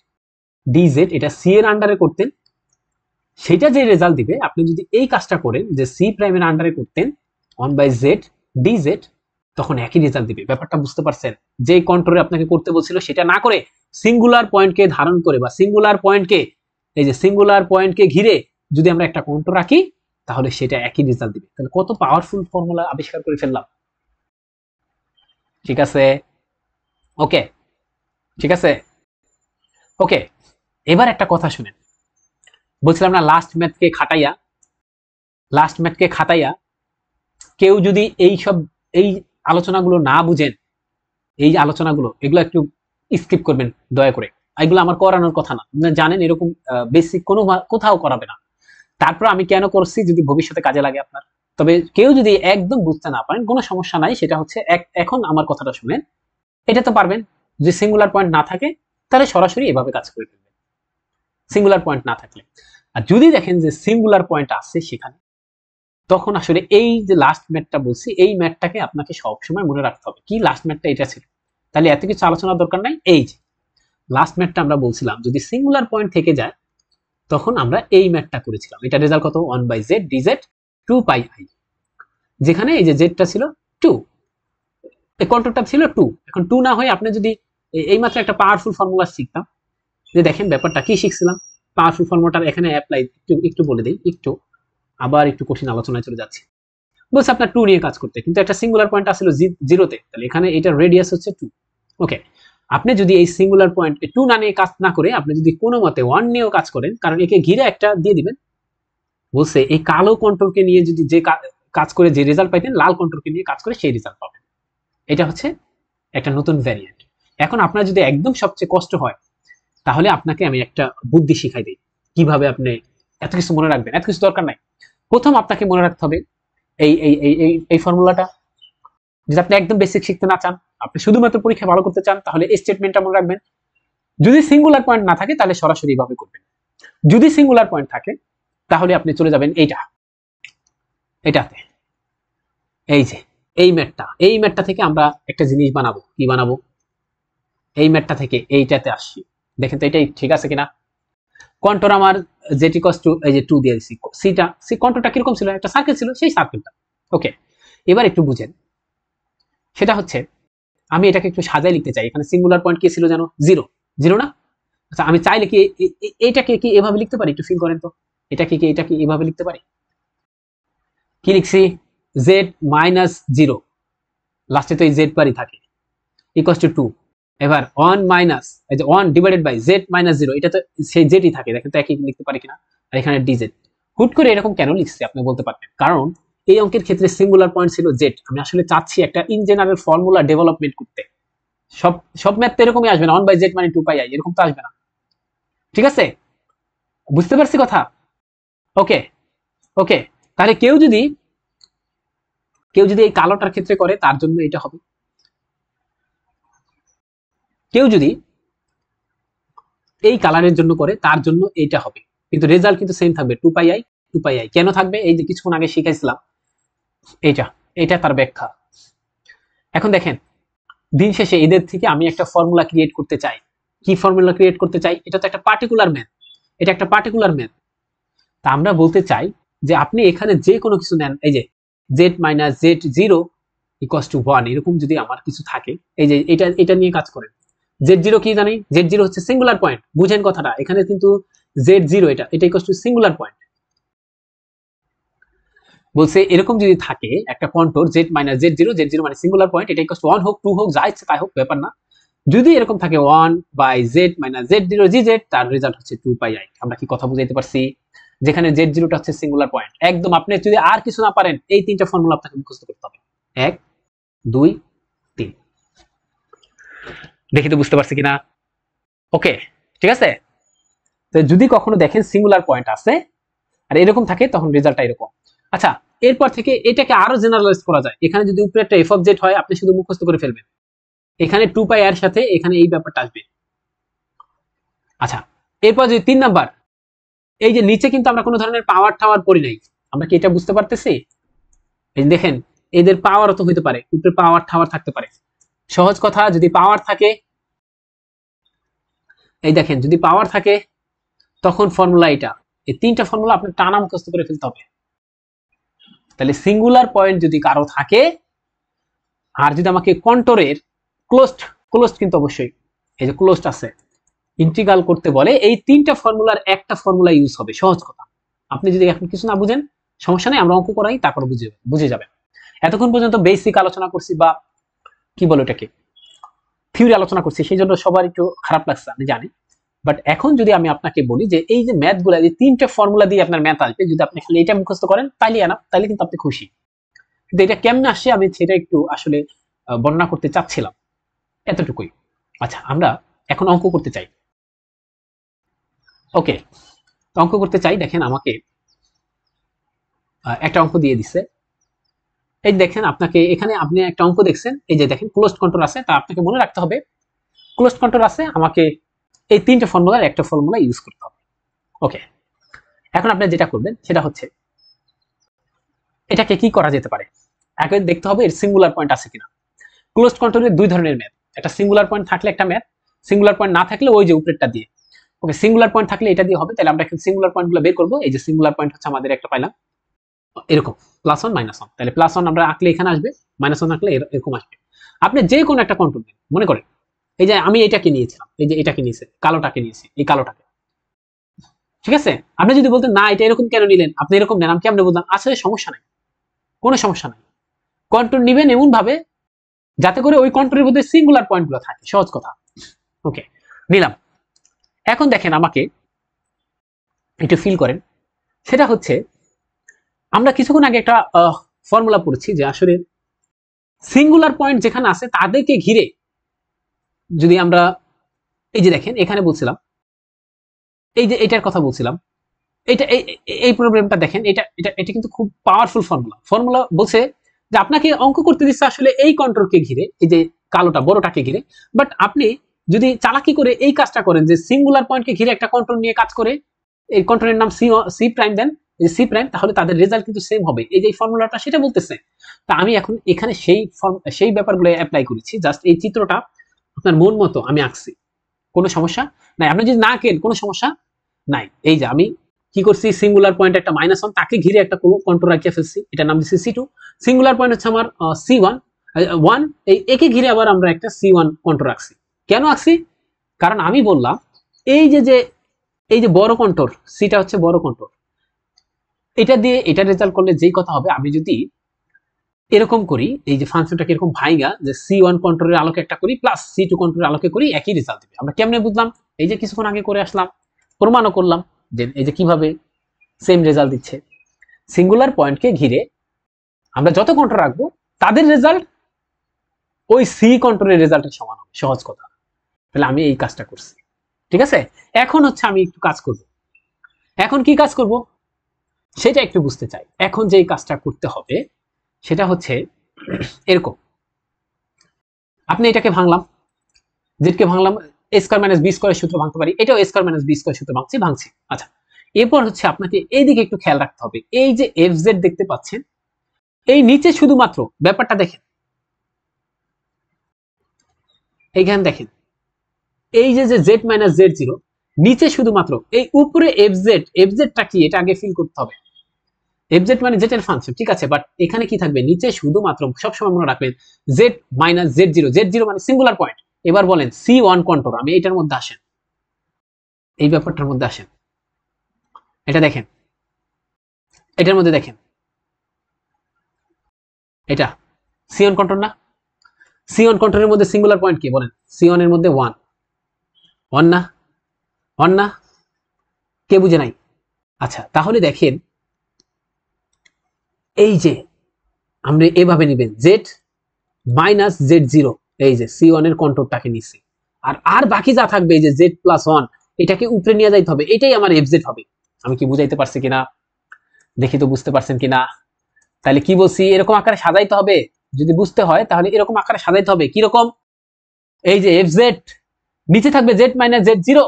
dz, এটা সি এর আন্ডারে করতেন, সেটা যে রেজাল্ট দিবে, আপনি যদি এই কাজটা করেন যে সি প্রাইমের আন্ডারে করতেন 1/z dz, তখন একই রেজাল্ট দিবে। ব্যাপারটা বুঝতে পারছেন? যে কন্ট্রোলে আপনাকে করতে বলছিল সেটা না করে সিঙ্গুলার পয়েন্টকে ধারণ করে, বা সিঙ্গুলার পয়েন্টকে, এই যে সিঙ্গুলার পয়েন্টকে ঘিরে যদি আমরা একটা কন্ট্রোল রাখি, তাহলে সেটা একই রেজাল্ট দিবে। তাহলে কত পাওয়ারফুল ফর্মুলা আবিষ্কার করে ফেললাম। ঠিক আছে, ওকে, ঠিক আছে, ওকে, এবার একটা কথা শুনেন, বলছিলাম না লাস্ট ম্যাথকে খাটাইয়া কেউ যদি এই আলোচনাগুলো না বুঝেন, এই আলোচনাগুলো এগুলো একটু স্কিপ করবেন দয়া করে। এগুলো আমার করানোর কথা না, আপনারা জানেন এরকম বেসিক কোথাও করাবে না। তারপর আমি কেন করছি, যদি ভবিষ্যতে কাজে লাগে আপনার। তবে কেউ যদি একদম বুঝতে না পারেন কোনো সমস্যা নাই, সেটা হচ্ছে এখন আমার কথাটা শুনেন, এটা তো পারবেন। যদি সিঙ্গুলার পয়েন্ট না থাকে তাহলে সরাসরি এভাবে কাজ করে ফেলবেন, সিঙ্গুলার পয়েন্ট না থাকলে। আর যদি দেখেন যে সিঙ্গুলার পয়েন্ট আছে সেখানে, তখন আসলে এই যে লাস্ট ম্যাথটা বলছি, এই ম্যাথটাকে আপনাকে সবসময় মনে রাখতে হবে। কি লাস্ট ম্যাথটা এটা ছিল, তাহলে এত কিছু আলোচনার দরকার নাই। এই যে লাস্ট ম্যাথটা আমরা বলছিলাম যদি সিঙ্গুলার পয়েন্ট থেকে যায়, তখন আমরা এই ম্যাথটা করেছিলাম। এটা রেজাল্ট কত, 1/z dz 2πi, যেখানে এই যে জেডটা ছিল 2, এই কন্ট্রোলটা ছিল 2। এখন 2 না হয়ে আপনি যদি এই মাত্র একটা পাওয়ারফুল ফর্মুলা শিখতাম, যে দেখেন ব্যাপারটা কি শিখছিলাম, পাওয়ারফুল ফর্মুলাটা এখানে অ্যাপ্লাই একটু বলে দেই, আবার একটু কঠিন আলোচনায় চলে যাচ্ছে। বলছে আপনার 2 নিয়ে কাজ করতে, কিন্তু একটা সিঙ্গুলার পয়েন্ট আসলে 0তে, তাহলে এখানে এটা রেডিয়াস হচ্ছে 2। ওকে, আপনি যদি এই সিঙ্গুলার পয়েন্ট 2 না নিয়ে কাজ না করে আপনি যদি কোনো মতে 1 নিয়েও কাজ করেন, কারণ একে ঘিরে একটা দিয়ে দিবেন, বলছে এই কালো কন্ট্রোলকে নিয়ে যদি যে কাজ করে যে রেজাল্ট পাইতেন, লাল কন্ট্রোলকে নিয়ে কাজ করে সেই রেজাল্ট পাবেন। এটা হচ্ছে একটা নতুন ভ্যারিয়েন্ট। এখন আপনার যদি একদম সবচেয়ে কষ্ট হয়, তাহলে আপনাকে আমি একটা বুদ্ধি শিখাই দিই, কিভাবে আপনি এত কিছু মনে রাখবেন। এত কিছু দরকার নাই, প্রথম আপনাকে মনে রাখতে হবে এই এই এই এই এই ফর্মুলাটা। যদি আপনি একদম বেসিক শিখতে না চান, আপনি শুধুমাত্র পরীক্ষা ভালো করতে চান, তাহলে এই স্টেটমেন্টটা মনে রাখবেন। যদি সিঙ্গুলার পয়েন্ট না থাকে তাহলে সরাসরি এইভাবে করবেন। যদি সিঙ্গুলার পয়েন্ট থাকে তাহলে আপনি চলে যাবেন এটাতে। এই যে এই ম্যাটটা থেকে আমরা একটা জিনিস বানাবো। কি বানাবো? এই ম্যাটটা থেকে এইটাতে আসছি। দেখেন তো এটাই ঠিক আছে কিনা। কন্ট্রোল আমার জেটি কস টু, এই যে 2 দিয়ে দিছি। সি কন্ট্রোলটা কিরকম ছিল, একটা সার্কেল ছিল, সেই সার্কেলটা। ওকে, এবার একটু বুঝেন, সেটা হচ্ছে আমি এটাকে একটু সাজায় লিখতে চাই। এখানে সিঙ্গুলার পয়েন্ট কি ছিল জানো, 0 না? আচ্ছা, আমি চাইলে কি এইটাকে কি এভাবে লিখতে পারি? একটু ফিল করেন তো, এটাকে কি এভাবে লিখতে পারি? কি লিখছি, z-0, লাস্টে তো এই জেড বারই থাকে, ইকুয়াল টু 2। এবার 1 মাইনাস এই যে 1 ডিভাইডেড বাই z-0, এটা তো সেই জেডই থাকে। দেখেন তো একই লিখতে পারি কিনা। আর এখানে dz। হুট করে এরকম কেন লিখছি আপনি বলতে পারবেন, কারণ এই অঙ্কের ক্ষেত্রে সিঙ্গুলার পয়েন্ট ছিল z। আমি আসলে চাচ্ছি একটা ইন জেনারেল ফর্মুলা ডেভেলপমেন্ট করতে। সব সব ম্যাথ তো এরকমই আসবে না, 1/z মানে 2πi, এরকম তো আসবে না। ঠিক আছে, বুঝতে পারছি কথা? ওকে ওকে, তাহলে কেউ যদি এই কালোটার ক্ষেত্রে করে তার জন্য এটা হবে। কেউ যদি এই কালারের জন্য করে তার জন্য এইটা হবে, কিন্তু রেজাল্ট কিন্তু সেম থাকবে, 2πi। কেন থাকবে? এই যে কিছুক্ষণ আগে শিখাইছিলাম, এইটা এটা তার ব্যাখ্যা। এখন দেখেন, দিন শেষে এদের থেকে আমি একটা ফর্মুলা ক্রিয়েট করতে চাই। কি ফর্মুলা ক্রিয়েট করতে চাই? এটা তো একটা পার্টিকুলার ম্যাথ, তা আমরা বলতে চাই যে আপনি এখানে যে কোনো কিছু নেন, এই যে z-z0 = 1, এরকম যদি আমার কিছু থাকে, এই যে এটা নিয়ে কাজ করেন। z0 কি জানি, z0 হচ্ছে সিঙ্গুলার পয়েন্ট। বুঝেন কথাটা, এখানে কিন্তু z0 এটা ইকুয়াল টু সিঙ্গুলার পয়েন্ট। বলছে এরকম যদি থাকে একটা কন্ট্রোল z-z0 মানে সিঙ্গুলার পয়েন্ট, এটা ইকুয়াল টু 1 হোক 2 হোক যা ইচ্ছে তাই হোক, ব্যাপার না। যদি এরকম থাকে 1/z-z0 gz, তার রেজাল্ট হচ্ছে 2πi। আমরা কি কথা বুঝাইতে পারছি? যেখানে z0 টা হচ্ছে সিঙ্গুলার পয়েন্ট। একদম আপনি যদি আর কিছু না পারেন, এই তিনটা ফর্মুলা আপনাকে মুখস্থ করতে হবে। 1 2 3। দেখি তো বুঝতে পারছি কিনা। ওকে, ঠিক আছে। তো যদি কখনো দেখেন সিঙ্গুলার পয়েন্ট আছে আর এরকম থাকে, তখন রেজাল্টটা এরকম। আচ্ছা, এরপর থেকে এটাকে আরো জেনারেলাইজ করা যায়। এখানে যদি উপরে একটা f of z হয়, আপনি শুধু মুখস্থ করে ফেলবেন, এখানে 2πi এর সাথে এখানে এই ব্যাপারটা আসবে। আচ্ছা, এরপর যদি 3 নাম্বার, এই যে নিচে কিন্তু আমরা কোনো ধরনের পাওয়ার টাওয়ার পড়ি নাই, আমরা কি এটা বুঝতে পারতেছি? এই দেখেন, এদের পাওয়ারও তো হইতে পারে, উপরে পাওয়ার টাওয়ার থাকতে পারে। সহজ কথা, যদি পাওয়ার থাকে, এই দেখেন যদি পাওয়ার থাকে তখন ফর্মুলা এটা। এই তিনটা ফর্মুলা আপনি টানা মুখস্থ করে ফেলতে হবে। তাহলে সিঙ্গুলার পয়েন্ট যদি কারো থাকে, আর যদি আমাকে কন্ট্রোলের ক্লোজড কিন্তু অবশ্যই এই যে ক্লোজড আছে, ইন্টিগ্রাল করতে বলে, এই তিনটা ফর্মুলার একটা ফর্মুলা ইউজ হবে। সহজ কথা, আপনি যদি এখন কিছু না বুঝেন সমস্যা নেই, আমরা অঙ্ক করাই, তারপর বুঝে যাবেন। এতক্ষণ পর্যন্ত বেসিক আলোচনা করছি, বা কি বলে এটাকে, থিওরি আলোচনা করছি, সেই জন্য সবার একটু খারাপ লাগছে আমি জানি। বাট এখন যদি আমি আপনাকে বলি যে এই যে ম্যাথগুলো, এই তিনটে ফর্মুলা দিয়ে আপনার ম্যাথ আসবে, যদি আপনি খালি এটা মুখস্থ করেন তাইলে কিন্তু আপনি খুশি। কিন্তু এটা কেমনে আসে আমি সেটা একটু আসলে বর্ণনা করতে চাচ্ছিলাম, এতটুকুই। আচ্ছা, আমরা এখন অঙ্ক করতে চাই। ওকে, অঙ্ক করতে চাই। দেখেন আমাকে একটা অঙ্ক দিয়ে দিছে। এই দেখেন, আপনাকে এখানে আপনি একটা অঙ্ক দেখছেন, এই যে দেখেন ক্লোজড কন্ট্রোল আছে, তা আপনাকে মনে রাখতে হবে ক্লোজড কন্ট্রোল আছে, আমাকে এই তিনটে ফর্মুলার একটা ফর্মুলা ইউজ করতে হবে। ওকে, এখন আপনি যেটা করবেন সেটা হচ্ছে এটাকে কি করা যেতে পারে, আগে দেখতে হবে এর সিঙ্গুলার পয়েন্ট আছে কিনা। ক্লোজড কন্ট্রোলের দুই ধরনের ম্যাথ, একটা সিঙ্গুলার পয়েন্ট থাকলে একটা ম্যাথ, সিঙ্গুলার পয়েন্ট না থাকলে ওই যে উপরেরটা দিয়ে। ওকে, সিঙ্গুলার পয়েন্ট থাকলে এটা দিয়ে হবে, তাহলে আমরা এখন সিঙ্গুলার পয়েন্টগুলো বের করব। এই যে সিঙ্গুলার পয়েন্ট হচ্ছে আমাদের একটা পাইলাম এরকম +1 -1, তাহলে +1 আমরা আঁকলে এখানে আসবে, -1 আঁকলে এরকম আসবে। আপনি যে কোনো একটা কন্ট্রোল নেন, মনে করেন এই যে আমি এটাকে নিয়েছিলাম, এই যে এটাকে নিয়েছি, কালোটাকে নিয়েছি, এই কালোটাকে, ঠিক আছে। আপনি যদি বলতেন না এটা এরকম কেন নিলেন, আপনি এরকম নেন, আমি কেমনে বলতাম আসলে সমস্যা নাই, কোনো সমস্যা নাই। কন্ট্রোল নিবেন এমন ভাবে যাতে করে ওই কন্ট্রোলের মধ্যে সিঙ্গুলার পয়েন্টগুলো থাকে, সহজ কথা। ওকে, নিলাম। এখন দেখেন আমাকে একটু ফিল করেন, সেটা হচ্ছে আমরা কিছুক্ষণ আগে একটা ফর্মুলা পড়েছি যে আসলে সিঙ্গুলার পয়েন্ট যেখানে আছে তাদেরকে ঘিরে যদি আমরা, এই যে দেখেন এখানে বলছিলাম, এই যে এটার কথা বলছিলাম, এটা এই প্রবলেমটা দেখেন, এটা এটা এটা কিন্তু খুব পাওয়ারফুল ফর্মুলা বলছে যে আপনাকে অঙ্ক করতে দিচ্ছে আসলে এই কন্ট্রোলকে ঘিরে, এই যে কালোটা বড়টাকে ঘিরে। বাট আপনি যদি চালাকি করে এই কাজটা করেন যে সিঙ্গুলার পয়েন্টকে ঘিরে একটা কন্ট্রোল নিয়ে কাজ করে, এই কন্ট্রোলের নাম c prime then, c prime, তাহলে তাদের রেজাল্ট কিন্তু সেম হবে। এই যে ফর্মুলাটা সেটা বলতেছে। তা আমি এখন এখানে সেই ব্যাপারগুলো অ্যাপ্লাই করেছি, জাস্ট এই চিত্রটা আপনার মন মতো আমি আঁকছি, কোনো সমস্যা নাই। আপনি যদি না আঁকেন কোনো সমস্যা নাই। এই যে আমি কি করছি, সিঙ্গুলার পয়েন্ট একটা -1 তাকে ঘিরে একটা কন্ট্রোল রাখিয়ে ফেলছি, এটার নাম দিচ্ছি C2। সিঙ্গুলার পয়েন্ট হচ্ছে আমার C1 1, এই একে ঘিরে আবার আমরা একটা C1 কন্ট্রোল রাখছি। কেন রাখছি? কারণ আমি বললাম এই যে এই যে বড় কন্ট্রোল সিটা হচ্ছে বড় কন্ট্রোল, এটা দিয়ে এটা রেজাল্ট করলে যেই কথা হবে, আমি যদি এরকম করি, এই যে ফাংশনটাকে এরকম ভাইগা যে C1 কন্ট্রোলের আলোকে একটা করি প্লাস C2 কন্ট্রোলের আলোকে করি, একই রেজাল্ট দিবে। আমরা কেমনে বুঝলাম? এই যে কিছুক্ষণ আগে করে আসলাম, প্রমাণও করলাম যে এই যে কিভাবে সেম রেজাল্ট দিচ্ছে। সিঙ্গুলার পয়েন্টকে ঘিরে আমরা যত কন্ট্রোল রাখবো তাদের রেজাল্ট ওই সি কন্ট্রোলের রেজাল্টের সমান হবে, সহজ কথা। তাহলে আমি এই কাজটা করছি, ঠিক আছে। এখন হচ্ছে আমি একটু কাজ করব, এখন কি কাজ করব সেটা একটু বুঝতে চাই। এখন যে কাজটা করতে হবে সেটা হচ্ছে এরকম, আপনি এটাকে ভাঙলাম, জেডকে ভাঙলাম, a স্কয়ার মাইনাস b স্কয়ারের সূত্র ভাঙতে পারি, এটাও a square minus b square সূত্র ভাঙছি। আচ্ছা, এরপর হচ্ছে আপনাকে এইদিকে একটু খেয়াল রাখতে হবে, এই যে fz দেখতে পাচ্ছেন, এই নিচে শুধুমাত্র ব্যাপারটা দেখেন, এইখানে দেখেন এই যে z মাইনাস z0, নিচে শুধুমাত্র, এই উপরে fzটা কি এটা আগে ফিল করতে হবে। fz মানে z এর ফাংশন, ঠিক আছে, বাট এখানে কি থাকবে, নিচে শুধুমাত্র সবসময় মনে রাখবেন z মাইনাস z0 মানে সিঙ্গুলার পয়েন্ট। এবার বলেন C1 কন্ট্রোল, আমি এটার মধ্যে আসেন, এই ব্যাপারটার মধ্যে আসেন, এটা দেখেন, এটার মধ্যে দেখেন, এটা C1 কন্ট্রোল না? C1 কন্ট্রোলের মধ্যে সিঙ্গুলার পয়েন্ট কি বলেন? C1 এর মধ্যে 1 না? 1 না? কে বুঝে নাই? আচ্ছা, তাহলে দেখেন এই যে আমরা এভাবে নিবেন z মাইনাস z0, এই যে C1 এর কন্ট্রোলটাকে নিছি, আর বাকি যা থাকবে এই যে z+1, এটাকে উপরে নিয়ে যাইতে হবে, এটাই আমার fz হবে। আমি কি বুঝাইতে পারছি কিনা দেখি তো, বুঝতে পারছেন কিনা? তাহলে কি বলছি, এরকম আকারে সাজাইতে হবে। যদি বুঝতে হয় তাহলে এরকম আকারে সাজাইতে হবে। কি রকম? এই যে fz নিচে থাকবে z মাইনাস z0,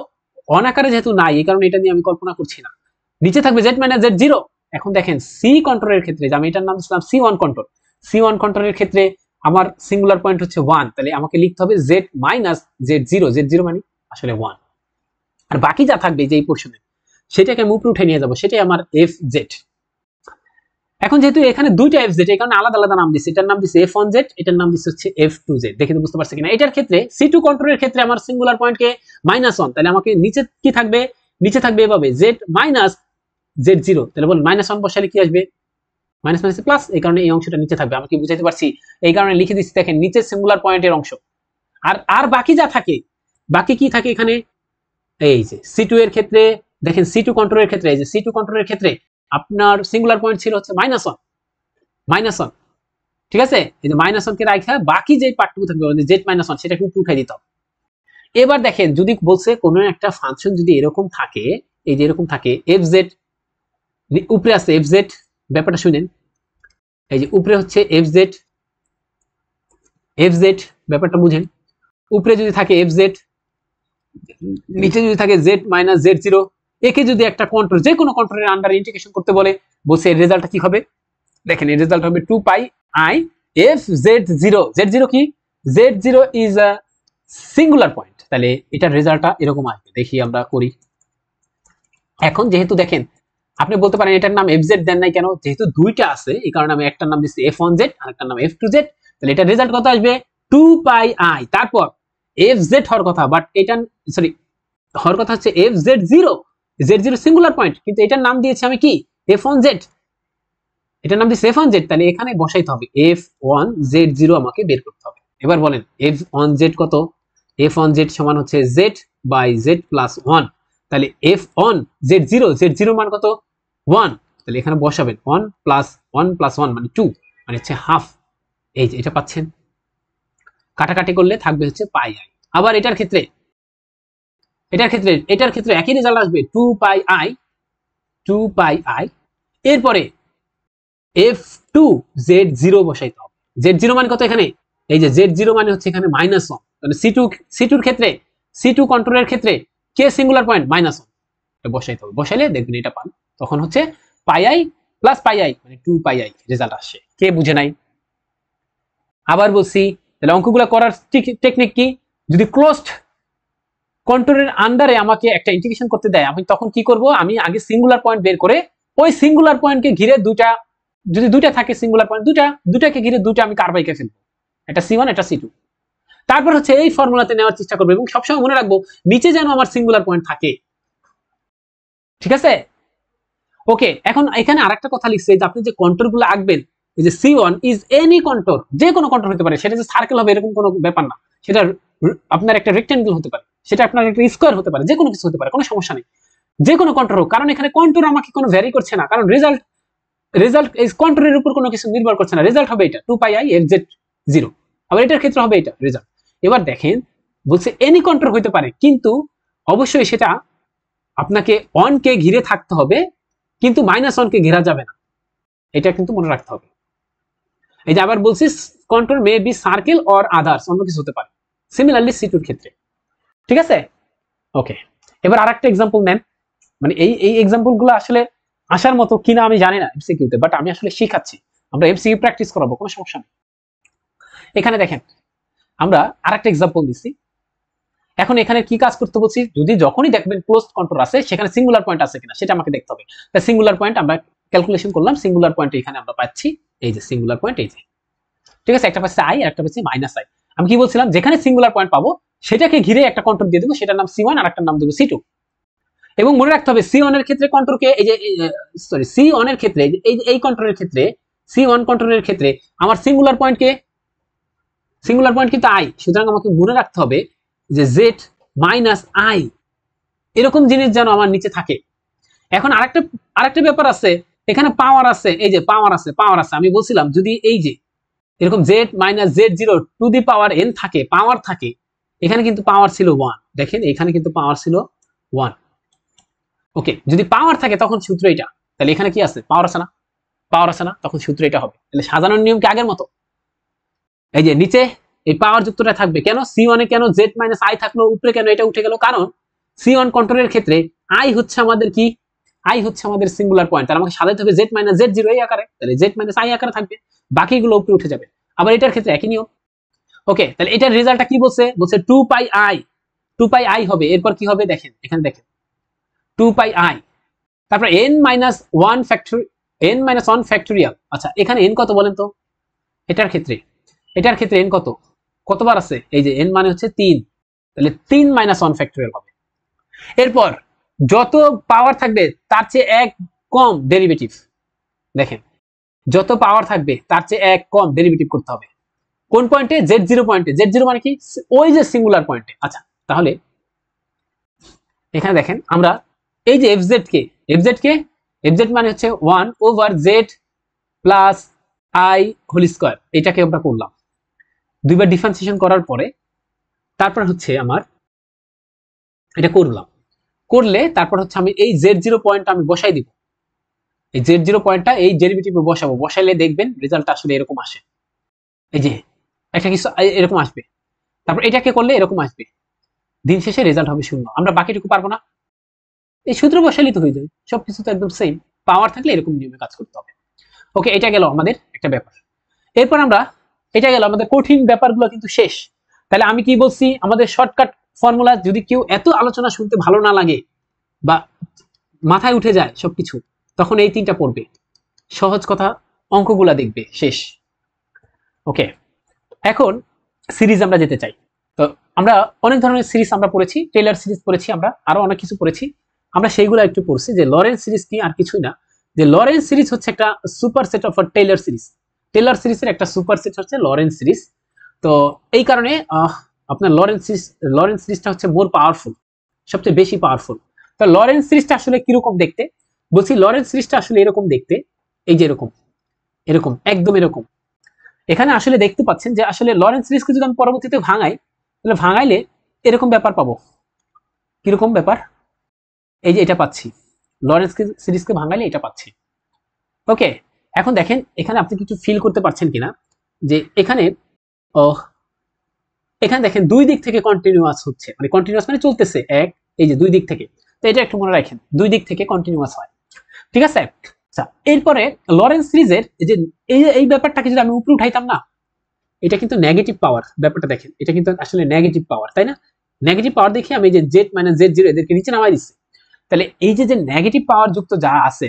অন আকারে যেহেতু নাই এই কারণে এটা নিয়ে আমি কল্পনা করছি না, নিচে থাকবে z মাইনাস z0। এখন দেখেন সি কন্ট্রোলের ক্ষেত্রে, আমি এটার নাম দিলাম C1 কন্ট্রোল, C1 কন্ট্রোলের ক্ষেত্রে আমার সিঙ্গুলার পয়েন্ট হচ্ছে 1, তাহলে আমাকে লিখতে হবে z মাইনাস z0 মানে আসলে 1, আর বাকি যা থাকবে যে এই পোরশনে সেটাকে আমি উপরে উঠে নিয়ে যাব, সেটাই আমার fz। এখন যেহেতু এখানে দুইটা fz, এই কারণে আলাদা আলাদা নাম দিচ্ছি, এটার নাম দিচ্ছি f1z, এটার নাম দিচ্ছি হচ্ছে f2z। দেখে তো বুঝতে পারছি কিনা? এটার ক্ষেত্রে C2 কন্ট্রোলের ক্ষেত্রে আমার সিঙ্গুলার পয়েন্টকে -1, তাহলে আমাকে নিচে কি থাকবে, নিচে থাকবে এভাবে z মাইনাস z0, তাহলে বল -1 বসালে কি আসবে, মাইনাস মাইনাস প্লাস, এই কারণে এই অংশটা নিচে থাকবে। আমি কি বুঝাইতে পারছি? এই কারণে লিখে দিচ্ছি, দেখেন নিচে সিঙ্গুলার পয়েন্টের অংশ, আর বাকি যা থাকে, বাকি কি থাকে এখানে এই যে C2 এর ক্ষেত্রে দেখেন C2 কন্ট্রোলের ক্ষেত্রে, এই যে C2 কন্ট্রোলের ক্ষেত্রে আপনার সিঙ্গুলার পয়েন্ট ছিল হচ্ছে -1, ঠিক আছে। এই যে -1 কে রাখা বাকি যে পার্টটুকু থাকবে মানে z-1 সেটাকে উপরে উঠাই দিতে হবে। এবার দেখেন যদি বলছে কোনো একটা ফাংশন যদি এরকম থাকে, এই যে এরকম থাকে fz, উপরে আছে fz, ব্যাপারটা শুনেন, এই যে উপরে হচ্ছে fz, ব্যাপারটা বুঝেন, উপরে যদি থাকে fz, নিচে যদি থাকে z মাইনাস z0, একে যদি একটা কন্ট্রোল যে কোনো কন্ট্রোলের আন্ডারে ইন্টিগ্রেশন করতে বলে, বলছে এর রেজাল্টটা কি হবে, দেখেন এর রেজাল্ট হবে 2 পাই i f z0, z0 কি, z0 is a singular point, তাহলে এটার রেজাল্টটা এরকম আসবে। দেখি আমরা করি। এখন যেহেতু দেখেন আপনি বলতে পারেন এটার নাম fz দেন নাই কেন, যেহেতু দুইটা আছে এই কারণে আমি একটার নাম দিচ্ছি f1z আর একটার নাম f2z, তাহলে এটার রেজাল্ট কত আসবে 2 পাই i, তারপর fz হওয়ার কথা, বাট এটা সরি হওয়ার কথা হচ্ছে fz0, z0 সিঙ্গুলার পয়েন্ট, কিন্তু এটার নাম দিয়েছি আমি কি f1z, এটার নাম দিয়েছি f1z, তাহলে এখানে বসাইতে হবে f1z0 আমাকে বের করতে হবে। এবার বলেন f1z কত, f1z সমান হচ্ছে z বাই z প্লাস 1, তাহলে f1z0 মান কত 1, তাহলে এখানে বসাবেন 1 প্লাস 1 মানে 2 মানে হচ্ছে হাফ, এই যে এটা পাচ্ছেন, কাটাকাটি করলে থাকবে হচ্ছে পাই i। আবার এটার ক্ষেত্রে একই রেজাল্ট আসবে 2 পাই i, এরপরে f2z0 বসাইতে হবে, z0 মানে কত এখানে, এই যে z0 মানে হচ্ছে এখানে -1, তাহলে c2 ক্ষেত্রে c2 কন্ট্রোলের ক্ষেত্রে কে সিঙ্গুলার পয়েন্ট -1, এটা বসাইতে হবে, বসাইলে দেখবেন এটা পান, তখন হচ্ছে পাই i প্লাস পাই i মানে 2 পাই i রেজাল্ট আসে। কে বুঝে নাই? আবার বলছি, তাহলে অঙ্কগুলো করার টেকনিক কি, যদি ক্লোজড কন্ট্রোলের আন্ডারে আমাকে একটা ইন্টিগ্রেশন করতে দেয়, আমি তখন কি করব, আমি আগে সিঙ্গুলার পয়েন্ট বের করে ওই সিঙ্গুলার পয়েন্টকে ঘিরে দুইটা, যদি দুইটা থাকে সিঙ্গুলার পয়েন্ট, দুটাকে ঘিরে দুইটা আমি কার্বাইকে ফেলবো, একটা c1 একটা c2, তারপর হচ্ছে এই ফর্মুলাতে নেওয়ার চেষ্টা করবো এবং সবসময় মনে রাখবো নিচে যেন আমার সিঙ্গুলার পয়েন্ট থাকে, ঠিক আছে। ওকে, এখন এখানে আরেকটা কথা লিখছে যে আপনি যে কন্ট্রোল গুলো আঁকবেন, এই যে c1 ইজ এনি কন্ট্রোল, যে কোনো কন্ট্রোল হতে পারে, সেটা যে সার্কেল হবে এরকম কোনো ব্যাপার না, সেটা আপনার একটা রেক্টেঙ্গেল হতে পারে, সেটা আপনার একটা স্কোয়ার হতে পারে, যে কোনো কিছু হতে পারে, কোনো সমস্যা নেই, যে কোনো কন্ট্রোল হোক, কারণ এখানে কন্ট্রোল আমাকে কোনো ভ্যারি করছে না, কারণ রেজাল্ট এই কন্ট্রোলের উপর কোনো কিছু নির্ভর করছে না, রেজাল্ট হবে এটা 2 পাই i fz0, আবার এটার ক্ষেত্রে হবে এটা রেজাল্ট। এবার দেখেন বলছে এনি কন্ট্রোল হইতে পারে, কিন্তু অবশ্যই সেটা আপনাকে অন কে ঘিরে থাকতে হবে, কিন্তু -1 কে ঘেরা যাবে না, এটা কিন্তু মনে রাখতে হবে। এই যে আবার বলছি control may be circle or others, অন্য কিছু হতে পারে, সিমিলারলি c2 এর ক্ষেত্রে, ঠিক আছে। ওকে, এবার আরেকটা एग्जांपल নেন, মানে এই एग्जांपल গুলো আসলে আসার মতো কিনা আমি জানি না এমসিকিউতে, বাট আমি আসলে শিখাচ্ছি, আমরা এমসিকিউ প্র্যাকটিস করাবো, কোনো সমস্যা নেই। এখানে দেখেন আমরা আরেকটা एग्जांपल দিছি, এখন এখানে কি কাজ করতে বলছি, যদি যখনই দেখবেন ক্লোজড কন্ট্রোল আছে সেখানে সিঙ্গুলার পয়েন্ট আছে কিনা সেটা আমাকে দেখতে হবে, তাই সিঙ্গুলার পয়েন্ট আমরা ক্যালকুলেশন করলাম, সিঙ্গুলার পয়েন্ট এখানে আমরা পাচ্ছি, এই যে সিঙ্গুলার পয়েন্ট এই যে, ঠিক আছে, একটা পাচ্ছি i আর একটা পাচ্ছি -i। আমি কি বলছিলাম, যেখানে সিঙ্গুলার পয়েন্ট পাবো সেটাকে ঘিরে একটা কন্ট্রোল দিয়ে দেবো, সেটার নাম c1 আর একটা নাম দেবো c2, এবং মনে রাখতে হবে c1 এর ক্ষেত্রে কন্ট্রোলকে এই যে সরি c1 এর ক্ষেত্রে এই কন্ট্রোলের ক্ষেত্রে c1 কন্ট্রোলের ক্ষেত্রে আমার সিঙ্গুলার পয়েন্ট কিন্তু i, সুতরাং আমাকে মনে রাখতে হবে যে z মাইনাস i এরকম জিনিস যেন আমার নিচে থাকে। এখন আরেকটা ব্যাপার আছে, এখানে পাওয়ার আছে, এই যে পাওয়ার আছে, আমি বলছিলাম যদি এই যে এরকম z minus z0 to the power n থাকে, পাওয়ার থাকে, এখানে কিন্তু পাওয়ার ছিল 1, দেখেন এখানে কিন্তু পাওয়ার ছিল 1। ওকে, যদি পাওয়ার থাকে তখন সূত্র এটা, তাহলে এখানে কি আছে, পাওয়ার আছে না, তখন সূত্র এটা হবে। তাহলে সাজানোর নিয়ম কি আগের মতো, এই যে নিচে এই পাওয়ার যুক্তটা থাকবে, কেন c1 এ কেন z মাইনাস i থাকলো, উপরে কেন এটা উঠে গেল, কারণ c1 কন্ট্রোলের ক্ষেত্রে i হচ্ছে আমাদের কি, i হচ্ছে আমাদের সিঙ্গুলার পয়েন্ট, তাহলে আমাকে সাজাতে হবে z মাইনাস z0 এই আকারে, তাহলে z মাইনাস i আকারে থাকবে, বাকিগুলো উপরে উঠে যাবে। আবার এটার ক্ষেত্রে একই নিয়ম। ওকে, তাহলে এটার রেজাল্টটা কি বলছে 2 পাই i হবে, এরপর কি হবে দেখেন, এখানে দেখেন 2 পাই i, তারপর n মাইনাস 1 ফ্যাক্টোরিয়াল। আচ্ছা, এখানে n কত বলেন তো, এটার ক্ষেত্রে n কতবার আছে, এই যে n মানে হচ্ছে 3, তাহলে 3 মাইনাস 1 ফ্যাক্টোরিয়াল হবে। এরপর যত পাওয়ার থাকবে তার চেয়ে 1 কম ডেরিভেটিভ, দেখেন যত পাওয়ার থাকবে তার চেয়ে 1 কম ডেরিভেটিভ করতে হবে, কোন পয়েন্টে, z0 পয়েন্টে, z0 মানে কি, ওই যে সিঙ্গুলার পয়েন্টে। আচ্ছা, তাহলে এখানে দেখেন আমরা এই যে এফজেড মানে হচ্ছে 1/z plus I whole square, এটাকে আমরা করলাম দুইবার ডিফারেন্সিয়েশন করার পরে, তারপর হচ্ছে আমার এটা করলে তারপর হচ্ছে আমি এই z0 পয়েন্টটা আমি বসাই দিব, এই z0 পয়েন্টটা এই ডেরিভেটিভে বসাবো, বসাইলে দেখবেন রেজাল্টটা আসলে এরকম আসে, এই যে একটা কিছু এরকম আসবে, তারপর এটাকে করলে এরকম আসবে, দিন শেষে রেজাল্ট হবে 0। আমরা বাকিটুকু পারবো না, এই সূত্র বসাইলেই তো হয়ে যায়, সবকিছু তো একদম সেম, পাওয়ার থাকলে এরকম নিয়মে কাজ করতে হবে। ওকে, এটা গেল আমাদের একটা ব্যাপার। এরপর আমরা এটা গেল আমাদের কঠিন ব্যাপারগুলো কিন্তু শেষ। তাহলে আমি কি বলছি, আমাদের শর্টকাট ফর্মুলা যদি কেউ এত আলোচনা শুনতে ভালো না লাগে বা মাথায় উঠে যায় সবকিছু, তখন এই তিনটা পড়বে, সহজ কথা অঙ্কগুলা দেখবে, শেষ। ওকে, এখন সিরিজ আমরা যেতে চাই। তো আমরা অনেক ধরনের সিরিজ আমরা পড়েছি, টেইলর সিরিজ পড়েছি, আমরা আরো অনেক কিছু পড়েছি, আমরা সেইগুলো একটু পড়ছি। যে লরেন্স সিরিজ কি আর কিছুই না, যে লরেন্স সিরিজ হচ্ছে একটা super set of Taylor series. Taylor সিরিজের একটা সুপার সেট হচ্ছে লরেন্স সিরিজ। তো এই কারণে আপনার লরেন্স সিরিজটা হচ্ছে মোর পাওয়ারফুল, সবচেয়ে বেশি পাওয়ারফুল। তো লরেন্স সিরিজটা আসলে কিরকম দেখতে বলছি, লরেন্স সিরিজটা আসলে এরকম দেখতে, এই যে এরকম এরকম একদম এরকম। এখানে আসলে দেখতে পাচ্ছেন যে আসলে লরেন্স সিরিজকে যদি আমি পরবর্তীতে ভাঙাই, তাহলে ভাঙাইলে এরকম ব্যাপার পাবো। কিরকম ব্যাপার, এই যে এটা পাচ্ছি, লরেন্স সিরিজকে ভাঙাইলে এটা পাচ্ছি। ওকে, এখন দেখেন এখানে আপনি কিছু ফিল করতে পারছেন কিনা, যে এখানে এখানে দেখেন দুই দিক থেকে কন্টিনিউয়াস হচ্ছে, মানে কন্টিনিউয়াস মানে চলতেছে এক, এই যে দুই দিক থেকে। তো এটা একটু মনে রাখেন, দুই দিক থেকে কন্টিনিউয়াস হয়, ঠিক আছে। আচ্ছা, এরপরে লরেন্স সিরিজের যে এই ব্যাপারটাকে যদি আমি উপরে উঠাইতাম না, এটা কিন্তু নেগেটিভ পাওয়ার, ব্যাপারটা দেখেন, এটা কিন্তু আসলে নেগেটিভ পাওয়ার, তাই না? নেগেটিভ পাওয়ার দেখে আমি যে জেড মাইনাস z0 এদেরকে নিচে নামাই দিচ্ছি। তাহলে এই যে নেগেটিভ পাওয়ার যুক্ত যা আছে,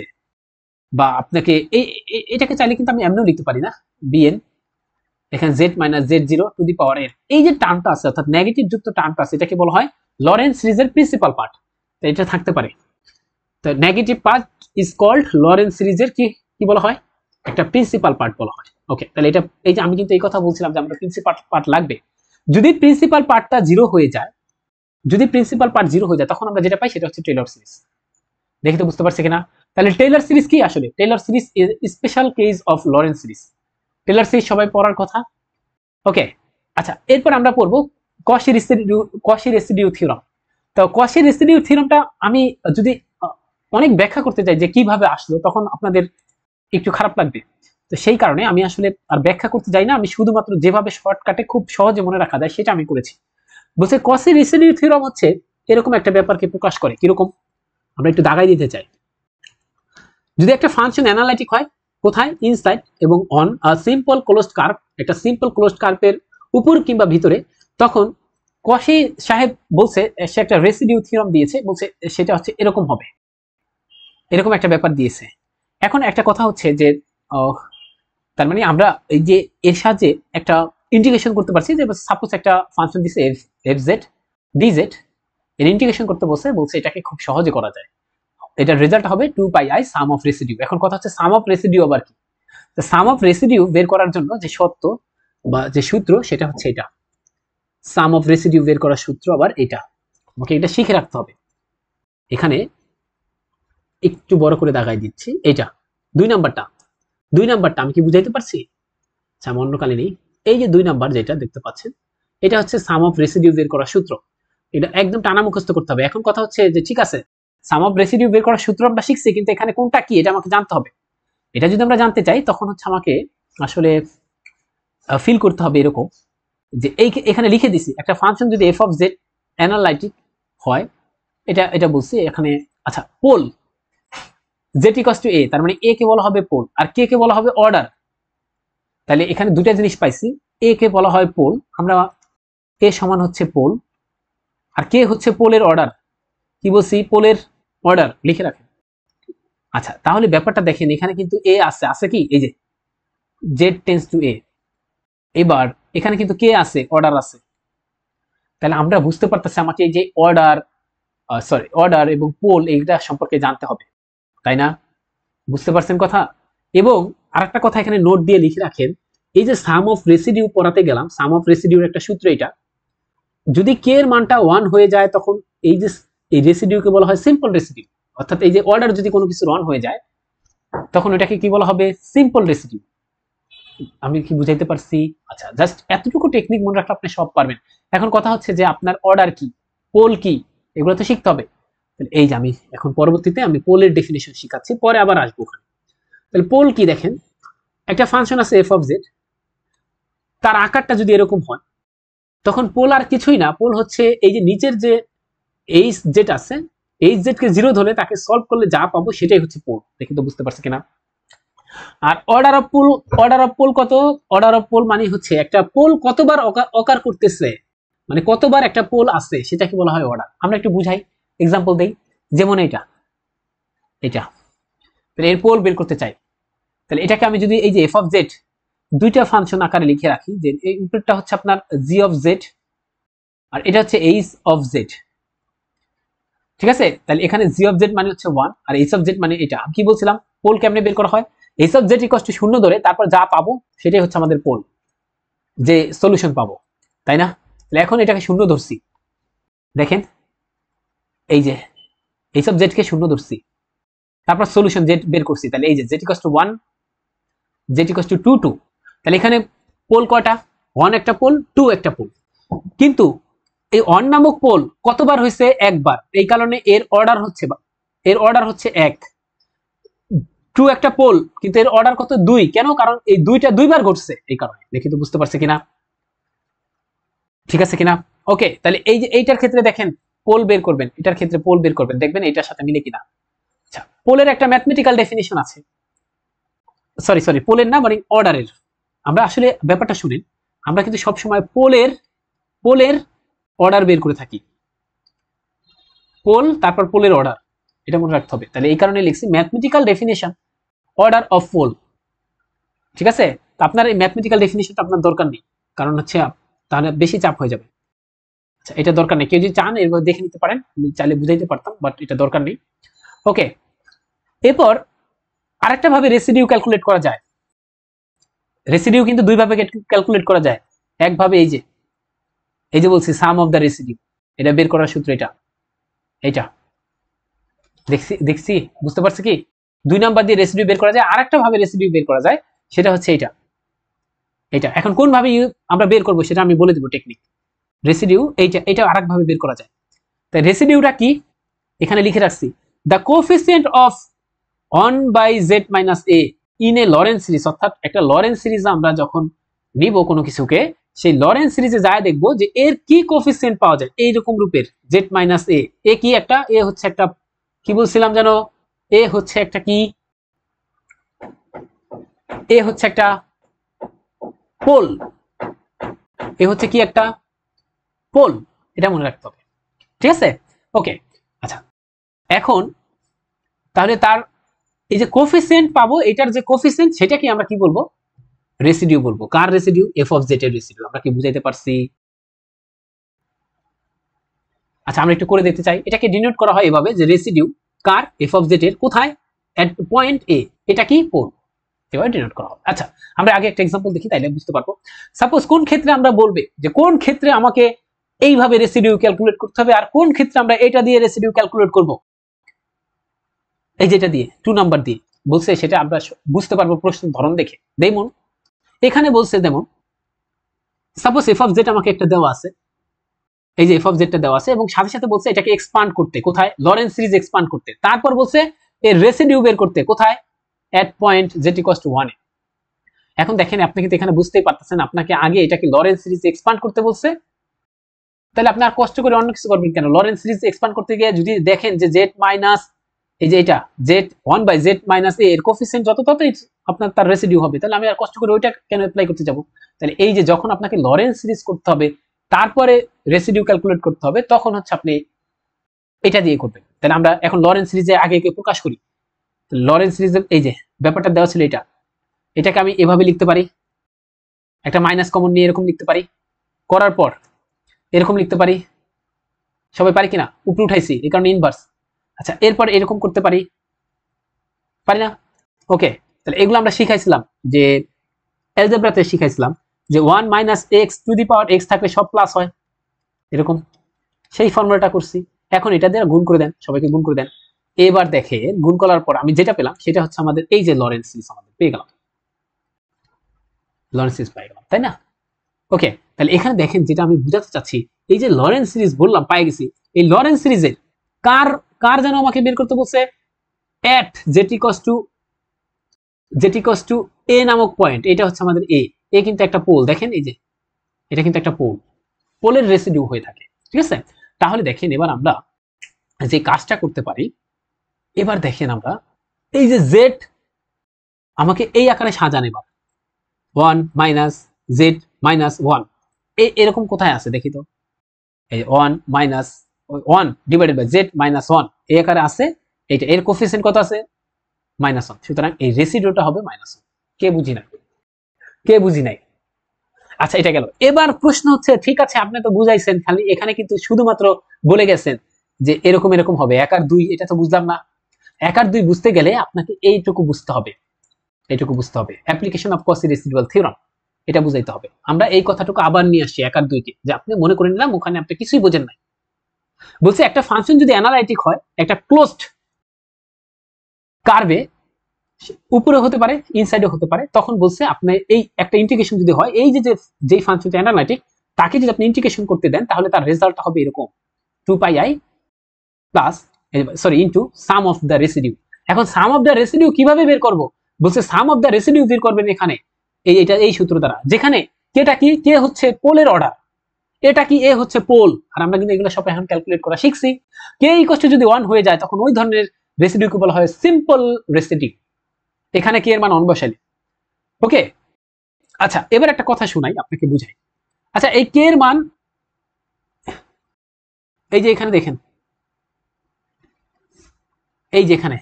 বা আপনাকে এটাকে চাইলে কিন্তু আমি এমনিও লিখতে পারি না, bn এখানে z minus z0 to the power এর, এই যে টার্মটা আছে অর্থাৎ নেগেটিভ যুক্ত টার্মটা আছে, এটাকে বলা হয় লরেন্স সিরিজের প্রিন্সিপাল পার্ট। তো এটা থাকতে পারে, তো negative part is called Laurent সিরিজের কি কি বলা হয়, একটা প্রিন্সিপাল পার্ট বলা হয়। ওকে, তাহলে এটা এই যে আমি কিন্তু এই কথা বলছিলাম যে আমরা প্রিন্সিপাল পার্ট লাগবে, যদি প্রিন্সিপাল পার্টটা জিরো হয়ে যায়, যদি প্রিন্সিপাল পার্ট জিরো হয়ে যায়, তখন আমরা যেটা পাই সেটা হচ্ছে টেইলর সিরিজ। দেখে তো বুঝতে পারছি কিনা? তাহলে টেইলর সিরিজ কি, আসলে Taylor series is special case of Lawrence series. Taylor series সবাই পড়ার কথা। ওকে, আচ্ছা, এরপর আমরা পড়বো কশি রেসিডিউ থিওরাম। তো কশি রেসিডিউ থিওরামটা আমি যদি অনেক ব্যাখ্যা করতে চাই যে কিভাবে আসলো, তখন আপনাদের একটু খারাপ লাগবে। তো সেই কারণে আমি আসলে আর ব্যাখ্যা করতে যাই না, আমি শুধুমাত্র যেভাবে শর্টকাটে খুব সহজে মনে রাখা যায় সেটা আমি করেছি। বলছে কশি রেসিডিউ থিওরাম হচ্ছে এরকম একটা ব্যাপারকে প্রকাশ করে, কিরকম আমরা একটু দাগাই দিতে চাই। যদি একটা ফাংশন অ্যানালাইটিক হয়, কোথায়, ইনসাইড এবং on a simple closed curve, একটা সিম্পল ক্লোজড কার্ভের উপর কিংবা ভিতরে, তখন কশি সাহেব বলছে সে একটা রেসিডিউ থিওরাম দিয়েছে, বলছে সেটা হচ্ছে এরকম হবে, এরকম একটা ব্যাপার দিয়েছে। এখন একটা কথা হচ্ছে যে তার মানে আমরা এই যে এর সাহায্যে একটা ইন্টিগ্রেশন করতে পারছি, যে সাপোজ একটা ফাংশন দিছে এফ জেড ডিজেড, এর ইন্টিগ্রেশন করতে বলছে এটাকে খুব সহজে করা যায়, এটার রেজাল্ট হবে 2πi সাম অফ রেসিডিউ। এখন কথা হচ্ছে সাম অফ রেসিডিউ আবার কি, তো সাম অফ রেসিডিউ বের করার জন্য যে সত্য বা যে সূত্র সেটা হচ্ছে এটা, সাম অফ রেসিডিউ বের করার সূত্র আবার এটা, ওকে, এটা শিখে রাখতে হবে। এখানে একটু বড় করে দাগাই দিচ্ছি, এটা দুই নাম্বারটা আমি কি বুঝাইতে পারছি? আচ্ছা, অন্য কালে নেই, এই যে 2 নাম্বার যেটা দেখতে পাচ্ছেন, এটা হচ্ছে সাম অফ রেসিডিউ বের করার সূত্র। এটা একদম টানা মুখস্থ করতে হবে। এখন কথা হচ্ছে যে ঠিক আছে, সাম অফ রেসিডিউ বের করার সূত্র আমরা শিখছি, কিন্তু এখানে কোনটা কি এটা আমাকে জানতে হবে। এটা যদি আমরা জানতে চাই, তখন হচ্ছে আমাকে আসলে ফিল করতে হবে এরকম, যে এখানে লিখে দিছি একটা ফাংশন যদি এফ অফ জেড অ্যানালাইটিক হয়, এটা বলছি এখানে। আচ্ছা, পোল জেড ইকুয়ালস টু এ, তার মানে এ কে বলা হবে পোল আর কে কে বলা হবে অর্ডার। তাহলে এখানে দুটা জিনিস পাইছি, এ কে বলা হয় পোল, আমরা এ সমান হচ্ছে পোল, আর কে হচ্ছে পোলের অর্ডার। কি বলছি, পোলের অর্ডার লিখে রাখেন। আচ্ছা, তাহলে ব্যাপারটা দেখেন, এখানে কিন্তু এ আছে কি, এই যে জেড টেন্স টু এ। এবার এখানে কিন্তু কে আছে, অর্ডার আছে। তাহলে আমরা বুঝতে পারতেছি আমাকে এই যে অর্ডার এবং পোল এইটা সম্পর্কে জানতে হবে, তাই না? বুঝতে পারছেন কথা? এবং আরেকটা কথা এখানে নোট দিয়ে লিখে রাখেন, এই যে সাম অফ রেসিডিউ পড়াতে গেলাম, সাম অফ রেসিডিউর একটা সূত্র এটা, যদি কে এর মানটা 1 হয়ে যায়, তখন এই যে এই রেসিডিউকে বলা হয় সিম্পল রেসিডিউ। অর্থাৎ এই যে অর্ডার যদি কোনো কিছু রন হয়ে যায় তখন ওটাকে কি বলা হবে, সিম্পল রেসিডিউ। আমি কি বুঝাইতে পারছি? আচ্ছা, জাস্ট এতটুকু টেকনিক মনে রাখলে আপনি সব পারবেন। এখন কথা হচ্ছে যে আপনার অর্ডার কি, পোল কি, এগুলো তো শিখতে হবে। এই যে আমি এখন পরবর্তীতে আমি পোলের ডেফিনেশন শিখাচ্ছি, পরে আবার আসবো ওখানে। তাহলে পোল কি দেখেন, একটা ফাংশন আছে এফ অফ জেড, তার আকারটা যদি এরকম হয় তখন পোল আর কিছুই না, পোল হচ্ছে এই যে নিচের যে এইচ জেড আছে, এইচ জেড কে জিরো ধরে তাকে সলভ করলে যা পাবো সেটাই হচ্ছে পোল। দেখি তো বুঝতে পারছি কিনা। আর order of pole, order of pole কত, অর্ডার অফ পোল মানে হচ্ছে একটা পোল কতবার অকার করতেছে, মানে কতবার একটা পোল আছে সেটাকে বলা হয় অর্ডার। আমরা একটু বুঝাই, এক্সাম্পল দেই। যেমন এটা এটা তাহলে এর পোল বের করতে চাই, তাহলে এটাকে আমি যদি এই যে এফ অফ জেড দুইটা ফাংশন আকারে লিখে রাখি, যে এই উপরটা হচ্ছে আপনার জি অফ জেড আর এটা হচ্ছে এইচ অফ জেড, ঠিক আছে। তাহলে এখানে জি অফ জেড মানে হচ্ছে 1 আর এইচ অফ জেড মানে এটা। আমি কি বলছিলাম, পোল কেমনে বের করা হয়, H of Z equal to 0 ধরে তারপর যা পাবো সেটাই হচ্ছে আমাদের পোল, যে সলিউশন পাবো, তাই না। তাহলে এখন এটাকে 0 ধরছি, দেখেন এই যে এইচ অফ জেড কে 0 ধরছি, তারপর সলিউশন জেড বের করছি। তাহলে এই যে Z equal to 1, Z equal to 2 2। তাহলে এখানে পোল কয়টা, 1 একটা পোল, 2 একটা পোল। কিন্তু এই অন নামক পোল কতবার হয়েছে, একবার, এই কারণে এর অর্ডার হচ্ছে 1। 2 একটা পোল কিন্তু এর অর্ডার কত, 2। কেন, কারণ এই দুইটা দুইবার ঘটছে, এই কারণে। দেখি তো বুঝতে পারছে কিনা, ঠিক আছে কিনা। ওকে, তাহলে এই যে এইটার ক্ষেত্রে দেখেন পোল বের করবেন, এটার ক্ষেত্রে পোল বের করবেন, দেখবেন এটার সাথে মিলে কিনা। আচ্ছা, পোলের একটা ম্যাথমেটিক্যাল ডেফিনিশন আছে, সরি পোলের না মানে অর্ডারের। আমরা আসলে ব্যাপারটা শুনেন, আমরা কিন্তু সবসময় পোলের অর্ডার বের করে থাকি, পোল তারপর পোলের অর্ডার, এটা মনে রাখতে হবে। তাহলে এই কারণে লিখছি mathematical definition order of pole, ঠিক আছে। তো আপনার এই ম্যাথমেটিক্যাল ডেফিনিশনটা আপনার দরকার নেই, কারণ হচ্ছে তাহলে বেশি চাপ হয়ে যাবে। আচ্ছা, এটা দরকার নেই, কেউ যদি চান এরপর দেখে নিতে পারেন, আমি চাইলে বুঝাইতে পারতাম, বাট এটা দরকার নেই। ওকে, এরপর আরেকটা ভাবে রেসিডিউ ক্যালকুলেট করা যায়। রেসিডিউ কিন্তু দুই ভাবে ক্যালকুলেট করা যায়। একভাবে এই যে বলছি সাম অফ দ্য রেসিডিউ, এটা বের করার সূত্র এটা দেখছি বুঝতে পারছি কি। 2 নাম্বার দিয়ে রেসিডিউ বের করা যায়, আরেকটা ভাবে রেসিডিউ বের করা যায়, সেটা হচ্ছে এটা। এখন কোন ভাবে আমরা বের করব সেটা আমি বলে দেব টেকনিক। রেসিডিউ এটা আরেক ভাবে বের করা যায়। তাই রেসিডিউটা কি, এখানে লিখে রাখছি, the coefficient of 1/z - a in a Lawrence series. অর্থাৎ একটা লরেন্স সিরিজ আমরা যখন নিব কোনো কিছুকে, সেই লরেন্স সিরিজে যায় দেখবো যে এর কি কোএফিসিয়েন্ট পাওয়া যায় এইরকম রূপের z - a। এ কি একটা, এ হচ্ছে একটা, কি বলছিলাম জানো, এ হচ্ছে একটা কি, এ হচ্ছে একটা পোল, এ হচ্ছে কি একটা পোল, এটা মনে রাখতে হবে, ঠিক আছে। ওকে, আচ্ছা, এখন তাহলে তার এই যে কোএফিসিয়েন্ট পাবো, এটার যে কোএফিসিয়েন্ট সেটাকে আমরা কি বলবো, রেসিডিউ বলবো। কার রেসিডিউ, এফ অফ জেড এর রেসিডিউ। আমরা কি বুঝাইতে পারছি? আচ্ছা, আমরা একটু করে দেখতে চাই। এটাকে ডিনোট করা হয় এভাবে যে residue car, F of Z এর কোথায়, এট পয়েন্ট এ, এটা কি পোল, এভাবে ডিনোট করা হবে। আচ্ছা, আমরা আগে একটা एग्जांपल দেখি, তাইলে বুঝতে পারবো। সাপোজ কোন ক্ষেত্রে আমরা বলবে যে কোন ক্ষেত্রে আমাকে এইভাবে রেসিডিউ ক্যালকুলেট করতে হবে, আর কোন ক্ষেত্রে আমরা এটা দিয়ে রেসিডিউ ক্যালকুলেট করব, এই যেটা দিয়ে 2 নাম্বার দিয়ে বলছে, সেটা আমরা বুঝতে পারবো প্রশ্নের ধরন দেখে। যেমন এখানে বলছে, যেমন সাপোজ এফ অফ জেড আমাকে একটা দেওয়া আছে, এই যে এফ অফ জেডটা দেওয়া আছে, এবং সাথে সাথে বলছে এটাকে এক্সপান্ড করতে, কোথায়, লরেন্স সিরিজ এক্সপান্ড করতে। তারপর বলছে এর রেসিডিউ বের করতে, কোথায়, এট পয়েন্ট জেড ইকুয়ালস টু 1 এ। এখন দেখেন, আপনি কিন্তু এখানে বুঝতেই পারতেছেন, আপনাকে আগে এটাকে লরেন্স সিরিজ এক্সপান্ড করতে বলছে, তাহলে আপনি আর কষ্ট করে অন্য কিছু করবেন কেন। লরেন্স সিরিজ এক্সপান্ড করতে গিয়ে যদি দেখেন যে জেড মাইনাস, এই যে এটা জেড 1/z - a এর কোএফিসিয়েন্ট যত ততই আপনার তার রেসিডিউ হবে, তাহলে আমি আর কষ্ট করে ওইটা কেন অ্যাপ্লাই করতে যাব। তাহলে এই যে যখন আপনাকে লরেন্স সিরিজ করতে হবে তারপরে রেসিডিউ ক্যালকুলেট করতে হবে, তখন হচ্ছে আপনি এটা দিয়ে করবেন। তাহলে আমরা এখন লরেন্স সিরিজে আগে প্রকাশ করি। লরেন্স সিরিজের এই যে ব্যাপারটা দেওয়া ছিল, এটাকে আমি এভাবে লিখতে পারি, একটা মাইনাস কমন নিয়ে এরকম লিখতে পারি, করার পর এরকম লিখতে পারি, সবাই পারি কিনা, উপরে উঠাইছি এই কারণে ইনভার্স। আচ্ছা, এরপর এরকম করতে পারি না। ওকে, তাহলে এগুলো আমরা শিখাইছিলাম, যে অ্যালজেব্রাতে শিখাইছিলাম যে 1 - x two the power x থাকলে সব প্লাস হয়, এরকম সেই ফর্মুলাটা করছি। এখন এটা দিয়ে গুণ করে দেন, সবাইকে গুণ করে দেন। এবার দেখে গুণ করার পর আমি যেটা পেলাম সেটা হচ্ছে আমাদের এই যে লরেন্স সিরিজ আমাদের পেয়ে গেলাম, লরেন্স সিরিজ পেয়ে গেলাম, তাই না? ওকে, তাহলে এখানে দেখেন যেটা আমি বুঝাতে চাচ্ছি, এই যে লরেন্স সিরিজ বললাম পাই গেছি, এই লরেন্স সিরিজের কার কার যেন আমাকে বের করতে বলছে, এট জেট ইকস টু এ নামক পয়েন্ট, এটা হচ্ছে আমাদের এ কিন্তু একটা পোল, দেখেন এই যে এটা কিন্তু একটা পোলের রেসিডিউ হয়ে থাকে, ঠিক আছে? তাহলে দেখেন এবার আমরা যে কাজটা করতে পারি, এবার দেখেন আমরা এই যে জেড আমাকে এই আকারে সাজান, এবার 1 মাইনাস জেড মাইনাস 1 এরকম কোথায় আছে দেখি তো, এই 1 minus 1 divided by z minus 1 এই আকারে আছে, এইটা এর কোফিসিয়েন্ট কত আছে, -1, সুতরাং এই রেসিডিউটা হবে -1। কে বুঝি নাই, কে বুঝি নাই? আচ্ছা, এটা গেল। এবার প্রশ্ন হচ্ছে, ঠিক আছে আপনি তো বুঝাইছেন, খালি এখানে কিন্তু শুধুমাত্র বলে গেছেন যে এরকম এরকম হবে 1 আর 2, এটা তো বুঝলাম না। 1 আর 2 বুঝতে গেলে আপনাকে এইটুকু বুঝতে হবে, এইটুকু বুঝতে হবে, অ্যাপ্লিকেশন অফ কসি রেসিডুয়াল থিওরাম, এটা বুঝাইতে হবে। আমরা এই কথাটুকু আবার নিয়ে আসছি 1 আর 2 কে, যে আপনি মনে করে নিলাম ওখানে আপনি কিছুই বোঝেন নাই। বলছে একটা ফাংশন যদি অ্যানালাইটিক হয়, একটা ক্লোজড কার্ভে উপরে হতে পারে ইনসাইডে হতে পারে, তখন বলছে আপনি এই একটা ইন্টিগ্রেশন যদি হয়, এই যে যেই ফাংশনটা অ্যানালাইটিক তাকে যদি আপনি ইন্টিগ্রেশন করতে দেন, তাহলে তার রেজাল্টটা হবে এরকম 2πi plus sorry into some of the residue. এখন সাম অফ দ্য রেসিডিউ কিভাবে বের করব? বলছে সাম অফ দ্য রেসিডিউ বের করবেন এখানে এই সূত্র দ্বারা, যেখানে কেটা কি, কে হচ্ছে পোলের অর্ডার, এটা কি এ হচ্ছে পোল, আর আমরা কিন্তু এগুলো সব এখন ক্যালকুলেট করা শিখছি। কে ইকুয়াল টু যদি 1 হয়ে যায়, তখন ওই ধরনের রেসিডিউকে বলা হয় সিম্পল রেসিডিউ, এখানে কে এর মান 1 বসাইলে। ওকে, আচ্ছা এবার একটা কথা শোনাই আপনাকে বুঝাই। আচ্ছা, এই কে এর মান এই যে এখানে দেখেন, এই যে এখানে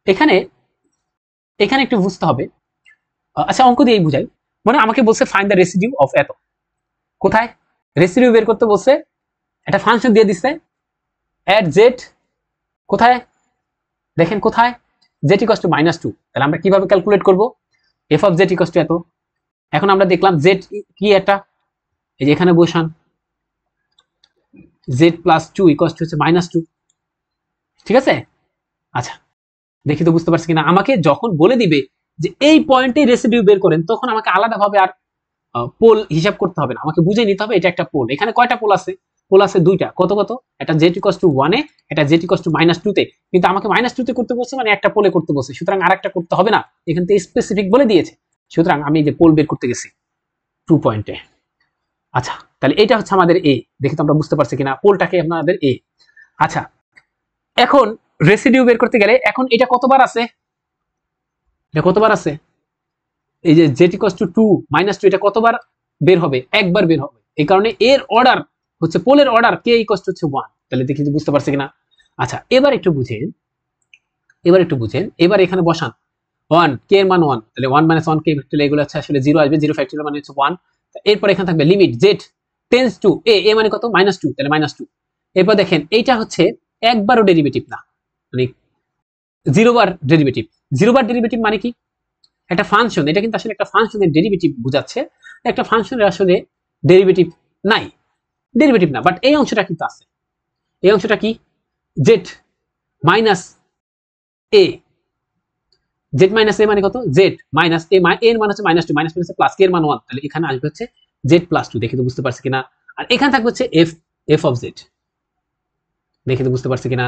এখানে এখানে একটু বুঝতে হবে। আচ্ছা, অঙ্ক দিয়ে বুঝাই। মানে আমাকে বলছে ফাইন্ড দ্য রেসিডিউ অফ এত, কোথায় রেসিডিউ বের করতে বলছে, একটা ফাংশন দিয়ে দিচ্ছে এট জেড, কোথায় দেখেন, কোথায় জেড ইকুয়ালস টু -2, তাহলে আমরা কিভাবে ক্যালকুলেট করব, F of Z equals to এত। এখন আমরা দেখলাম জেড কি, এটা এই যে এখানে বসান জেড প্লাস 2 ইকুয়ালস টু হচ্ছে -2, ঠিক আছে? আচ্ছা, দেখি তো বুঝতে পারছি কিনা। আমাকে যখন বলে দিবে যে এই পয়েন্টে রেসিডিউ বের করেন, তখন আমাকে আলাদাভাবে আর পোল হিসাব করতে হবে না, আমাকে বুঝে নিতে হবে এটা একটা পোল। এখানে কয়টা পোল আছে? পোল আছে দুইটা, কত কত, এটা জেড ইকুয়ালস টু 1 এ, এটা জেড ইকুয়ালস টু -2 তে, কিন্তু আমাকে -2 তে করতে বলছে, মানে একটা পোলে করতে বলছে, সুতরাং আরেকটা করতে হবে না, এখান থেকে স্পেসিফিক বলে দিয়েছে, সুতরাং আমি এই যে পোল বের করতে গেছি 2 পয়েন্টে। আচ্ছা, তাহলে এটা হচ্ছে আমাদের এ, দেখি তো আমরা বুঝতে পারছি কিনা, পোলটাকে আমাদের এ। আচ্ছা, এখন রেসিডিউ বের করতে গেলে এখন এটা কতবার আছে, এটা কতবার আছে, এই যে জেড ইকুয়ালস টু 2 -2 এটা কতবার বের হবে, একবার বের হবে, এই কারণে এর অর্ডার হচ্ছে পোলের অর্ডার কে ইকুয়ালস টু হচ্ছে 1, তাহলে দেখি বুঝতে পারছি কিনা। আচ্ছা, এবার একটু বুঝেন, এবার এখানে বসান 1, কে এর মান 1, তাহলে 1 - 1 কে ফ্যাক্টরিয়াল, এগুলো হচ্ছে আসলে 0 আসবে, 0 ফ্যাক্টরিয়াল মানে হচ্ছে 1। এরপর এখানে থাকবে লিমিট জেড টেন্ডস টু এ মানে কত, -2, তাহলে -2। এরপর দেখেন এইটা হচ্ছে একবারও ডেরিভেটিভ না, মানে 0 বার ডেরিভেটিভ। 0 বার ডেরিভেটিভ মানে কি, একটা ফাংশন, এটা কিন্তু আসলে একটা ফাংশনের ডেরিভেটিভ বোঝাচ্ছে, একটা ফাংশনের আসলে ডেরিভেটিভ নাই, ডেরিভেটিভ না, বাট এই অংশটা কিন্তু আছে। এই অংশটা কি, জেড মাইনাস এ, জেড মাইনাস এ মানে কত, জেড মাইনাস এ, এর মান হচ্ছে -2, মাইনাস মাইনাসে প্লাস, কে এর মান 1, তাহলে এখানে আসবে হচ্ছে জেড প্লাস 2, দেখি তো বুঝতে পারছি কিনা। আর এখানে থাকবে হচ্ছে এফ অফ জেড, দেখি তো বুঝতে পারছি কিনা।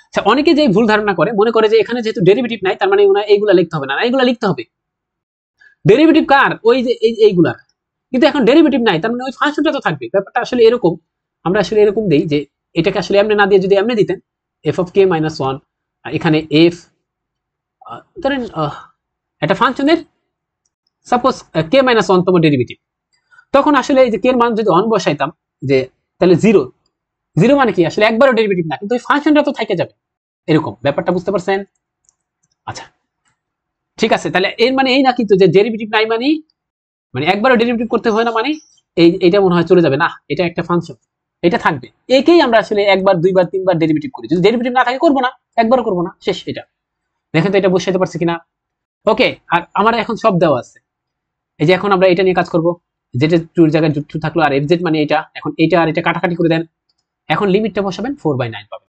আচ্ছা, অনেকে যে ভুল ধারণা করে, মনে করে যে এখানে যেহেতু ডেরিভেটিভ নাই, তার মানে এইগুলা লিখতে হবে না, এইগুলা লিখতে হবে। ডেরিভেটিভ কার, ওই যে এইগুলার, কিন্তু এখন ডেরিভেটিভ নাই, তার মানে ওই ফাংশনটা তো থাকবে। ব্যাপারটা আসলে এরকম, আমরা আসলে এরকম দেই যে এটাকে আসলে এমনি না দিয়ে যদি এমনি দিতেন এফ অফ কে মাইনাস 1, এখানে এফ, ধরেন একটা ফাংশনের সাপোজ কে মাইনাস 1 তম ডেরিভেটিভ, তখন আসলে এই যে কে এর মান যদি 1 বসাইতাম, যে তাহলে 0 মানে কি, আসলে একবারও ডেরিভেটিভ না, কিন্তু ওই ফাংশনটা তো থেকে যাবে, এরকম ব্যাপারটা বুঝতে পারছেন? আচ্ছা, ঠিক আছে, তাহলে এর মানে এই না কিন্তু যে ডেরিভেটিভ নাই মানে একবারও ডেরিভেটিভ করতে হয় না, মানে এইটা মনে হয় চলে যাবে না, এটা একটা ফাংশন, এটা থাকবে, একেই আমরা আসলে একবার, দুইবার, তিনবার ডেরিভেটিভ করি, যদি ডেরিভেটিভ না থাকে করবো না, একবারও করবো না, শেষ। এটা দেখেন তো এটা বসাইতে পারছি কিনা। ওকে, আর আমার এখন সব দেওয়া আছে, এই যে এখন আমরা এটা নিয়ে কাজ করব, জেড এর 2 এর জায়গায় 2 থাকলো, আর এফ জেড মানে এটা, এখন এটা আর এটা কাটাকাটি করে দেন, এখন লিমিটটা বসাবেন 4/9 পাবেন।